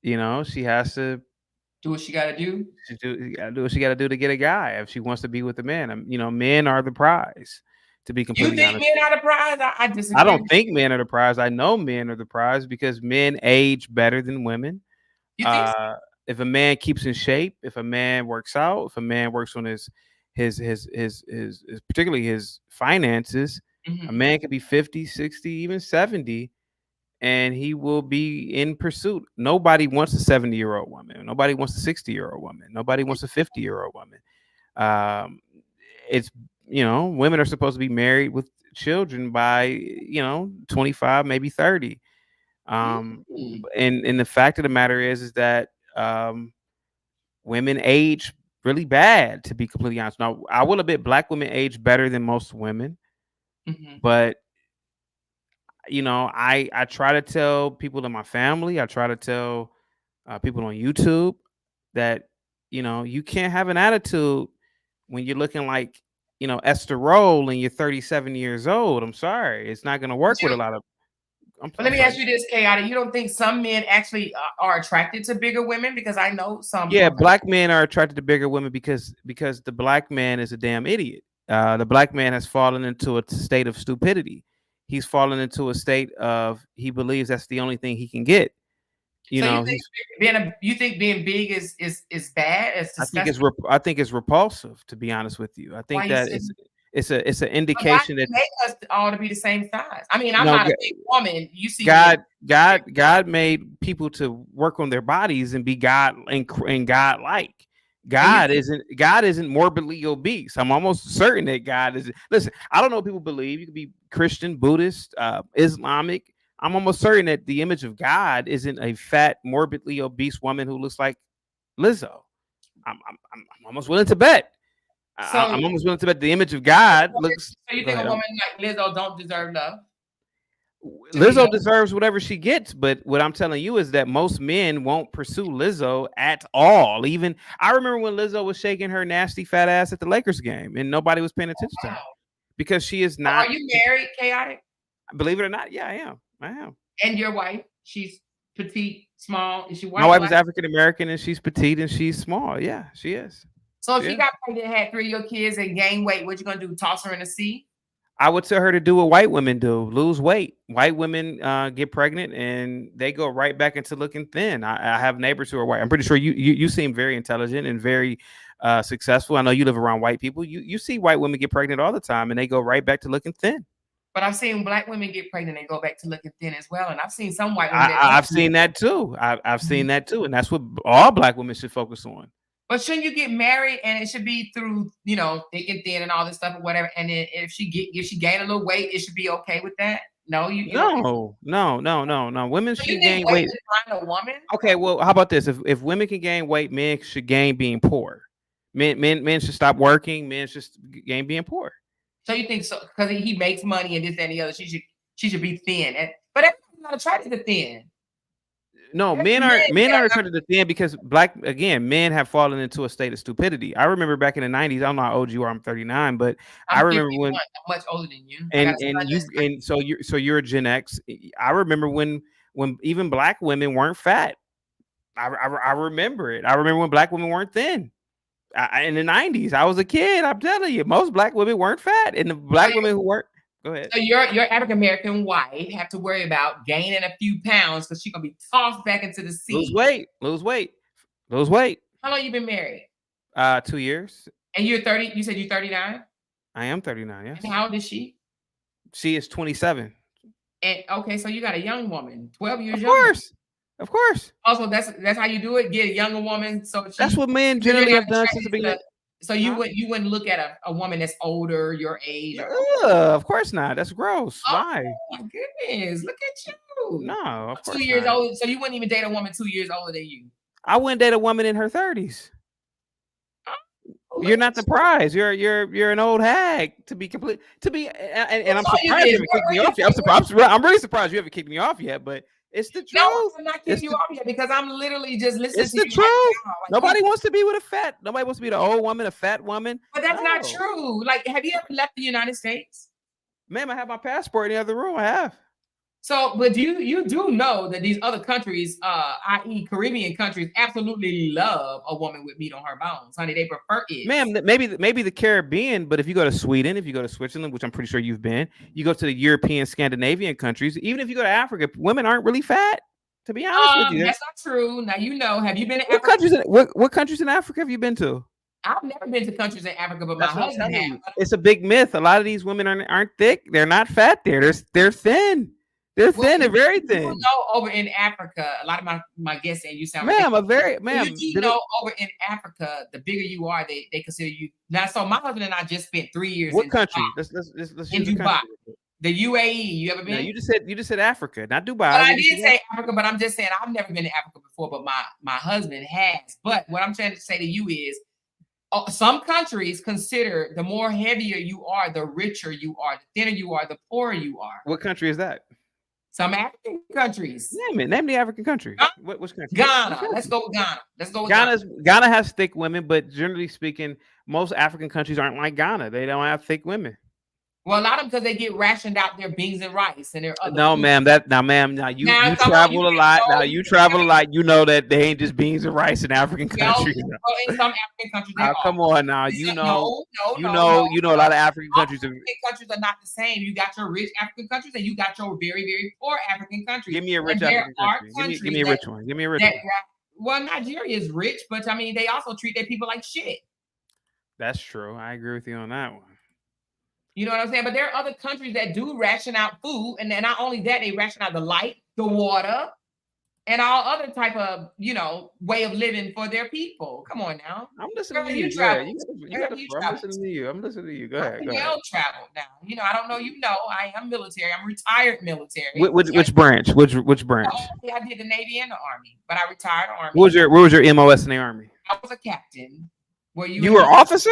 she has to Do what you got to do. do what she got to do to get a guy if she wants to be with a man. Men are the prize. To be You completely think honest, men are the prize? I I disagree don't with think men are the prize. I know men are the prize because men age better than women. you. Think so? Uh, if a man keeps in shape, if a man works out, if a man works on his particularly his finances, a Mhm. man could be 50, 60, even 70, and he will be in pursuit. Nobody wants a 70-year-old woman. Nobody wants a 60-year-old woman. Nobody wants a 50-year-old woman. Um, it's women are supposed to be married with children by 25, maybe 30. Mm. And the fact of the matter is that women age really bad, to be completely honest. Now, I will admit black women age better than most women, Mhm. but I try to tell people in my family, I try to tell people on YouTube that you can't have an attitude when you're looking like Esther Roll and you're 37 years old. I'm sorry, it's not going to But work with a lot of. but I'm let me sorry. ask you this, Chaotic. You don't think some men actually are attracted to bigger women? Because I know some Yeah, are. black men are attracted to bigger women because the black man is a damn idiot. The black man has fallen into a state of stupidity. He's fallen into a state of he believes that's the only thing he can get. So you think He's. being big is bad? It's disgusting. I think it's repulsive, to be honest with you. I Why think you that say? it's an But why indication do that you make us all to be the same size? I mean, I'm no not a g- big woman. You see me as God made people to work on their bodies and be God and God like. and you God isn't morbidly obese. I'm almost certain that God is. Listen, I don't know what people believe. You could be Christian, Buddhist, Islamic. I'm almost certain that the image of God isn't a fat, morbidly obese woman who looks like Lizzo. I'm almost willing to bet. so I'm almost willing to bet the image of God looks. so you Go think a ahead. woman like Lizzo don't deserve love to be Lizzo loved? deserves whatever she gets, but what I'm telling you is that most men won't pursue Lizzo at all. Even I remember when Lizzo was shaking her nasty fat ass at the Lakers game, and nobody was paying attention to her Wow. because she is So not. are you married, Chaotic? Believe it or not, yeah, I am. I am. And your wife? She's petite, small. Is she My white, wife is black? African American, and she's petite and she's small. Yeah, she is. So if She she is. got pregnant, had 3 of your kids, and gained weight, what you gonna do? Toss her in the sea? I would tell her to do what white women do: lose weight. White women get pregnant and they go right back into looking thin. I have neighbors who are white. I'm pretty sure you seem very intelligent and very successful. I know you live around white people. You see white women get pregnant all the time and they go right back to looking thin. But I've seen black women get pregnant and go back to looking thin as well. And I've seen some white women that I've don't. seen that too. I've Mhm. seen that too, and that's what all black women should focus on. But shouldn't you get married and it should be through, thick and thin and all this stuff or whatever? And then if she gain a little weight, it should be okay with that. No, you don't. No. Women So you should think gain weight weight. define a woman? Okay, well, how about this? If women can gain weight, men should gain being poor. Men should stop working. Men should gain being poor. So you think so because he makes money and this that, and the other, she should be thin. But everybody's not attracted to thin. No, There's men that are are attracted to thin because men have fallen into a state of stupidity. I remember back in the 90s. I don't know how old you are. I'm 39, but I I'm remember 51. when I'm much older than you. I got and a and son you that's and so you're a Gen X. I remember when even black women weren't fat. I remember it. I remember when black women weren't thin. In the 90s, I was a kid. I'm telling you, most black women weren't fat, and the so black women who weren't. Go ahead. so your African American wife have to worry about gaining a few pounds because she's gonna be tossed back into the Lose sea. weight. Lose weight. Lose weight. How long you been married? 2 years. And you're 30. You said you're 39. I am 39. And Yes. how old is she? She is 27. And okay, so you got a young woman, 12 years Of younger. course. Of course. Also, that's how you do it. Get a younger woman, so That's what men you're generally not have done since the attracted beginning. to. So you Huh? wouldn't look at a woman that's older, your age, or Of course not. That's gross. oh Why? my goodness, look at you. No, of Two course years not. old. So you wouldn't even date a woman 2 years older than you. I wouldn't date a woman in her 30s. Oh, look You're not at the you. prize. You're an old hag to be complete to be and I'm All you surprised did you is haven't what kicked me were you off yet. I'm really surprised you haven't kicked me off yet, but It's the truth. No, I'm not It's kidding you the- off yet because I'm literally just listening It's to the you truth. right now. Like, Nobody wants to be with a fat. Nobody wants to be the old woman, a fat woman. but that's not No. true. Like, have you ever left the United States? Ma'am, I have my passport in the other room. I have. So, but you do know that these other countries, i.e., Caribbean countries, absolutely love a woman with meat on her bones, honey. They prefer it. Ma'am, maybe the Caribbean, but if you go to Sweden, if you go to Switzerland, which I'm pretty sure you've been, you go to the European, Scandinavian countries, even if you go to Africa, women aren't really fat. To be honest with you, That's not true. Now you know. Have you been to what Africa? countries? What countries in Africa have you been to? I've never been to countries in Africa, but That's my what I'm husband telling has. you. It's a big myth. A lot of these women aren't thick. They're not fat. They're thin. They're thin. They're very thin. You know, over in Africa, a lot of my guests saying you sound. Ma'am, You do know over in Africa, the bigger you are, they consider you. Now, so my husband and I just spent 3 years. What in country? Dubai. Let's In use a Dubai. country. The UAE. You ever been? No, you just said Africa, not Dubai. But I did say Africa, but I'm just saying I've never been to Africa before, but my husband has. But what I'm trying to say to you is, some countries consider the more heavier you are, the richer you are, the thinner you are, the poorer you are. What country is that? Some African countries. Name it. Name the African country. Ghana. Which country? Ghana. Let's go with Ghana. Let's go with Ghana. Ghana has thick women, but generally speaking, most African countries aren't like Ghana. They don't have thick women. Well, a lot of them because they get rationed out their beans and rice and their other. No, food. ma'am. Now you travel a lot. Now you travel a lot. You know that they ain't just beans and rice in African countries. Well, in some African countries, they are. Come on now. You know a lot of African countries. African countries are not the same. You got your rich African countries and you got your very, very poor African countries. Give me a rich African country. Give me a rich one. Give me a rich one. Well, Nigeria is rich, but I mean, they also treat their people like shit. That's true. I agree with you on that one. You know what I'm saying? But there are other countries that do ration out food, and then not only that, they ration out the light, the water, and all other type of, way of living for their people. Come on now. I'm listening to you. I'm listening to you. I'm listening to you. Go ahead. Travel now. I don't know. I am military. I'm retired military. Which branch? Which branch? I did the Navy and the Army, but I retired Army. Where was your MOS in the Army? I was a captain. You were officer?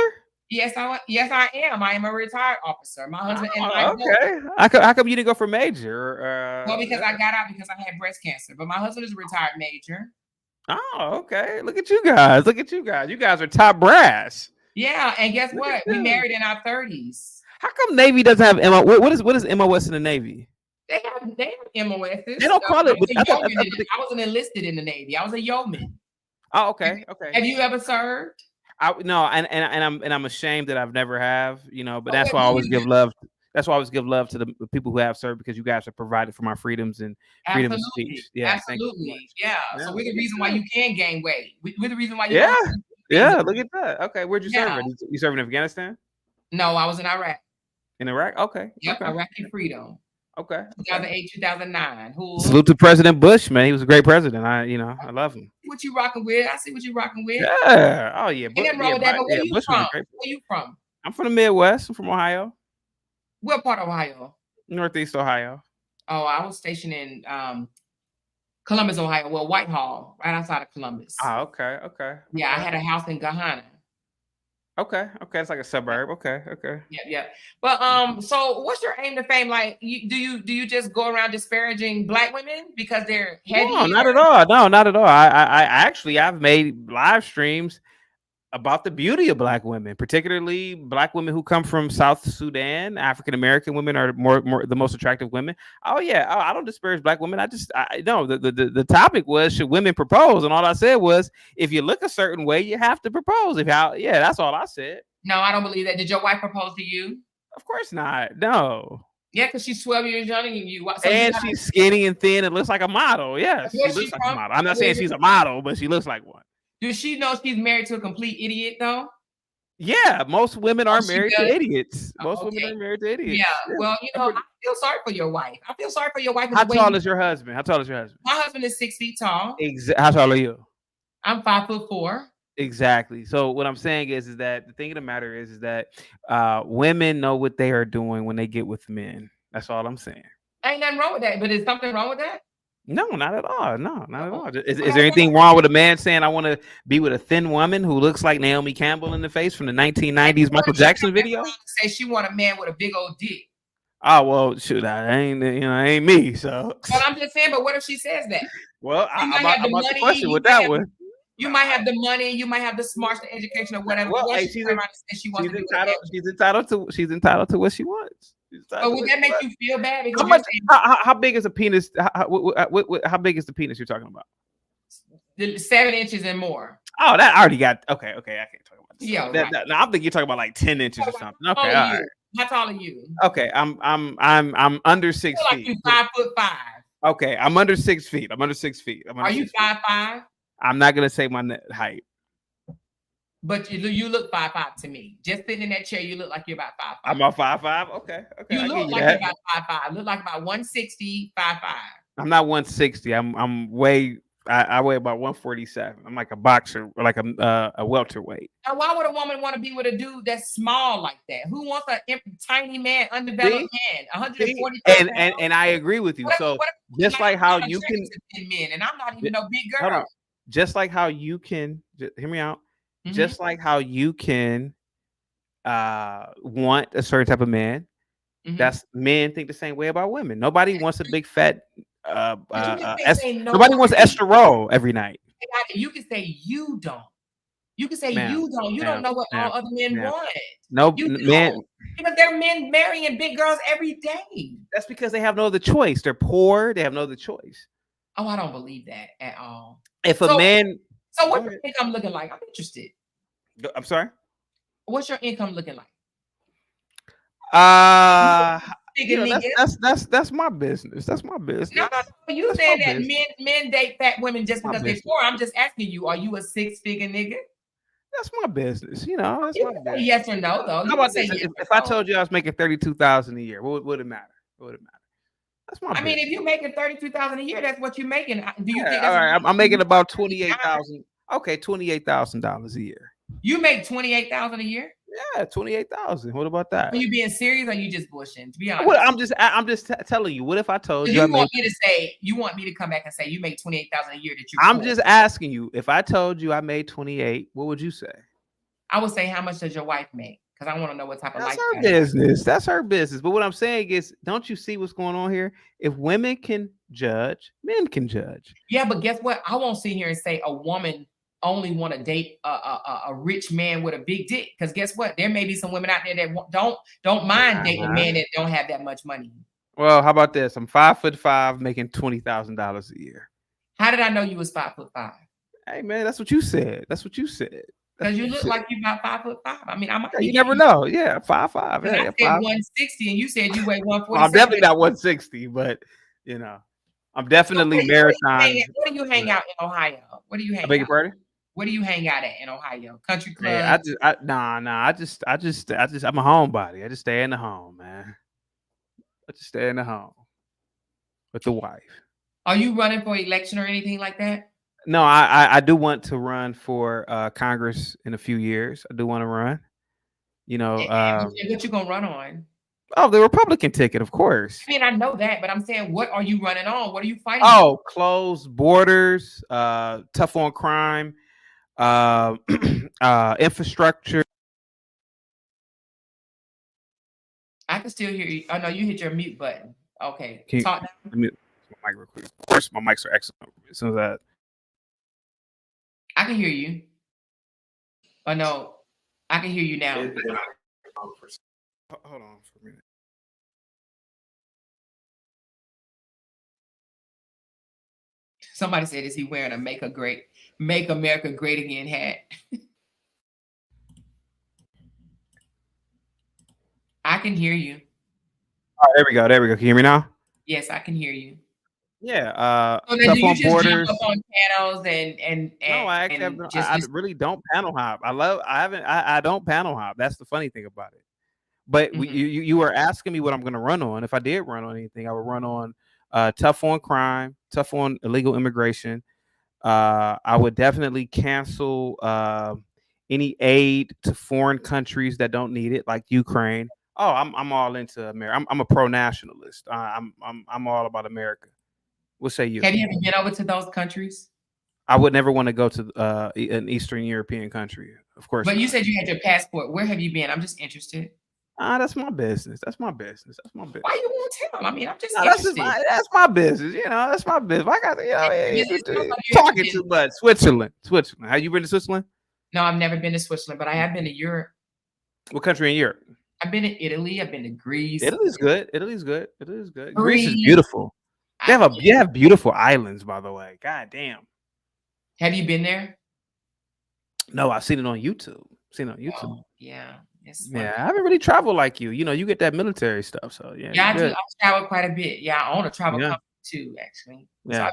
Yes, I am. I am a retired officer. My husband and I. Okay. How come you didn't go for major? Well, because I got out because I had breast cancer. But my husband is a retired major. Oh, okay. Look at you guys. You guys are top brass. Yeah, and guess what? We married in our 30s. How come Navy doesn't have MOS? What is MOS in the Navy? They have MOSs. They don't call it. I wasn't enlisted in the Navy. I was a yeoman. Oh, okay. Have you ever served? No, and I'm ashamed that I've never have, but that's why I always give love. That's why I always give love to the people who have served, because you guys have provided for my freedoms and freedom of speech. Yeah, absolutely. Yeah. So we're the reason why you can gain weight. We're the reason why you. Yeah. Look at that. Okay, where'd you serve? You serve in Afghanistan? No, I was in Iraq. In Iraq? Okay. Yep, okay. Iraqi freedom. Okay. 2008, 2009. Salute to President Bush, man. He was a great president. I love him. What you rocking with? I see what you rocking with. Yeah. Oh yeah. Ain't nothing wrong with that. But where you from? Where you from? I'm from the Midwest. I'm from Ohio. What part of Ohio? Northeast Ohio. Oh, I was stationed in Columbus, Ohio. Well, Whitehall, right outside of Columbus. Oh, okay. Yeah, I had a house in Gahanna. Okay. It's like a suburb. Okay. Yeah. But so what's your aim to fame? Like, do you just go around disparaging Black women because they're heavy? No, not at all. No, not at all. I've made live streams about the beauty of Black women, particularly Black women who come from South Sudan. African American women are more the most attractive women. Oh yeah, I don't disparage Black women. The topic was, should women propose, and all I said was, if you look a certain way, you have to propose. That's all I said. No, I don't believe that. Did your wife propose to you? Of course not. No. Yeah, because she's 12 years younger than you. So and she's skinny and thin and looks like a model. Yes, she looks like a model. I'm not saying she's a model, but she looks like one. Does she know she's married to a complete idiot, though? Yeah, most women are married to idiots. Most women are married to idiots. Yeah, well, I feel sorry for your wife. How tall is your husband? My husband is 6 feet tall. How tall are you? I'm 5'4". Exactly. So what I'm saying is that the thing of the matter is that women know what they are doing when they get with men. That's all I'm saying. Ain't nothing wrong with that, but is something wrong with that? No, not at all. No, not at all. Is there anything wrong with a man saying, I want to be with a thin woman who looks like Naomi Campbell in the face from the 1990s Michael Jackson video? Say she want a man with a big old dick. Oh well, shoot, I ain't me. So, But I'm just saying. But what if she says that? well, You might have the I'm about to money. question You with might that have. one. You might have the money. You might have the smarts, the education, or whatever. Well, But what hey, if she turn around and says she wants she's to do it entitled. She's entitled to what she wants. She's entitled But to would what that she make wants. you feel bad? Because How you're much? saying How big is a penis? How big is the penis you're talking about? the 7 inches and more. Oh, that already got okay. I can't talk about this. Yeah, right. Now I'm thinking you're talking about like 10 inches or something. How Okay, tall all are right. you? How tall are you? Okay, I'm under 6 I feel like feet. you 5'5". Okay, I'm under 6 feet. I'm under 6 feet. Are you 5'5"? I'm not gonna say my height. But you look 5'5" to me. Just sitting in that chair, you look like you're about 5'5". I'm about 5'5". Okay, You I give look you like that. you're about 5'5". Look like about 160, 5'5". I'm not 160. I'm way. I weigh about 147. I'm like a boxer, or like a welterweight. Now, why would a woman want to be with a dude that's small like that? Who wants a tiny man, undeveloped man, 140 pounds? And I agree with you. So just like how you can, men, and I'm not even no big hold on. girl. Just like how you can, hear me out. Mhm. Just like how you can want a certain type of man. Mhm. That's men think the same way about women. Nobody wants a big fat. Nobody wants Esther roll every night. You can say you don't. You can say Ma'am, you don't. You don't know what all other men want. No, You man. don't. Because there are men marrying big girls every day. That's because they have no other choice. They're poor. They have no other choice. Oh, I don't believe that at all. If a man, so what's your income looking like? I'm interested. I'm sorry. What's your income looking like? That's my business. That's my business. No. You saying that men date fat women just because they're poor. I'm just asking you, are you a 6-figure nigga? That's my business. You know, that's my business. Yes or no, though. How about this? If I told you I was making $32,000 a year, what would it matter? What would it matter? That's my business. mean, if you're making $32,000 a year, that's what you're making. Do you think that's all right? I'm making about $28,000. Okay, $28,000 a year. You make $28,000 a year? Yeah, $28,000. What about that? Are you being serious or are you just bullshitting? To be honest, well, I'm just telling you. What if I told you? You want me to come back and say you make $28,000 a year that you're. I'm just asking you. If I told you I made 28, what would you say? I would say, how much does your wife make? Because I want to know what type of life. That's her business. That's her business. But what I'm saying is, don't you see what's going on here? If women can judge, men can judge. Yeah, but guess what? I won't sit here and say a woman only want to date a rich man with a big dick. Because guess what? There may be some women out there that don't mind dating a man that don't have that much money. Well, how about this? I'm 5'5", making $20,000 a year. How did I know you was 5'5"? Hey man, that's what you said. That's what you said. Because you look like you about 5'5". I mean, I might. You never know. Yeah, 5'5". Yeah, I said 160, and you said you weigh 140. Well, I'm definitely not 160, but you know, I'm definitely maritime. Where do you hang out in Ohio? Where do you hang out? I beg your pardon? Where do you hang out at in Ohio? Country club? Man, I just I'm a homebody. I just stay in the home, man. I just stay in the home with the wife. Are you running for election or anything like that? No, I do want to run for Congress in a few years. I do want to run. You know, what you gonna run on? Oh, the Republican ticket, of course. I mean, I know that, but I'm saying, what are you running on? What are you fighting? Oh, closed borders, tough on crime, infrastructure. I can still hear you. Oh no, you hit your mute button. Okay, talk now. Let me my mic real quick. Of course, my mics are excellent. As soon as that, I can hear you. Oh no, I can hear you now. Hold on for a minute. Somebody said, "Is he wearing a Make America Great Again" hat? I can hear you. Oh, there we go. There we go. Can you hear me now? Yes, I can hear you. Yeah. So then, do you just jump up on panels and no, I actually I really don't panel hop. I don't panel hop. That's the funny thing about it. But you were asking me what I'm going to run on. If I did run on anything, I would run on tough on crime, tough on illegal immigration. I would definitely cancel any aid to foreign countries that don't need it, like Ukraine. Oh, I'm all into America. I'm a pro-nationalist. I'm all about America. What say you? Have you ever been over to those countries? I would never want to go to an Eastern European country, of course. But you said you had your passport. Where have you been? I'm just interested. That's my business. That's my business. That's my business. Why you won't tell him? I mean, I'm just No, that's just interested. that's my business. You know, that's my business. I got Business sounds like you're talking interested. too much. Switzerland. Have you been to Switzerland? No, I've never been to Switzerland, but I have been to Europe. What country in Europe? I've been to Italy. I've been to Greece. Italy's good. Italy's good. Italy's good. Greece. Greece is beautiful. They have beautiful islands, by the way. God damn. Have you been there? No, I've seen it on YouTube. Oh, yeah. Yeah, I haven't really traveled like you. You know, you get that military stuff. So yeah. Yeah, I do. I travel quite a bit. Yeah, I own a travel company too, actually. So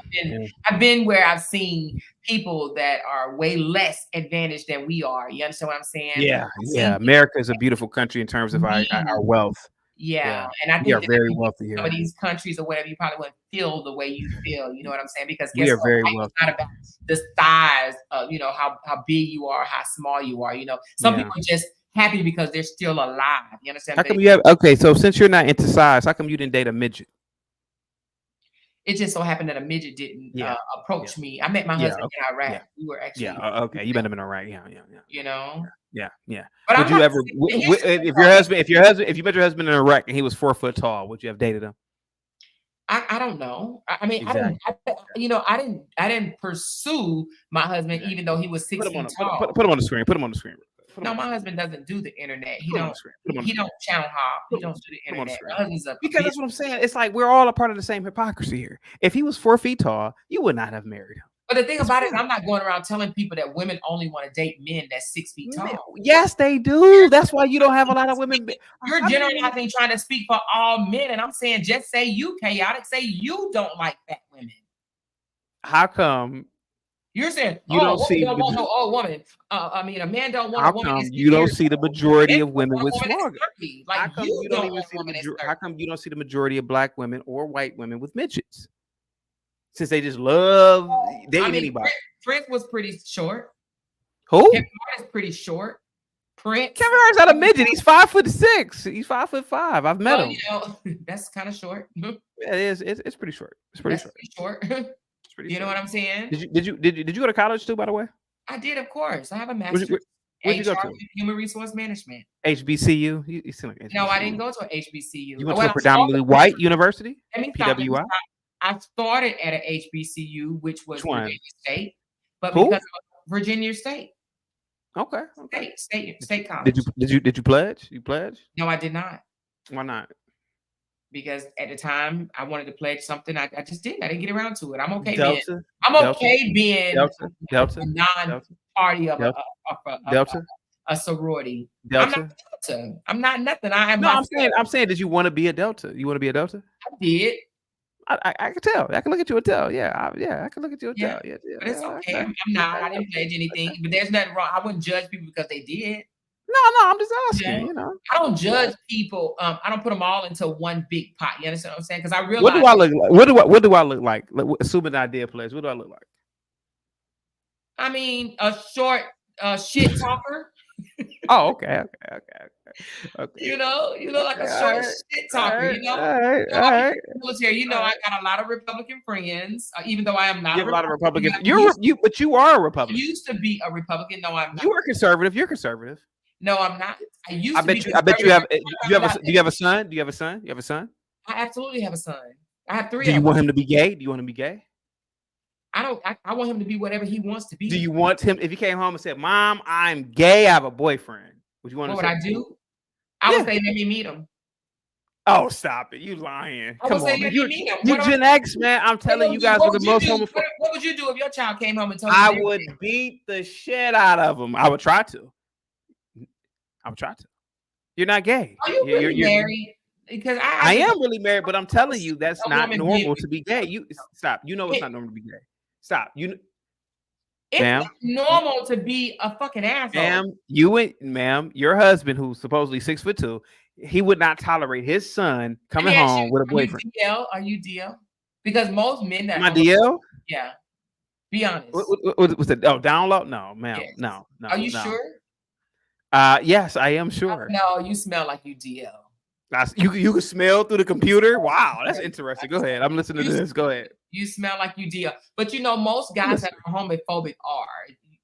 I've been where I've seen people that are way less advantaged than we are. You understand what I'm saying? Yeah. America is a beautiful country in terms of our wealth. Yeah. And I think we are very wealthy here. Some of these countries or whatever, you probably wouldn't feel the way you feel. You know what I'm saying? Because we are very wealthy. It's not about the size of, you know, how big you are, how small you are. You know, some people are just happy because they're still alive. You understand? How come you have? Okay, so since you're not into size, how come you didn't date a midget? It just so happened that a midget didn't approach me. I met my husband in Iraq. Yeah. We were actually okay. You met him in Iraq. Yeah. You know. Yeah. But would you ever? If you met your husband in Iraq and he was 4 foot tall, would you have dated him? I don't know. I mean, exactly. I didn't pursue my husband even though he was 6 feet tall. Put him on the screen. Put him on the screen. No, my husband doesn't do the internet. He don't channel hop. He don't do the internet. My husband's because that's what I'm saying. It's like we're all a part of the same hypocrisy here. If he was 4 feet tall, you would not have married him. But the thing about it is, I'm not going around telling people that women only want to date men that's 6 feet tall. Yes, they do. That's why you don't have a lot of women. You're generalizing, trying to speak for all men, and I'm saying just say you chaotic. Say you don't like fat women. How come? You're saying you don't see don't want no old woman. I mean, a man don't want a woman. How come you don't see the majority of women with small? Like how come you don't even see how come you don't see the majority of black women or white women with midgets? Since they just love dating anybody. Prince was pretty short. Who? Kevin Hart is pretty short. Prince. Kevin Hart's not a midget. He's 5'6". He's 5'5". I've met him. You know, that's kind of short. Yeah, it is. It's pretty short. It's pretty short. You know what I'm saying? Did you go to college too, by the way? I did, of course. I have a master's. Where'd you go to? Human Resource Management. HBCU? You seem like HBCU. No, I didn't go to an HBCU. You went to a predominantly white university? PWI? I started at an HBCU, which was Virginia State. But Who? because of Virginia State. Okay. State college. Did you pledge? You pledged? No, I did not. Why not? Because at the time I wanted to pledge something. I just didn't. I didn't get around to it. I'm okay being Delta. a non-party of a sorority. Delta. I'm not nothing. I'm saying, did you want to be a Delta? You want to be a Delta? I did. I can tell. I can look at you and tell. I can look at you and tell. Yeah. But it's okay. I'm not. I didn't pledge anything. But there's nothing wrong. I wouldn't judge people because they did. No, I'm just asking. You know, I don't judge people. I don't put them all into one big pot. You understand what I'm saying? Because I realize. What do I look like? What do I look like? Assuming I did pledge, what do I look like? I mean, a short shit talker. Oh, okay. You know, like a short shit talker. You know, all right. Military. You know, I got a lot of Republican friends, even though I am not. You have a lot of Republicans. But you are a Republican. I used to be a Republican. No, I'm not. You were conservative. You're conservative. No, I'm not. I bet you have. Do you have a son? You have a son? I absolutely have a son. I have 3. Do you want him to be gay? Do you want him to be gay? I want him to be whatever he wants to be. Do you want him, if he came home and said, "Mom, I'm gay. I have a boyfriend"? Would you want? What would I do? I would say, "Let me meet him." Oh, stop it! You lying? Come on, you Gen X, man. I'm telling you guys are the most homophobic. What would you do if your child came home and told you? I would beat the shit out of him. I would try to. You're not gay. Are you really married? Because I am really married, but I'm telling you that's not normal to be gay. You stop. You know it's not normal to be gay. Stop. It's not normal to be a fucking asshole. Ma'am, your husband, who's supposedly 6'2", he would not tolerate his son coming home with a boyfriend. Are you DL? Because most men that DL? Yeah. Be honest. What was it? Oh, download? No, ma'am. Yes. No. Are you sure? Yes, I am sure. No, you smell like you DL. You can smell through the computer. Wow, that's interesting. Go ahead. I'm listening to this. Go ahead. You smell like you DL. But you know, most guys that are homophobic are.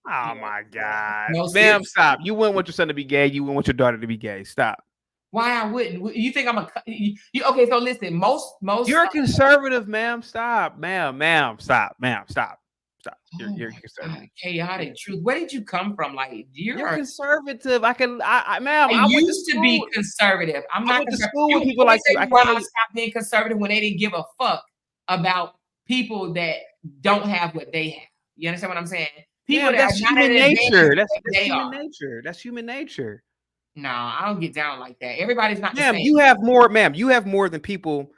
Oh my God. Ma'am, stop. You wouldn't want your son to be gay. You wouldn't want your daughter to be gay. Stop. Why I wouldn't? You think I'm okay? So listen, most You're a conservative, ma'am. Stop, ma'am. Stop. You're my conservative. God, chaotic truth. Where did you come from? Like You're conservative. Ma'am. I I went to used to be school. conservative. I'm I not went to conservative. school with people Let me like you. tell I you why can't I let you. stopped being conservative when they didn't give a fuck about people that don't have what they have. You understand what I'm saying? People Ma'am, that are that's not at human an advantage nature. of what That's they human are. nature. That's human nature. No, I don't get down like that. Everybody's not the Ma'am, same. you have more, ma'am. You have more than people.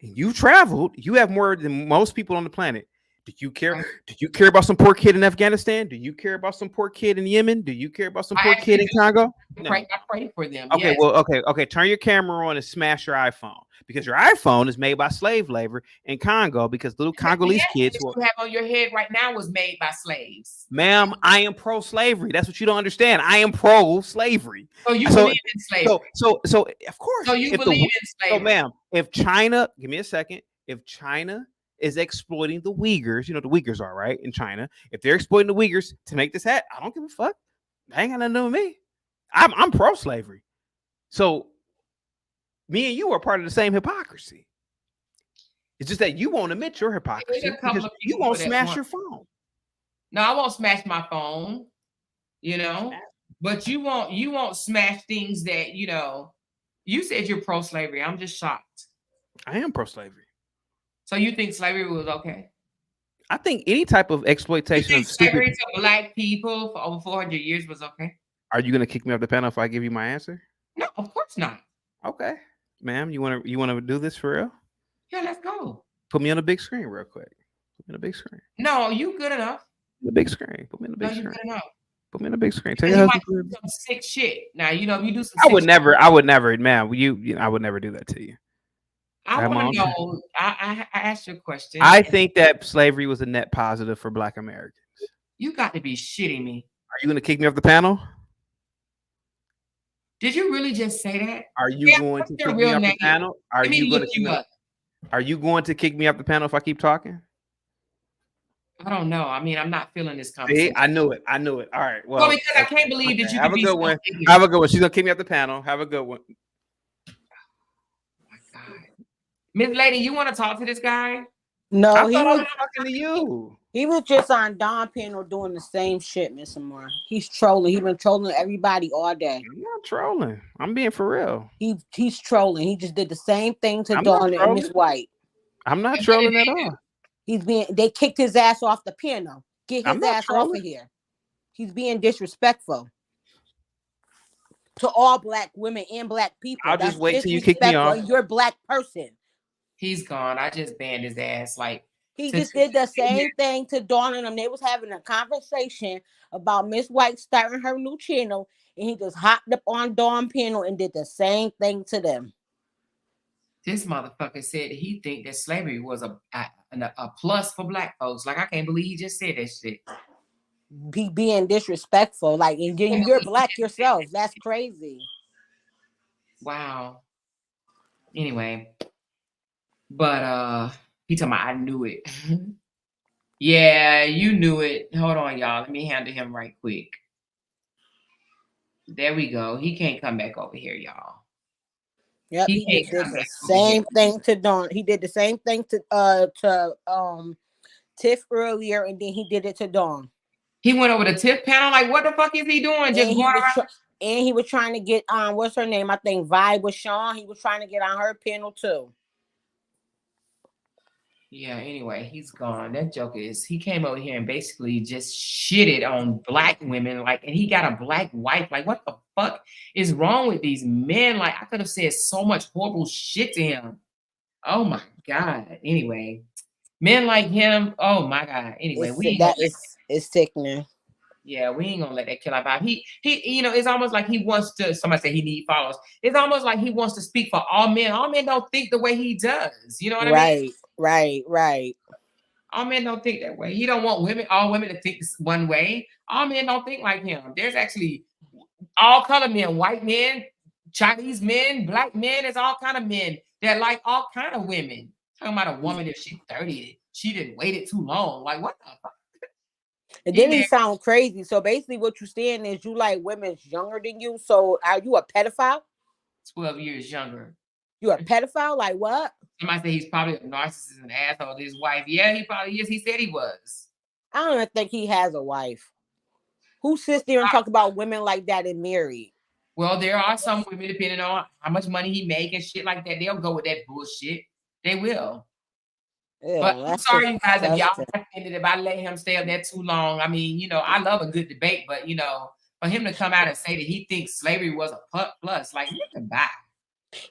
You traveled. You have more than most people on the planet. Do you care? Right. Do you care about some poor kid in Afghanistan? Do you care about some poor kid in Yemen? Do you care about some poor kid in Congo? No. I pray for them. Okay, Yes. well, okay. Turn your camera on and smash your iPhone because your iPhone is made by slave labor in Congo because little Congolese kids who you have on your head right now was made by slaves. Ma'am, I am pro-slavery. That's what you don't understand. I am pro-slavery. So you believe in slavery. So of course. So you believe in slavery. So, ma'am, if China, give me a second, if China is exploiting the Uyghurs, you know the Uyghurs are right in China. If they're exploiting the Uyghurs to make this hat, I don't give a fuck. That ain't got nothing to do with me. I'm pro-slavery. So me and you are part of the same hypocrisy. It's just that you won't admit your hypocrisy because you won't smash your phone. No, I won't smash my phone, you know, but you won't smash things that, you know, you said you're pro-slavery. I'm just shocked. I am pro-slavery. So you think slavery was okay? I think any type of exploitation of slavery to black people for over 400 years was okay. Are you gonna kick me off the panel if I give you my answer? No, of course not. Okay, ma'am, you wanna do this for real? Yeah, let's go. Put me on the big screen real quick. Put me on the big screen. No, you good enough. The big screen. Put me in the big screen. Good enough. Put me in the big screen. Tell you might do some sick shit. Now you know if you do some. I would never, man. You know, I would never do that to you. I want to know. I asked you a question. I think that slavery was a net positive for Black Americans. You got to be shitting me. Are you going to kick me off the panel? Did you really just say that? Are you going to kick me off the panel? Are you going to kick me off the panel if I keep talking? I don't know. I mean, I'm not feeling this conversation. See, I knew it. All right. Well, because I can't believe that you have a good one. Have a good one. She's gonna kick me off the panel. Have a good one. Oh my God, Miss Lady, you want to talk to this guy? No, I was talking to you. He was just on Don panel doing the same shit, Miss Amar. He's trolling. He's been trolling everybody all day. I'm not trolling. I'm being for real. He's trolling. He just did the same thing to Dawn and Miss White. I'm not trolling at all. They kicked his ass off the piano. Get his ass off of here. He's being disrespectful to all black women and black people. I'll just wait till you kick me off. You're a black person. He's gone. I just banned his ass. Like he just did the same thing to Dawn and them. They was having a conversation about Miss White starting her new channel, and he just hopped up on Dawn panel and did the same thing to them. This motherfucker said he think that slavery was a plus for black folks. Like I can't believe he just said that shit. Be being disrespectful. Like you're black yourself. That's crazy. Wow. Anyway, but he talking about I knew it. Yeah, you knew it. Hold on, y'all. Let me handle him right quick. There we go. He can't come back over here, y'all. Yep, he did the same thing to Dawn. He did the same thing to Tiff earlier, and then he did it to Dawn. He went over the Tiff panel. Like, what the fuck is he doing? Just going around. And he was trying to get on what's her name? I think Vibe with Sean. He was trying to get on her panel too. Yeah, anyway, he's gone. That joke is he came over here and basically just shitted on black women, like, and he got a black wife. Like, what the fuck is wrong with these men? Like, I could have said so much horrible shit to him. Oh my God. Anyway, men like him, oh my God. Anyway, it's sickening. Yeah, we ain't gonna let that kill our vibe. He, you know, it's almost like he wants to. Somebody say he need followers. It's almost like he wants to speak for all men. All men don't think the way he does. You know what I mean? Right. All men don't think that way. He don't want all women to think one way. All men don't think like him. There's actually all color men, white men, Chinese men, black men. There's all kind of men that like all kind of women. Talking about a woman if she's 30, she didn't wait it too long. Like what the fuck? It didn't sound crazy. So basically what you're saying is you like women younger than you. So are you a pedophile? 12 years younger. You a pedophile? Like what? Somebody said he's probably a narcissist and an asshole to his wife. Yeah, he probably is. He said he was. I don't even think he has a wife. Who sits there and talk about women like that and married? Well, there are some women, depending on how much money he make and shit like that, they'll go with that bullshit. They will. Yeah, but I'm sorry, you guys, if y'all disgusting. offended if I let him stay up there too long. I mean, you know, I love a good debate, but you know, for him to come out and say that he thinks slavery was a plus, like, nigga, bye.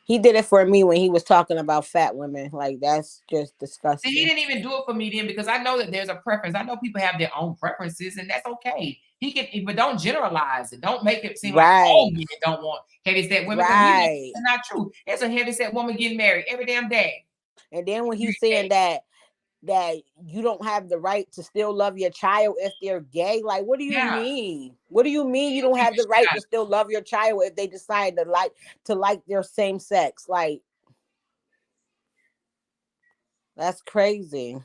He did it for me when he was talking about fat women. Like, that's just disgusting. See, he didn't even do it for me then because I know that there's a preference. I know people have their own preferences, and that's okay. He can, but don't generalize it. Don't make it seem like all men don't want heavyset women. Right. It's not true. There's a heavyset woman getting married every damn day. And then when he's saying that you don't have the right to still love your child if they're gay, like, what do you mean? What do you mean you don't have the right to still love your child if they decide to like their same sex? Like, that's crazy.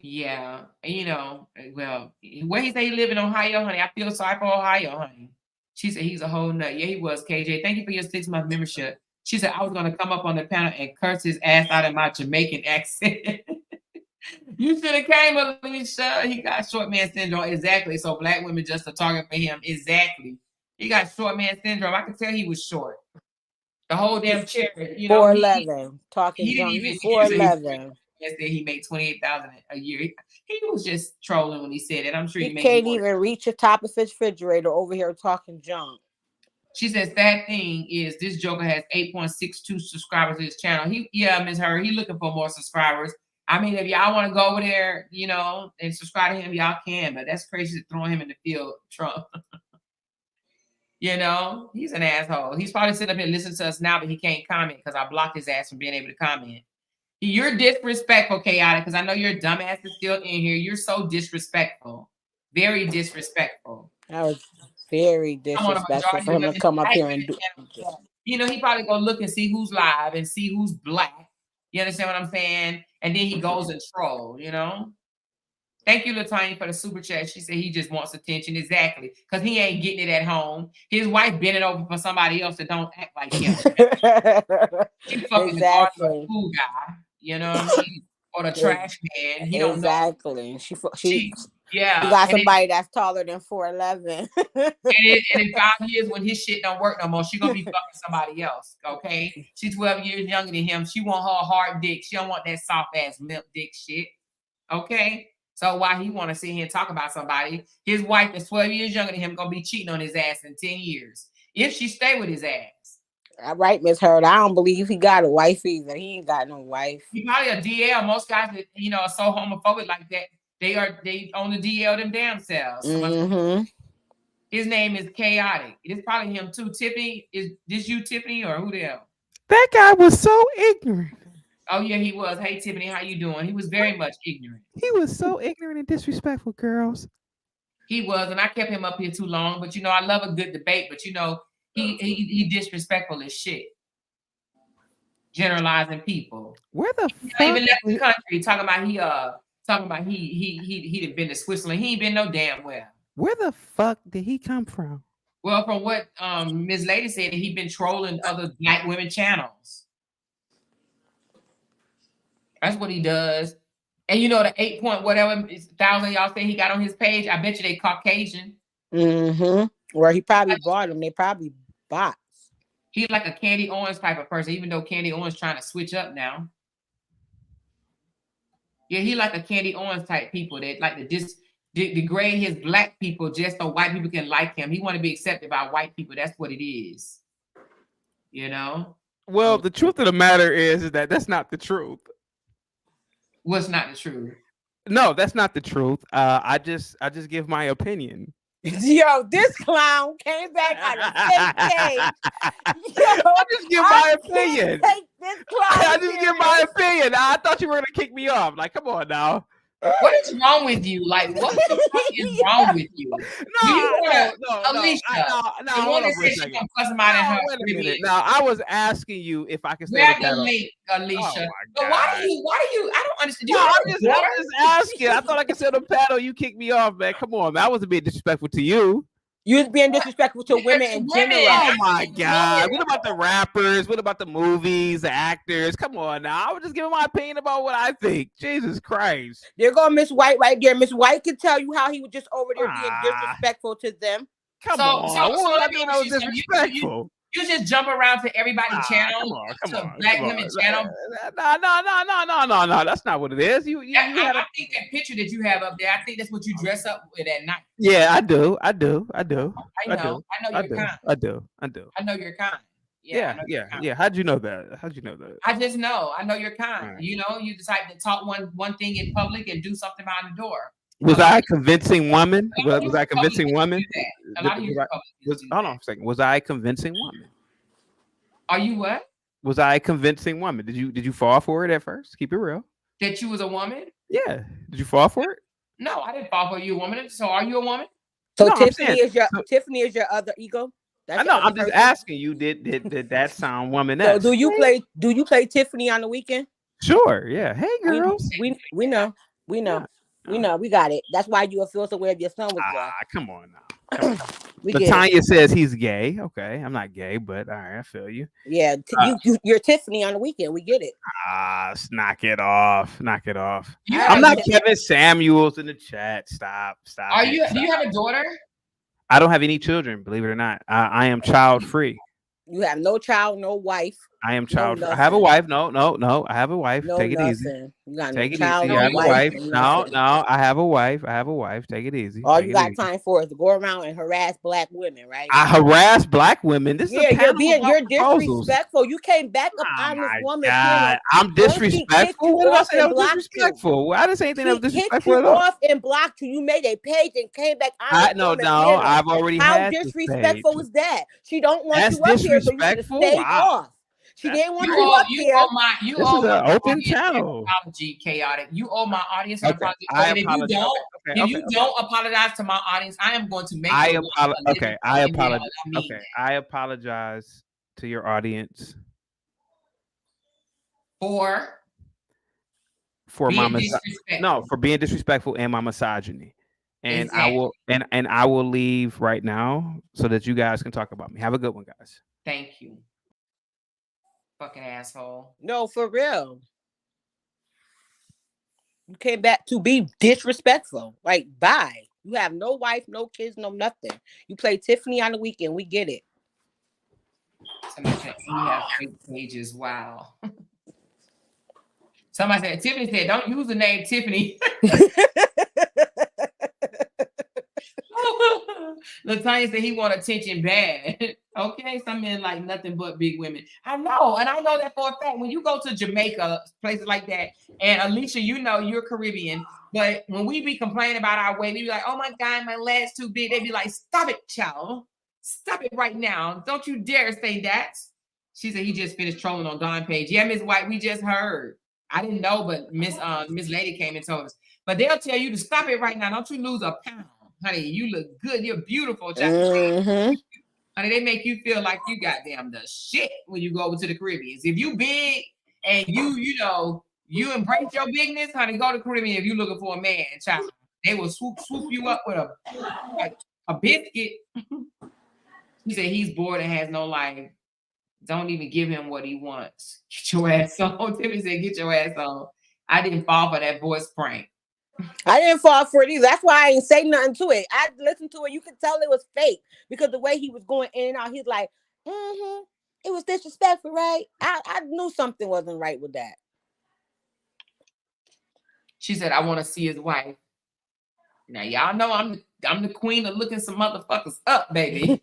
Yeah, you know, well, where he say he live in Ohio, honey, I feel sorry for Ohio, honey. She said he's a whole nut. Yeah, he was, KJ. Thank you for your 6-month membership. She said I was going to come up on the panel and curse his ass out in my Jamaican accent. You should have came, Alicia. He got short man syndrome. Exactly. So black women just a target for him. Exactly. He got short man syndrome. I could tell he was short. The whole damn chair, you know. 4'11", talking junk. 4'11". Yesterday he made $28,000 a year. He was just trolling when he said it. I'm sure he can't even reach the top of his refrigerator over here talking junk. She says that thing is this joker has 8.62 subscribers to his channel. Ms. Her, he looking for more subscribers. I mean, if y'all want to go over there, you know, and subscribe to him, y'all can. But that's crazy to throw him in the field, Trump. You know, he's an asshole. He's probably sitting up here listening to us now, but he can't comment because I blocked his ass from being able to comment. You're disrespectful, Chaotic, because I know your dumb ass is still in here. You're so disrespectful. Very disrespectful. That was very disrespectful for him to come up here and do. You know, he probably go look and see who's live and see who's black. You understand what I'm saying? And then he goes and troll, you know? Thank you, Latanya, for the super chat. She said he just wants attention. Exactly. Because he ain't getting it at home. His wife bending over for somebody else that don't act like him. She's fucking the cool guy. You know what I mean? Or the trash man. He don't know. She got somebody that's taller than 4'11". and in 5 years, when his shit don't work no more, she's gonna be fucking somebody else. Okay, she's 12 years younger than him. She want her hard dick. She don't want that soft ass limp dick shit. Okay, so why he want to sit here and talk about somebody? His wife is 12 years younger than him, gonna be cheating on his ass in 10 years if she stay with his ass. All right, Miss Heard. I don't believe he got a wife either. He ain't got no wife. He probably a DL. Most guys that are so homophobic like that, they own the DL them damn selves. Mm-hmm. His name is Chaotic. It is probably him too. Tiffany, is this you, Tiffany, or who the hell? That guy was so ignorant. Oh yeah, he was. Hey Tiffany, how you doing? He was very much ignorant. He was so ignorant and disrespectful, girls. He was, and I kept him up here too long. But I love a good debate. But he disrespectful as shit. Generalizing people. Where the fuck? Even left the country talking about he done been to Switzerland. He ain't been no damn well. Where the fuck did he come from? Well, from what Ms. Lady said, he been trolling other black women channels. That's what he does. And the 8,000 y'all say he got on his page, I bet you they Caucasian. Mm-hmm. Where he probably bought them. They probably bots. He's like a Candy Owens type of person, even though Candy Owens trying to switch up now. Yeah, he like a Candy Owens type people that like to degrade his black people just so white people can like him. He want to be accepted by white people. That's what it is. Well, the truth of the matter is that that's not the truth. What's not the truth? No, that's not the truth. I just give my opinion. Yo, this clown came back on the same page. I just give my opinion. Take this clown. I just give my opinion. I thought you were gonna kick me off. Like, come on now. What is wrong with you? Like, what the fuck is wrong with you? No, Alicia. No, hold on for a second. Now, I was asking you if I could say the link, Alicia. But why do you? I don't understand. I'm just asking. I thought I could say on the panel. You kicked me off, man. Come on, man. I wasn't being disrespectful to you. You're being disrespectful to women in general. Oh my God. What about the rappers? What about the movies, the actors? Come on now. I was just giving my opinion about what I think. Jesus Christ. There go Miss White right there. Miss White can tell you how he was just over there being disrespectful to them. Come on. So What let I me mean, ask I was you something. disrespectful. You just jump around to everybody's channel, Black women channel. No. That's not what it is. I think that picture that you have up there, I think that's what you dress up with at night. Yeah, I do. I know you're kind. I do. I know you're kind. Yeah. How'd you know that? I just know. I know you're kind. Right. You know, you decide to talk one thing in public and do something behind the door. Was I a convincing woman? Was I a convincing woman? A lot of you hold on a second. Was I a convincing woman? Are you what? Was I a convincing woman? Did you fall for it at first? Keep it real. That you was a woman? Yeah. Did you fall for it? No, I didn't fall for you, a woman. So are you a woman? So no, Tiffany is your other ego? I know. I'm just asking you. Did that sound woman-esque? So do you play Tiffany on the weekend? Sure. Yeah. Hey, girls. We know. Yeah. We know. We got it. That's why you will feel so weird if your son was gay. Come on now. Tanya says he's gay. Okay, I'm not gay, but all right, I feel you. Yeah, you're Tiffany on the weekend. We get it. Knock it off. I'm not Kevin Samuels in the chat. Stop. Do you have a daughter? I don't have any children, believe it or not. I am child free. You have no child, no wife. I am child. I have a wife. No. I have a wife. No, take it easy. You got take no it child, easy. I have a wife. No. I have a wife. Take it easy. All you got time for is to go around and harass black women, right? I harass black women. This is you're disrespectful. You came back up on this woman. I'm disrespectful. What did I say? I was disrespectful. I didn't say anything that was disrespectful at all. Off and blocked you. You made a page and came back on. No. I've already had. How disrespectful is that? She don't want you up here, so you should stay off. She didn't want you up here. You owe my open channel. Apology, chaotic. You owe my audience an apology. I apologize. If you don't apologize to my audience, I am going to make. I apologize. I apologize to your audience for my for being disrespectful and my misogyny. And exactly. I will leave right now so that you guys can talk about me. Have a good one, guys. Thank you. Fucking asshole. No, for real. You came back to be disrespectful. Like, bye. You have no wife, no kids, no nothing. You play Tiffany on the weekend. We get it. Somebody said you have fake pages. Wow. Somebody said Tiffany said, "Don't use the name Tiffany." Latanya said he want attention bad. Okay, some men like nothing but big women. I know, and I know that for a fact. When you go to Jamaica, places like that, and Alicia, you know you're Caribbean, but when we be complaining about our weight, we be like, "Oh my God, my leg's too big." They be like, "Stop it, child. Stop it right now. Don't you dare say that." She said he just finished trolling on Dawn page. Yeah, Miss White, we just heard. I didn't know, but Miss Lady came and told us. But they'll tell you to stop it right now. Don't you lose a pound. Honey, you look good. You're beautiful. Mm-hmm. Honey, they make you feel like you goddamn the shit when you go over to the Caribbean. If you big and you embrace your bigness, honey, go to the Caribbean if you're looking for a man, child. They will swoop you up with a biscuit. He said he's bored and has no life. Don't even give him what he wants. Get your ass on. Tiffany said, get your ass on. I didn't fall for that voice prank. I didn't fall for it either. That's why I didn't say nothing to it. I listened to it. You could tell it was fake because the way he was going in and out, he's like, it was disrespectful, right? I knew something wasn't right with that. She said, I want to see his wife. Now, y'all know I'm the queen of looking some motherfuckers up, baby.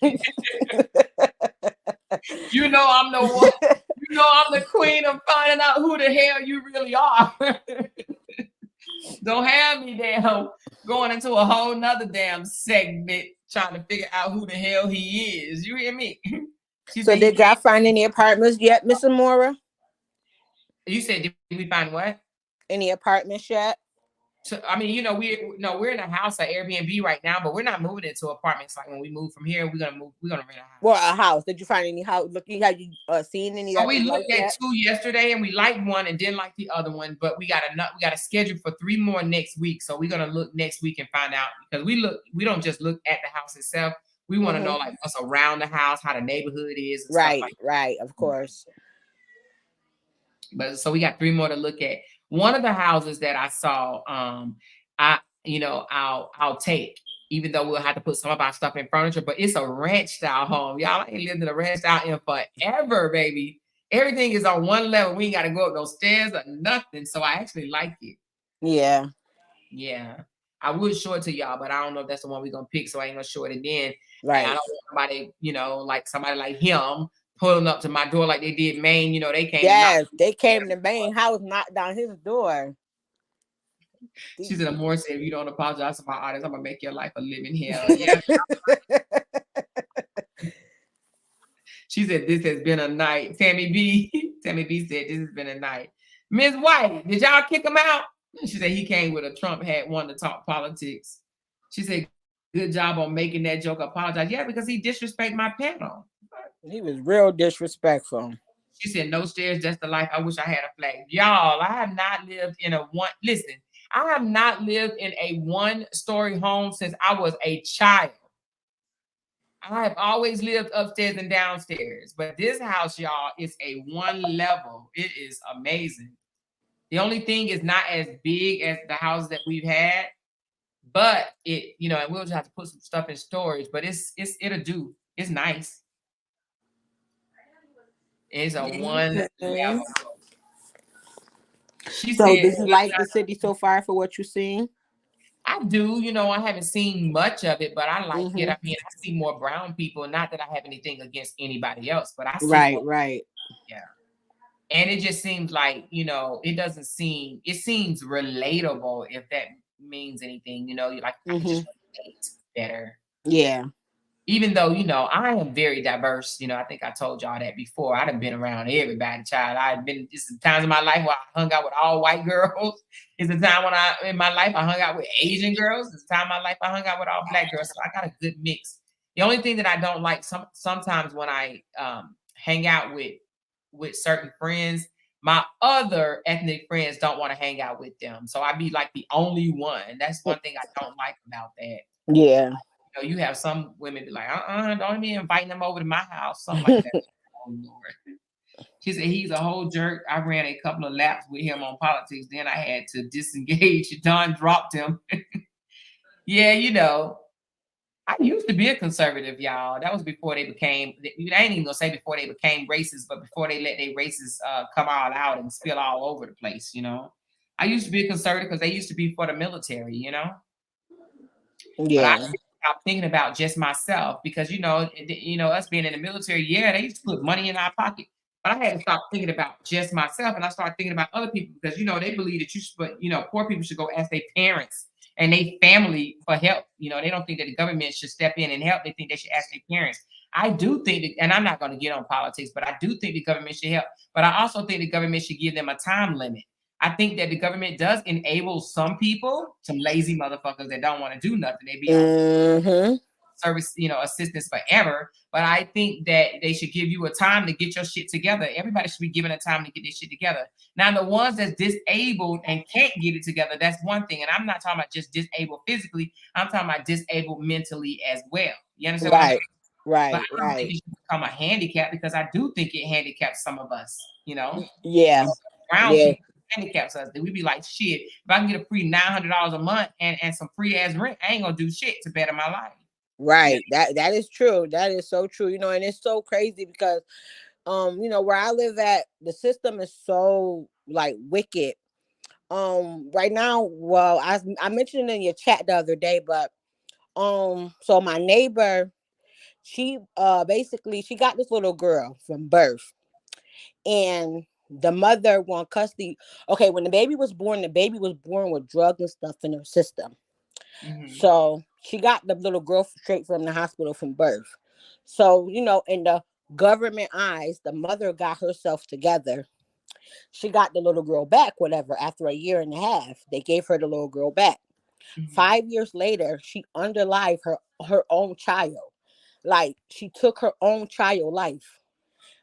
You know I'm the one. You know I'm the queen of finding out who the hell you really are. Don't have me damn going into a whole nother damn segment trying to figure out who the hell he is. You hear me? So did y'all find any apartments yet, Miss Amora? You said did we find what? Any apartments yet? So, I mean, we're in a house, an Airbnb right now, but we're not moving into apartments. Like when we move from here, we're gonna rent a house. Well, a house. Did you find any house? Have you seen any? So we looked at 2 yesterday, and we liked one and didn't like the other one. But we got a schedule for 3 more next week. So we're gonna look next week and find out because we don't just look at the house itself. We want to know like what's around the house, how the neighborhood is, and stuff Right, like that. right, of course. But so we got 3 more to look at. One of the houses that I saw, I'll take, even though we'll have to put some of our stuff in furniture, but it's a ranch style home. Y'all ain't lived in a ranch style in forever, baby. Everything is on one level. We ain't got to go up those stairs or nothing. So I actually like it. Yeah. Yeah. I would show it to y'all, but I don't know if that's the one we're going to pick. So I ain't going to show it then. Right. And I don't want somebody, like somebody like him pulling up to my door like they did Maine. They came. Yes, they came to Maine house, knocked down his door. She said, "Amore said, if you don't apologize to my audience, I'm gonna make your life a living hell." Yeah. She said, "This has been a night." Tammy B said, "This has been a night." Ms. White, did y'all kick him out? She said he came with a Trump hat, wanted to talk politics. She said, "Good job on making that joke apologize." Yeah, because he disrespected my panel. He was real disrespectful. She said, "No stairs, just the life. I wish I had a flag." Y'all, I have not lived in a one. Listen, I have not lived in a one-story home since I was a child. I have always lived upstairs and downstairs, but this house, y'all, is a one level. It is amazing. The only thing is not as big as the houses that we've had, but and we'll just have to put some stuff in storage. But it'll do. It's nice. It's a one level. She so said, did you like the city so far for what you've seen? I do. I haven't seen much of it, but I like it. I mean, I see more brown people. Not that I have anything against anybody else, but I see right. Yeah. And it just seems like, it seems relatable, if that means anything, like I just relate better. Yeah. Even though, I am very diverse. I think I told y'all that before. I done been around everybody, child. It's times in my life where I hung out with all white girls. It's a time in my life I hung out with Asian girls. It's a time in my life I hung out with all black girls. So I got a good mix. The only thing that I don't like sometimes when I hang out with certain friends, my other ethnic friends don't want to hang out with them. So I be like the only one. That's one thing I don't like about that. Yeah. You have some women be like, don't be inviting them over to my house, something like that. Oh, Lord. She said he's a whole jerk. I ran a couple of laps with him on politics. Then I had to disengage. Don dropped him. Yeah, I used to be a conservative, y'all. That was before they became, I ain't even gonna say before they became racist, but before they let their races come all out and spill all over the place, I used to be a conservative because they used to be for the military, Yeah. But I stop thinking about just myself because us being in the military, they used to put money in our pocket, but I had to stop thinking about just myself and I started thinking about other people because they believe that poor people should go ask their parents and their family for help. They don't think that the government should step in and help. They think they should ask their parents. I do think that, and I'm not going to get on politics, but I do think the government should help. But I also think the government should give them a time limit. I think that the government does enable some people, some lazy motherfuckers that don't want to do nothing. They be on service, assistance forever. But I think that they should give you a time to get your shit together. Everybody should be given a time to get this shit together. Now, the ones that's disabled and can't get it together, that's one thing. And I'm not talking about just disabled physically. I'm talking about disabled mentally as well. You understand what I'm saying? Right. But I don't think it should become a handicap because I do think it handicaps some of us, Yeah. Brown people handicaps us. We'd be like, shit, if I can get a free $900 a month and some free ass rent, I ain't gonna do shit to better my life. Right. That is true. That is so true. And it's so crazy because where I live at, the system is so like wicked. Right now, well, I mentioned it in your chat the other day, but so my neighbor, she basically she got this little girl from birth, and the mother won custody. Okay, when the baby was born with drugs and stuff in her system. So she got the little girl straight from the hospital from birth. So, in the government eyes, the mother got herself together. She got the little girl back, whatever, after a year and a half. They gave her the little girl back. 5 years later, she underlied her own child. Like, she took her own child life.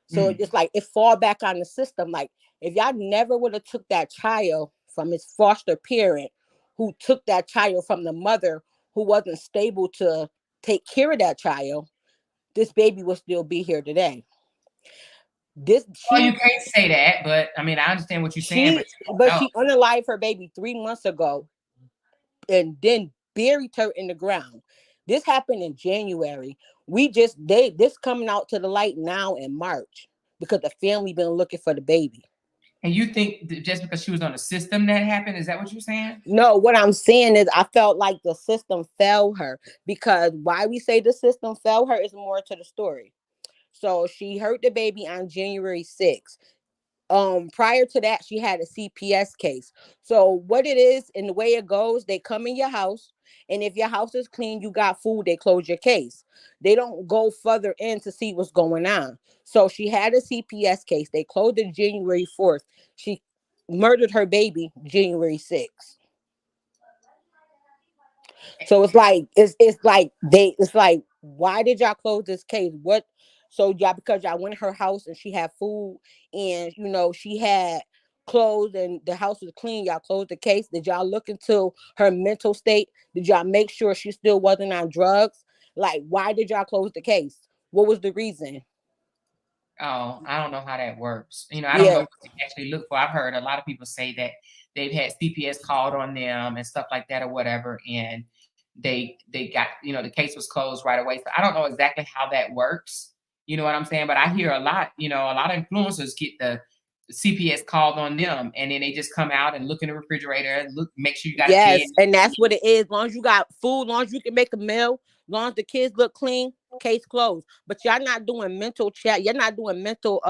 So it's like it fall back on the system. Like, if y'all never would have took that child from his foster parent, who took that child from the mother who wasn't stable to take care of that child, this baby will still be here today. Well, you can't say that, but I mean, I understand what you're saying, but you don't know. She unalived her baby 3 months ago and then buried her in the ground. This happened in January. This coming out to the light now in March because the family been looking for the baby. And you think that just because she was on the system that happened? Is that what you're saying? No, what I'm saying is I felt like the system failed her, because why we say the system failed her is more to the story. So she hurt the baby on January 6th. Prior to that, she had a CPS case. So what it is and the way it goes, they come in your house, and if your house is clean, you got food, they close your case. They don't go further in to see what's going on. So she had a CPS case. They closed it January 4th. She murdered her baby January 6th. So it's like why did y'all close this case? What? So y'all, because y'all went to her house and she had food, and she had clothes and the house was clean, y'all closed the case. Did y'all look into her mental state? Did y'all make sure she still wasn't on drugs? Like, why did y'all close the case? What was the reason? Oh, I don't know how that works. I don't know Yeah. what to actually look for. I've heard a lot of people say that they've had CPS called on them and stuff like that or whatever, and they got, the case was closed right away. So I don't know exactly how that works. You know what I'm saying? But I hear a lot of influencers get the CPS called on them, and then they just come out and look in the refrigerator, make sure you got a bed. Yes, and that's what it is. As long as you got food, as long as you can make a meal, as long as the kids look clean, case closed. But y'all not doing mental chat. You're not doing mental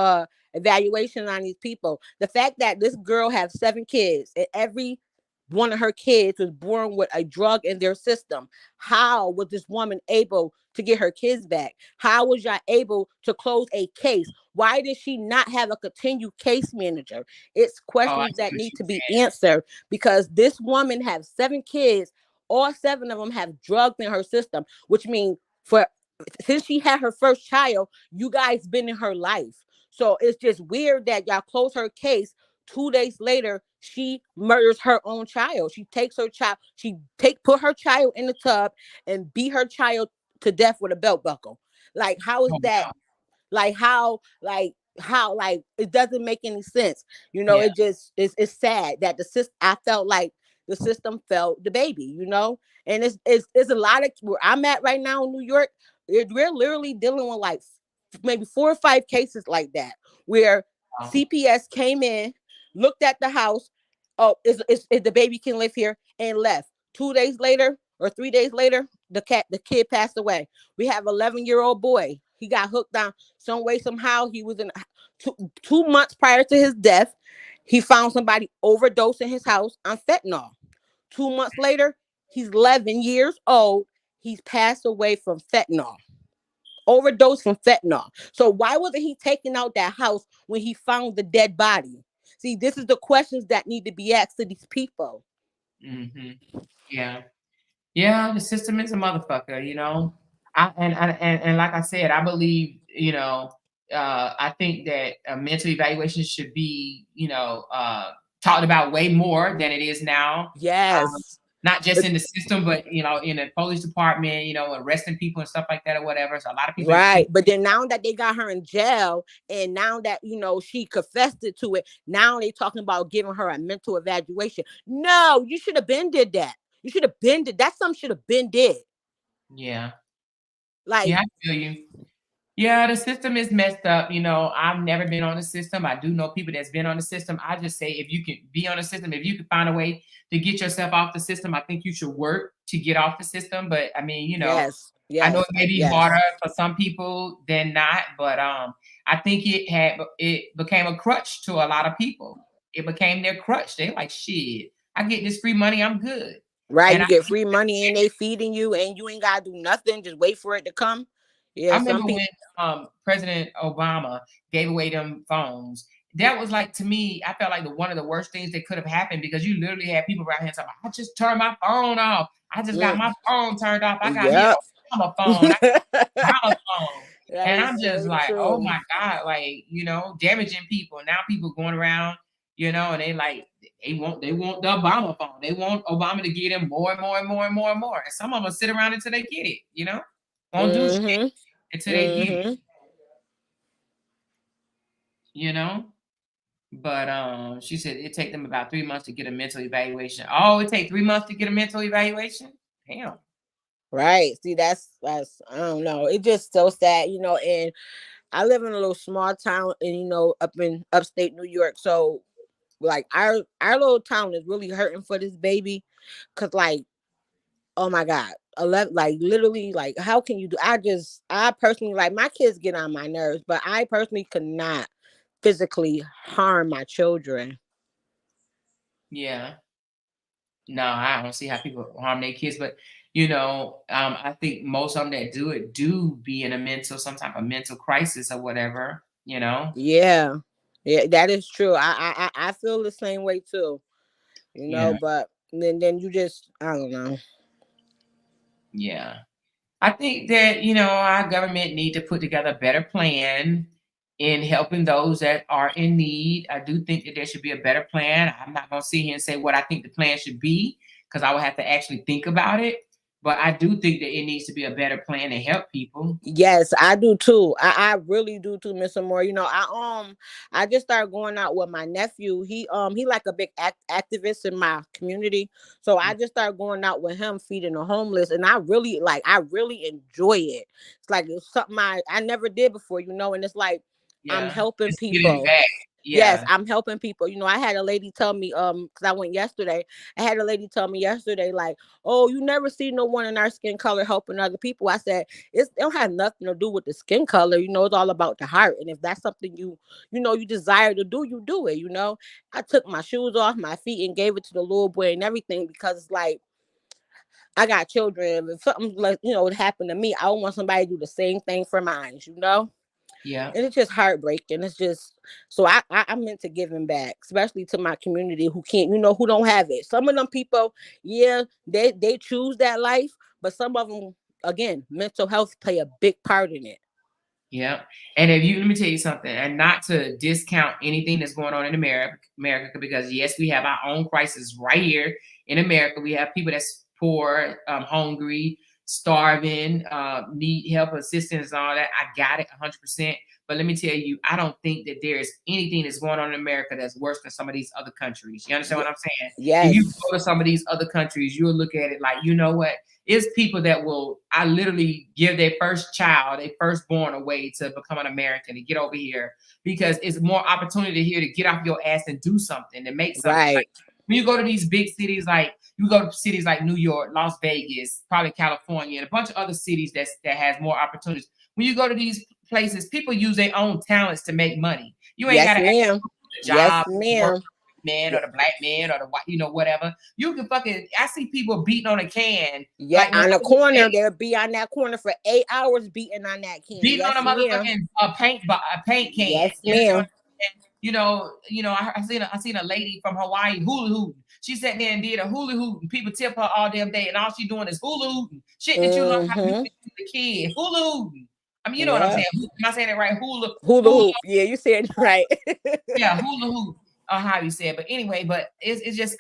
evaluation on these people. The fact that this girl has 7 kids and every one of her kids was born with a drug in their system. How was this woman able to get her kids back? How was y'all able to close a case? Why did she not have a continued case manager? It's questions that need to be answered, because this woman has 7 kids. All 7 of them have drugs in her system, which means since she had her first child, you guys been in her life. So it's just weird that y'all close her case. 2 days later, she murders her own child. She takes her child, put her child in the tub and beat her child to death with a belt buckle. Like, how is that? Like, how it doesn't make any sense. It just it's sad that the system, I felt like the system felt the baby, and it's a lot of where I'm at right now in New York. We're literally dealing with like maybe 4 or 5 cases like that, where CPS came in, looked at the house. Oh, is the baby can live here, and left. 2 days later or 3 days later, the kid passed away. We have 11-year-old boy. He got hooked on some way, somehow. He was in 2 months prior to his death. He found somebody overdosed in his house on fentanyl. 2 months later, he's 11 years old. He's passed away from fentanyl. Overdose from fentanyl. So why wasn't he taking out that house when he found the dead body? See, this is the questions that need to be asked to these people. Mm-hmm. Yeah, the system is a motherfucker, and like I said, I believe, I think that mental evaluation should be, talked about way more than it is now. Yes. Not just in the system, but in the police department, arresting people and stuff like that or whatever. So a lot of people, right? But then now that they got her in jail, and now that she confessed it to it, now they talking about giving her a mental evaluation. No, you should have been did that. You should have been did that. Something should have been did. Yeah. Like, yeah, I feel you. Yeah, the system is messed up. I've never been on the system. I do know people that's been on the system. I just say, if you can be on the system, if you can find a way to get yourself off the system, I think you should work to get off the system. But I mean, yes, I know it may be harder for some people than not, but I think it became a crutch to a lot of people. It became their crutch. They're like, shit, I get this free money, I'm good. Right, and you get free money and they feeding you, and you ain't gotta do nothing. Just wait for it to come. Yeah, I remember when President Obama gave away them phones. That was like, to me, I felt like one of the worst things that could have happened, because you literally had people around here talking, I just turned my phone off. I just got my phone turned off. I got me an Obama phone. I got a phone. And I'm just like, oh my God, like, damaging people. Now people going around, and they like, they want the Obama phone. They want Obama to get them more and more and more and more and more. And some of them sit around until they get it, Won't do shit until they get it, you know? But she said it take them about 3 months to get a mental evaluation. Oh, it take 3 months to get a mental evaluation? Damn. Right. See, that's I don't know. It's just so sad, you know. And I live in a little small town, and up in upstate New York. So, like, our little town is really hurting for this baby, cause like, oh my God, 11, like literally, like, how can you do? I personally, like, my kids get on my nerves, but I personally could not physically harm my children. Yeah. No, I don't see how people harm their kids, but I think most of them that do it do be in some type of mental crisis or whatever. Yeah, yeah, that is true. I feel the same way too. Yeah, But then you just, I don't know. yeah. I think that our government need to put together a better plan in helping those that are in need. I do think that there should be a better plan. I'm not going to sit here and say what I think the plan should be, because I would have to actually think about it. But I do think that it needs to be a better plan to help people. Yes, I do too. I really do too, Mr. Moore. I just started going out with my nephew. He like a big activist in my community. So I just started going out with him, feeding the homeless, and I really enjoy it. It's like it's something I never did before, and it's like I'm Yeah, helping just giving people. back. Yes, Yeah, I'm helping people. I had a lady tell me, because I went yesterday. I had a lady tell me yesterday, like, "Oh, you never see no one in our skin color helping other people." I said, it don't have nothing to do with the skin color. It's all about the heart. And if that's something you desire to do, you do it. I took my shoes off my feet and gave it to the little boy and everything, because it's like, I got children. If something like, would happen to me, I would want somebody to do the same thing for mine. yeah, And it's just heartbreaking. It's just, so I'm meant to giving back, especially to my community who can't, who don't have it. Some of them people, yeah, they choose that life, but some of them, again, mental health play a big part in it. yeah. And let me tell you something, and not to discount anything that's going on in America, because yes, we have our own crisis right here in America. We have people that's poor, hungry, starving, need help, assistance, and all that. I got it 100%. But let me tell you, I don't think that there's anything that's going on in America that's worse than some of these other countries. You understand what I'm saying? If you Yes. go to some of these other countries, you'll look at it like, you know what? It's people that I literally give their firstborn away to become an American, to get over here, because it's more opportunity here to get off your ass and do something, and make something. Right. Like, when you go to these big cities, like you go to cities like New York, Las Vegas, probably California, and a bunch of other cities that has more opportunities. When you go to these places, people use their own talents to make money. You ain't got Yes, to ma'am. the Yes, job, work ma'am. man or the black man or the white, whatever. You can I see people beating on a can. Yeah, Like when on I the was a corner, kid, they'll be on that corner for 8 hours beating on that can. beating on Yes, a ma'am. motherfucking paint can. Yes, You understand what ma'am. I'm saying? I seen a lady from Hawaii hula hooting. She sat there and did a hula hoop, and people tip her all damn day, and all she doing is hula hooting. Shit that you learn how to do Mm-hmm. when you was a kid. Hula hooting. I mean, you know what I'm Yeah. saying? Am I saying it right? Hula Hula. hoop. Yeah, you said it right. Yeah, hula hoop, or how you say it. But anyway, it's just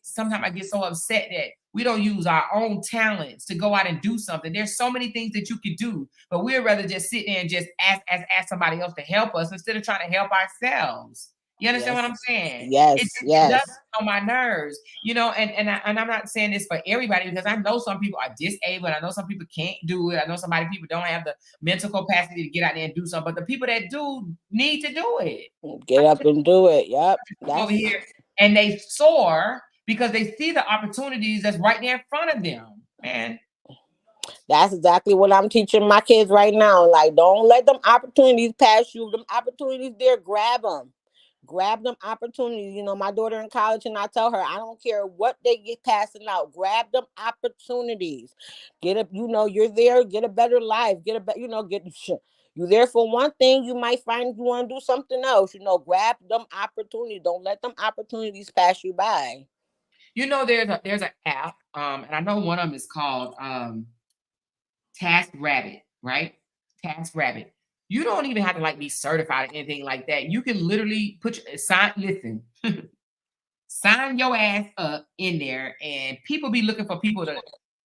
sometimes I get so upset that we don't use our own talents to go out and do something. There's so many things that you could do, but we'd rather just sit there and just ask somebody else to help us instead of trying to help ourselves. You understand what Yes. I'm saying? Yes. It does Yes. on my nerves, and I'm not saying this for everybody, because I know some people are disabled. I know some people can't do it. I know people don't have the mental capacity to get out there and do something, but the people that do need to do it. Get up and do it. Yep. Over here, and they soar because they see the opportunities that's right there in front of them, man. That's exactly what I'm teaching my kids right now. Like, don't let them opportunities pass you. Them opportunities there, grab them. Grab them opportunities. My daughter in college, and I tell her, I don't care what they get passing out. Grab them opportunities. Get up, you're there, get a better life. Get a better, get you there for one thing, you might find you want to do something else. Grab them opportunities. Don't let them opportunities pass you by. There's an app, and I know one of them is called Task Rabbit, right? Task Rabbit. You don't even have to be certified or anything like that. You can literally listen, sign your ass up in there, and people be looking for people to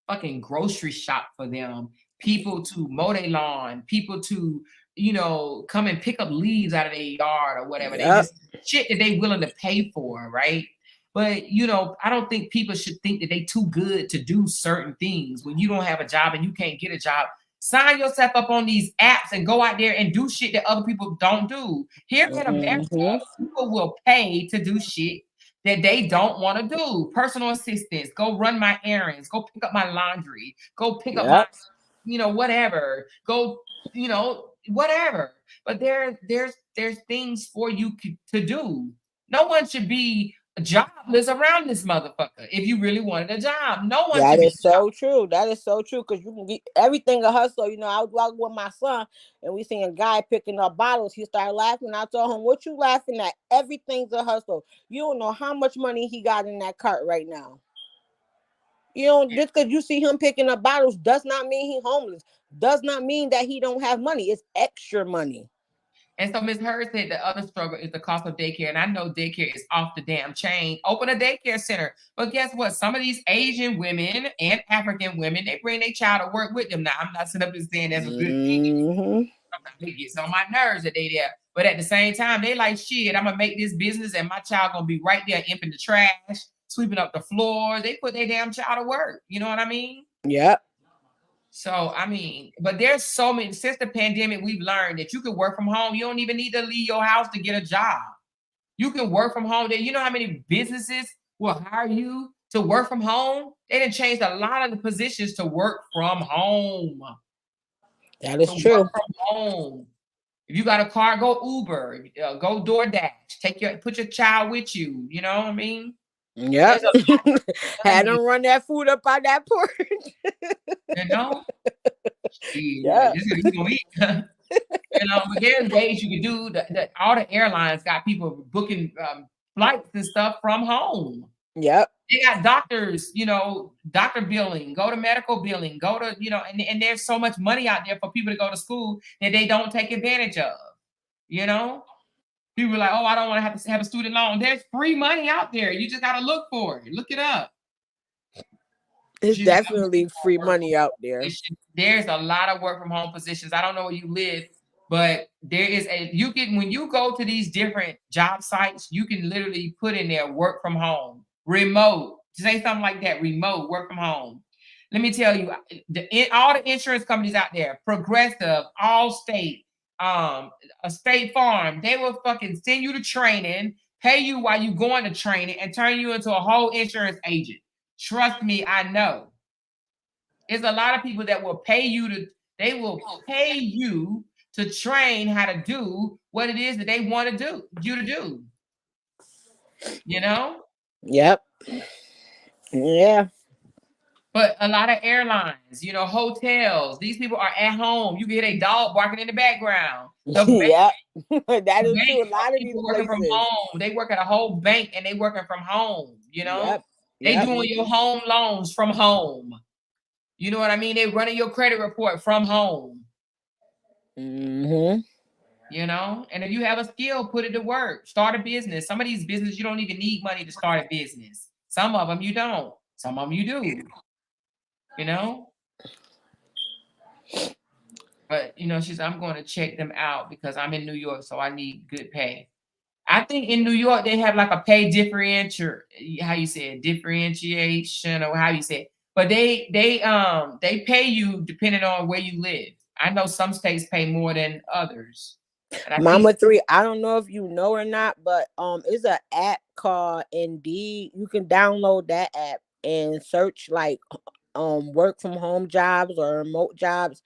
fucking grocery shop for them people to mow their lawn, people to, you know, come and pick up leaves out of their yard or whatever. They just shit that they willing to pay for, right? But, you know, I don't think people should think that they too good to do certain things when you don't have a job and you can't get a job. Sign yourself up on these apps and go out there and do shit that other people don't do. Here in America, people will pay to do shit that they don't want to do. Personal assistants, go run my errands, go pick up my laundry, go pick up my, you know, whatever. Go, you know, whatever. But there's things for you to do. No one should be jobless around this motherfucker if you really wanted a job. No one. That is so true. That is so true, because you can get everything a hustle. You know, I was walking with my son and we seen a guy picking up bottles. He started laughing. I told him, "What you laughing at? Everything's a hustle. You don't know how much money he got in that cart right now. You know, just because you see him picking up bottles does not mean he's homeless. Does not mean that he don't have money. It's extra money." And so Ms. Hurd said the other struggle is the cost of daycare. And I know daycare is off the damn chain. Open a daycare center. But guess what? Some of these Asian women and African women, they bring their child to work with them. Now, I'm not sitting up and saying that's a good thing. Sometimes it gets on my nerves that they there. But at the same time, they like, shit, I'm going to make this business and my child going to be right there emptying the trash, sweeping up the floor. They put their damn child to work. You know what I mean? Yep. So, I mean, but there's so many, since the pandemic, we've learned that you can work from home. You don't even need to leave your house to get a job. You can work from home. You know how many businesses will hire you to work from home? They done changed a lot of the positions to work from home. That is true. Work from home. If you got a car, go Uber, go DoorDash, put your child with you. You know what I mean? Yeah. Had them run that food up on that porch. You know? Yeah. This is gonna eat. You know, but there's ways you can do all the airlines got people booking flights and stuff from home. Yep. They got doctors, you know, doctor billing, go to medical billing, go to, you know, and there's so much money out there for people to go to school that they don't take advantage of, you know? People are like, oh, I don't want to have a student loan. There's free money out there. You just got to look for it. Look it up. It's definitely free money out there. There's a lot of work from home positions. I don't know where you live, but there is when you go to these different job sites, you can literally put in there work from home, remote. Say something like that, remote, work from home. Let me tell you, all the insurance companies out there, Progressive, Allstate, a State Farm, they will fucking send you to training, pay you while you going to training, and turn you into a whole insurance agent. Trust me, I know. There's a lot of people that will pay you to train how to do what it is that they want to do, you to do. You know? Yep. Yeah. But a lot of airlines, you know, hotels, these people are at home. You can hear a dog barking in the background. Yeah, that is true. A lot of people working from home. They work at a whole bank and they working from home, you know? Yep. They doing your home loans from home. You know what I mean? They running your credit report from home. Mm-hmm. You know? And if you have a skill, put it to work. Start a business. Some of these businesses, you don't even need money to start a business. Some of them you don't. Some of them you do. You know? But, you know, she said, I'm going to check them out because I'm in New York, so I need good pay. I think in New York, they have like a pay differentiation, how you say it, differentiation, or how you say it. But they pay you depending on where you live. I know some states pay more than others. Mama 3, I don't know if you know or not, but it's an app called Indeed. You can download that app and search like work from home jobs or remote jobs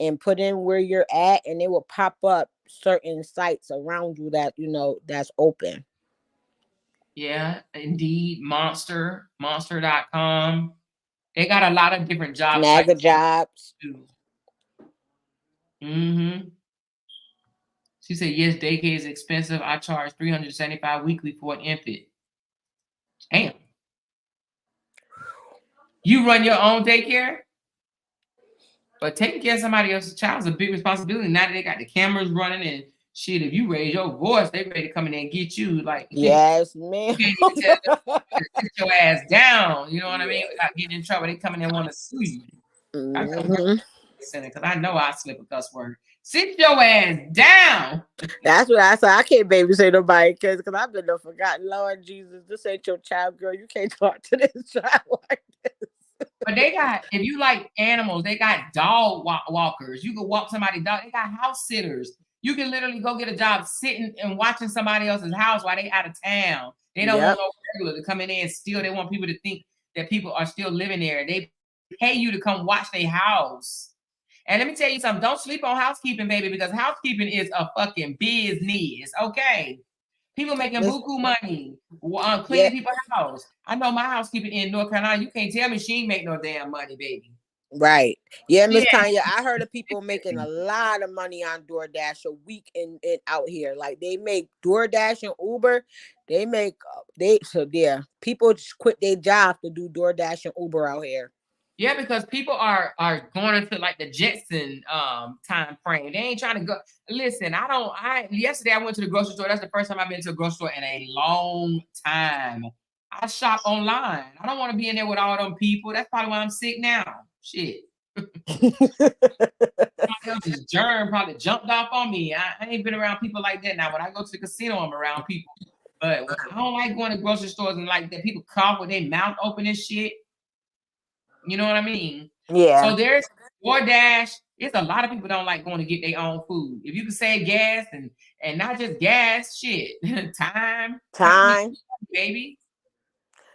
and put in where you're at, and it will pop up certain sites around you that, you know, that's open. Yeah, Indeed, monster.com. They got a lot of different jobs. Naga jobs. Too. Mm-hmm. She said, yes, daycare is expensive. I charge $375 weekly for an infant. Damn. You run your own daycare? But taking care of somebody else's child is a big responsibility. Now that they got the cameras running and shit, if you raise your voice, they ready to come in there and get you. Like, yes, man. You can't even tell them to sit your ass down. You know what I mean? Without getting in trouble. They come in there and want to sue you. Mm-hmm. because I know I slip a cuss word. Sit your ass down. That's what I said. I can't babysit nobody because I've been forgotten. Lord Jesus, this ain't your child, girl. You can't talk to this child like this. But they got, if you like animals, they got dog walkers. You can walk somebody's dog. They got house sitters. You can literally go get a job sitting and watching somebody else's house while they out of town. They don't want no regular to come in there and steal. They want people to think that people are still living there. They pay you to come watch their house. And let me tell you something. Don't sleep on housekeeping, baby, because housekeeping is a fucking business. Okay. People making buku money cleaning people's house. I know my housekeeping in North Carolina. You can't tell me she ain't make no damn money, baby. Right. Yeah, Miss Tanya, I heard of people making a lot of money on DoorDash a week and out here. Like they make DoorDash and Uber. People just quit their job to do DoorDash and Uber out here. Yeah, because people are going into like the Jetson time frame. They ain't trying to go. Listen, yesterday I went to the grocery store. That's the first time I've been to a grocery store in a long time. I shop online. I don't want to be in there with all them people. That's probably why I'm sick now. Shit. This germ probably jumped off on me. I ain't been around people like that now. When I go to the casino, I'm around people. But I don't like going to grocery stores and like that. People cough with their mouth open and shit. You know what I mean? Yeah. So there's DoorDash. It's a lot of people don't like going to get their own food. If you can save gas and not just gas, shit, time, baby.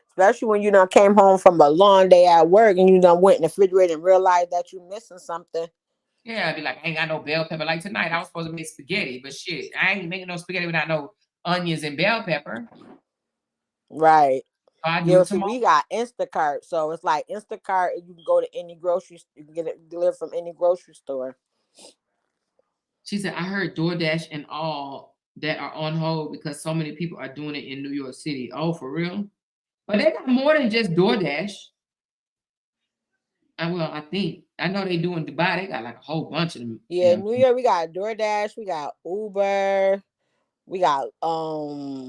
Especially when you done came home from a long day at work and you done went in the refrigerator and realized that you missing something. Yeah, I'd be like, I ain't got no bell pepper. Like tonight, I was supposed to make spaghetti, but shit, I ain't making no spaghetti without no onions and bell pepper. Right. So we got Instacart, so it's like Instacart. You can go to any grocery, you can get it delivered from any grocery store. She said, I heard DoorDash and all that are on hold because so many people are doing it in New York City. Oh, for real? But they got more than just DoorDash. I know they do in Dubai. They got like a whole bunch of them. Yeah, in New York we got DoorDash, we got Uber. We got DoorDash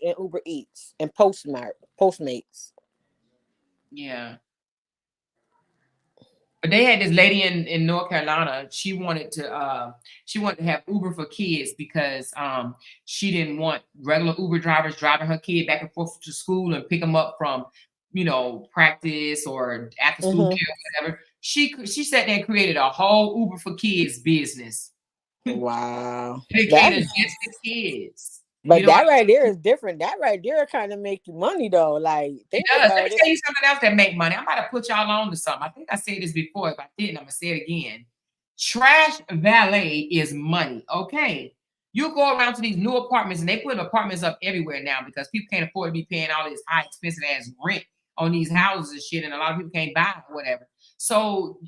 and Uber Eats and Postmates. Yeah. But they had this lady in North Carolina. She wanted to have Uber for kids because she didn't want regular Uber drivers driving her kid back and forth to school and pick them up from, practice or after school care or whatever. She sat there and created a whole Uber for kids business. Wow. Dedicated just to kids. But that right there is different. That right there kind of make you money though. Like it does. Let me tell you something else that make money. I'm about to put y'all on to something. I think I said this before. If I didn't, I'm gonna say it again. Trash valet is money. Okay. You go around to these new apartments and they put apartments up everywhere now because people can't afford to be paying all this high expensive ass rent on these houses and shit, and a lot of people can't buy or whatever. So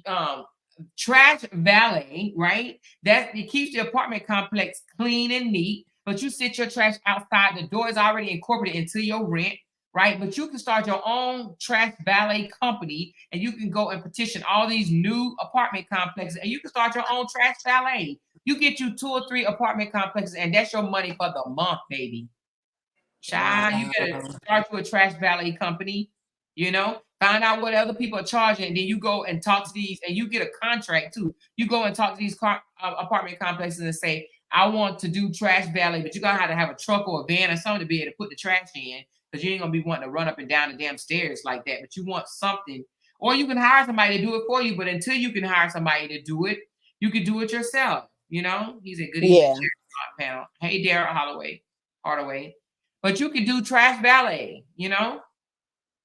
trash valet, right? That it keeps the apartment complex clean and neat, but you sit your trash outside. The door is already incorporated into your rent, right? But you can start your own trash valet company and you can go and petition all these new apartment complexes and you can start your own trash valet. You get you 2 or 3 apartment complexes and that's your money for the month, baby. Child, you better start you a trash valet company, find out what other people are charging, and then you go and talk to these, and you get a contract too. You go and talk to these apartment complexes and say, I want to do trash valet, but you're going to have a truck or a van or something to be able to put the trash in because you ain't going to be wanting to run up and down the damn stairs like that, but you want something. Or you can hire somebody to do it for you, but until you can hire somebody to do it, you can do it yourself, He's a good panel. Hey, Darryl Hardaway. But you could do trash valet,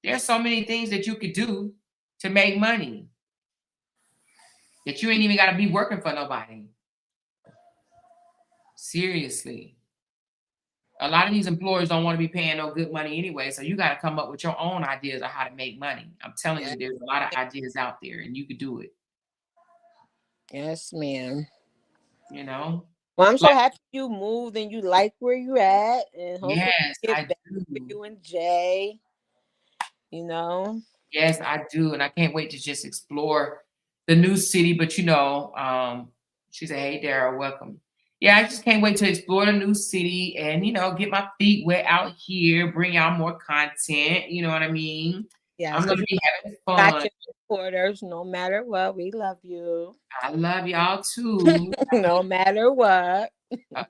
There's so many things that you could do to make money that you ain't even got to be working for nobody. Seriously. A lot of these employers don't want to be paying no good money anyway, so you got to come up with your own ideas of how to make money. I'm telling you, there's a lot of ideas out there, and you could do it. Yes, ma'am. Well, I'm so happy you moved and you like where you at, and hopefully I do. You and Jay. Yes, I do, and I can't wait to just explore the new city. But she said, "Hey, Darryl, welcome." Yeah, I just can't wait to explore the new city and get my feet wet out here, bring out more content. You know what I mean? Yeah, I'm gonna be having fun. supporters, no matter what. We love you. I love y'all too. No matter what.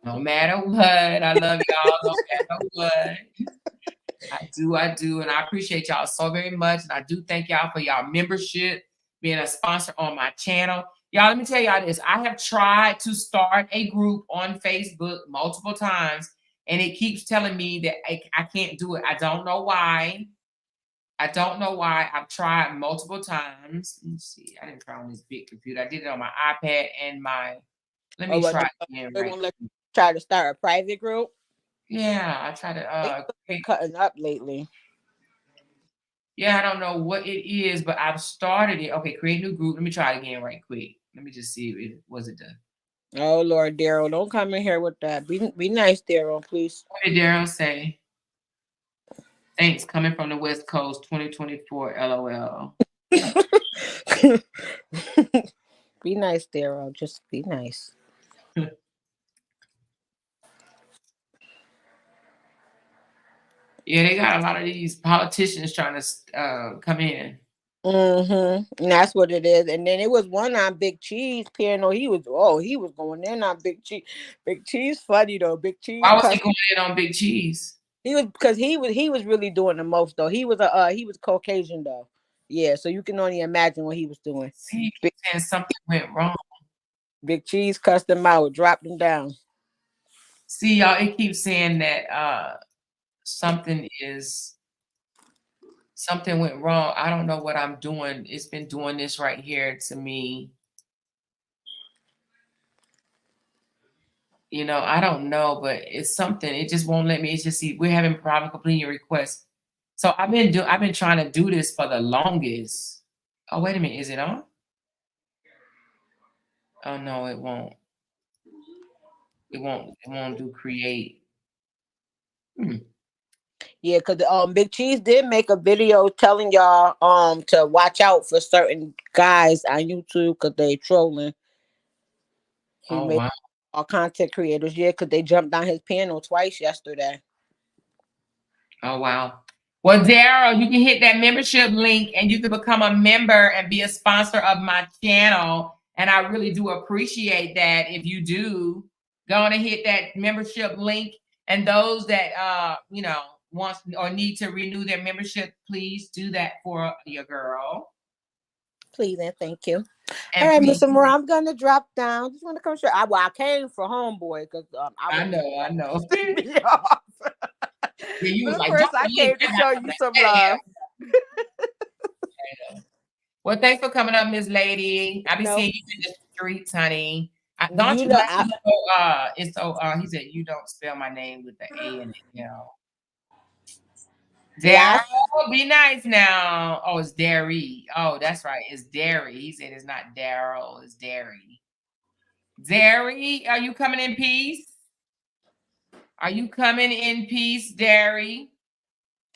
No matter what. I love y'all no matter what. I do. And I appreciate y'all so very much. And I do thank y'all for y'all membership, being a sponsor on my channel. Y'all, let me tell y'all this. I have tried to start a group on Facebook multiple times, and it keeps telling me that I can't do it. I don't know why. I don't know why. I've tried multiple times. Let me see. I didn't try on this big computer. I did it on my iPad and my. Let me try again. They Right. won't let you try to start a private group. Yeah, I tried to. Been cutting up lately. Yeah, I don't know what it is, but I've started it. Okay, create new group. Let me try it again right quick. Let me just see if it was it done. Oh Lord, Daryl, don't come in here with that. Be nice, Daryl, please. What did Daryl say? Thanks, coming from the West Coast, 2024. LOL. Be nice, Daryl. Just be nice. Yeah, they got a lot of these politicians trying to come in. And that's what it is. And then it was one on Big Cheese. Piano. He was going in on Big Cheese. Big Cheese funny though. Big Cheese. Why was he going in on Big Cheese? He was because he was really doing the most though. He was Caucasian though. Yeah, so you can only imagine what he was doing. See, he saying something went wrong. Big Cheese cussed him out, dropped him down. See, y'all, it keeps saying that something went wrong. I don't know what I'm doing. It's been doing this right here to me. You know, I don't know, but it's something. It just won't let me. It's just see, we're having problem completing your request. So I've been trying to do this for the longest. Oh, wait a minute. Is it on? Oh no, it won't. It won't do create. Yeah, because Big Cheese did make a video telling y'all to watch out for certain guys on YouTube because they trolling. He made wow. all content creators, yeah, because they jumped on his panel twice yesterday. Oh wow. Well, Daryl, you can hit that membership link and you can become a member and be a sponsor of my channel. And I really do appreciate that. If you do, go on and hit that membership link. And those that want or need to renew their membership, please do that for your girl. Please and thank you. And all right, Mr. Moore, I'm gonna drop down. Just want to come show. I came for homeboy because I know. Yeah, you was like, first I came to show you some love. Well, thanks for coming up, Miss Lady. I be seeing you in the streets, honey. Don't you know? It's so. He said you don't spell my name with the A and the L. Daryl, be nice now. Oh, it's Derry. Oh, that's right. It's Derry. He said it's not Daryl. It's Derry. Derry, are you coming in peace? Are you coming in peace, Derry?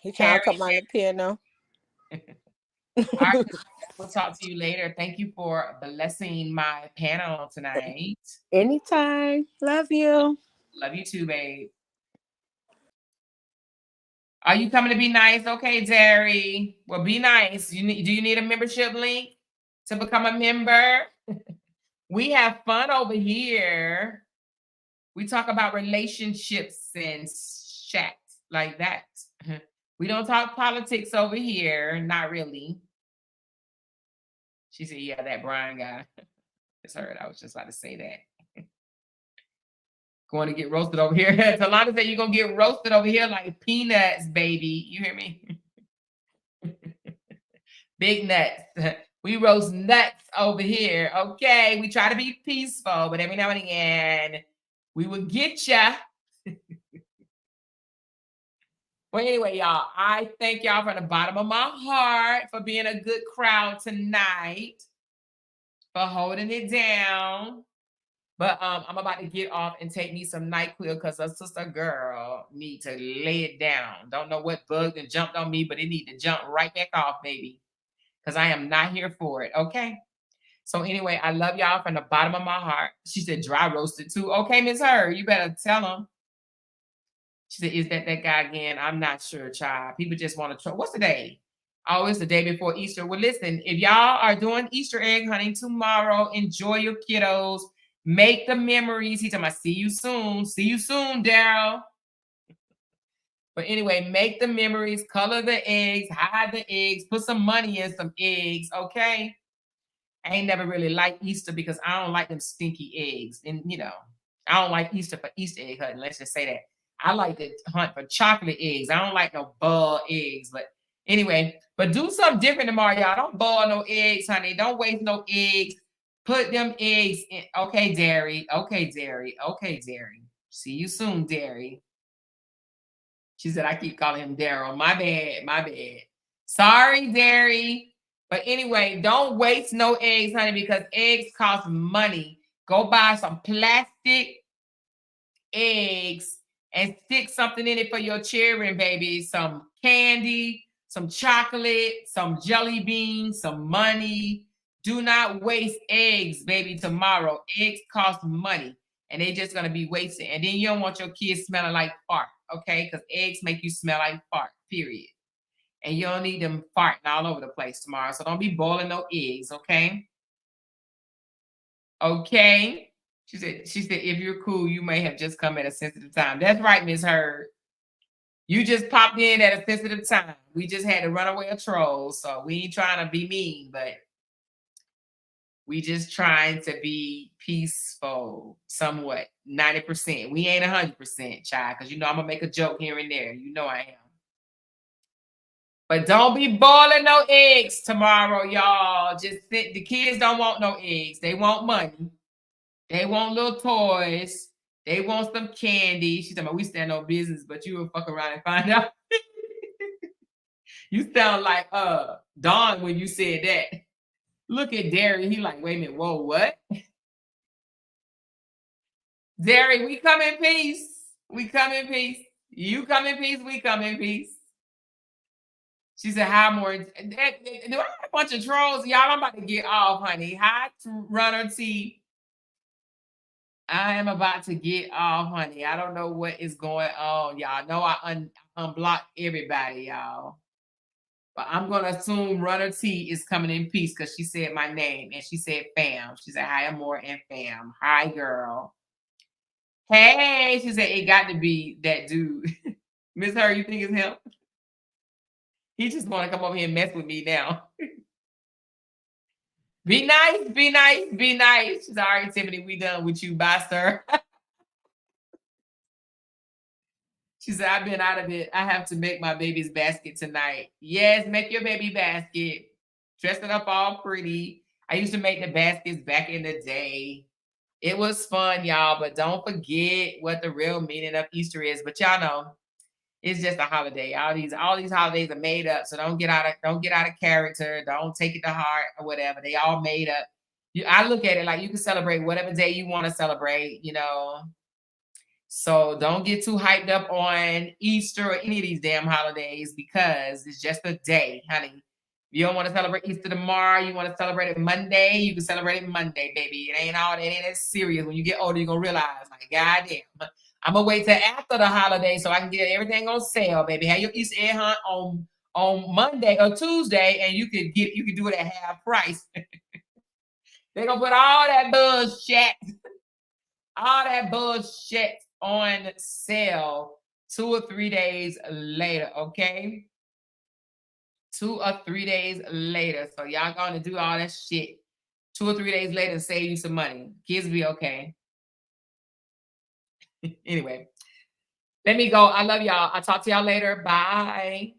He trying to come on the piano. All right, we'll talk to you later. Thank you for blessing my panel tonight. Anytime. Love you. Love you too, babe. Are you coming to be nice? Okay, Derry. Well, be nice. Do you need a membership link to become a member? We have fun over here. We talk about relationships and chat like that. We don't talk politics over here. Not really. She said, yeah, that Brian guy. It's her. I was just about to say that. Going to get roasted over here. Talana said you're going to get roasted over here like peanuts, baby. You hear me? Big nuts. We roast nuts over here. Okay. We try to be peaceful, but every now and again, we will get ya. Well, anyway, y'all, I thank y'all from the bottom of my heart for being a good crowd tonight, for holding it down. But I'm about to get off and take me some NyQuil because a sister girl need to lay it down. Don't know what bug and jumped on me, but it need to jump right back off, baby, because I am not here for it, okay? So anyway, I love y'all from the bottom of my heart. She said dry roasted too. Okay, Miss Her, you better tell them. She said, is that guy again? I'm not sure, child. People just want to try. What's the day? Oh, it's the day before Easter. Well, listen, if y'all are doing Easter egg hunting tomorrow, enjoy your kiddos. Make the memories. He's talking about see you soon. See you soon, Daryl. But anyway, make the memories, color the eggs, hide the eggs, put some money in some eggs, okay? I ain't never really liked Easter because I don't like them stinky eggs. And, you know, I don't like Easter for Easter egg hunting. Let's just say that. I like to hunt for chocolate eggs. I don't like no boiled eggs. But anyway, but do something different tomorrow, y'all. Don't boil no eggs, honey. Don't waste no eggs. Put them eggs in. Okay, Derry. Okay, Derry. Okay, Derry. See you soon, Derry. She said, I keep calling him Daryl. My bad. My bad. Sorry, Derry. But anyway, don't waste no eggs, honey, because eggs cost money. Go buy some plastic eggs and stick something in it for your children, baby. Some candy, some chocolate, some jelly beans, some money. Do not waste eggs, baby, tomorrow. Eggs cost money, and they're just going to be wasted. And then you don't want your kids smelling like fart, okay? Because eggs make you smell like fart, period. And you don't need them farting all over the place tomorrow. So don't be boiling no eggs, okay? Okay? She said, if you're cool, you may have just come at a sensitive time. That's right, Miss Heard. You just popped in at a sensitive time. We just had to run away a troll. So we ain't trying to be mean, but we just trying to be peaceful somewhat. 90%. We ain't 100%, child, because you know I'm going to make a joke here and there. You know I am. But don't be boiling no eggs tomorrow, y'all. Just think, the kids don't want no eggs. They want money. They want little toys. They want some candy. She's talking about we stand no business, but you will fuck around and find out. You sound like Dawn when you said that. Look at Derry. He like, wait a minute. Whoa, what? Derry, we come in peace. We come in peace. You come in peace. We come in peace. She said, hi, more. Do I have a bunch of trolls? Y'all, I'm about to get off, honey. Hi, Runner T. I am about to get off, honey. I don't know what is going on, y'all. Know I unblocked everybody, y'all. But I'm going to assume Runner T is coming in peace because she said my name. And she said fam. She said, hi, Amore and fam. Hi, girl. Hey, she said, it got to be that dude. Miss Her, you think it's him? He just want to come over here and mess with me now. Be nice, be nice, be nice. She's all right, Tiffany, we done with you. Bye, sir. She said, I've been out of it. I have to make my baby's basket tonight. Yes, make your baby basket. Dress it up all pretty. I used to make the baskets back in the day. It was fun, y'all, but don't forget what the real meaning of Easter is. But y'all know, it's just a holiday. All these holidays are made up. So don't get out of character. Don't take it to heart or whatever. They all made up. I look at it like you can celebrate whatever day you want to celebrate, you know. So don't get too hyped up on Easter or any of these damn holidays because it's just a day, honey. You don't want to celebrate Easter tomorrow. You want to celebrate it Monday. You can celebrate it Monday, baby. It ain't that serious. When you get older, you're going to realize, like, goddamn, I'm going to wait till after the holiday so I can get everything on sale, baby. Have your Easter egg hunt on Monday or Tuesday, and you can do it at half price. They're going to put all that bullshit on sale 2 or 3 days later, okay? 2 or 3 days later. So y'all gonna do all that shit 2 or 3 days later and save you some money. Kids be okay. Anyway, let me go. I love y'all. I'll talk to y'all later. Bye.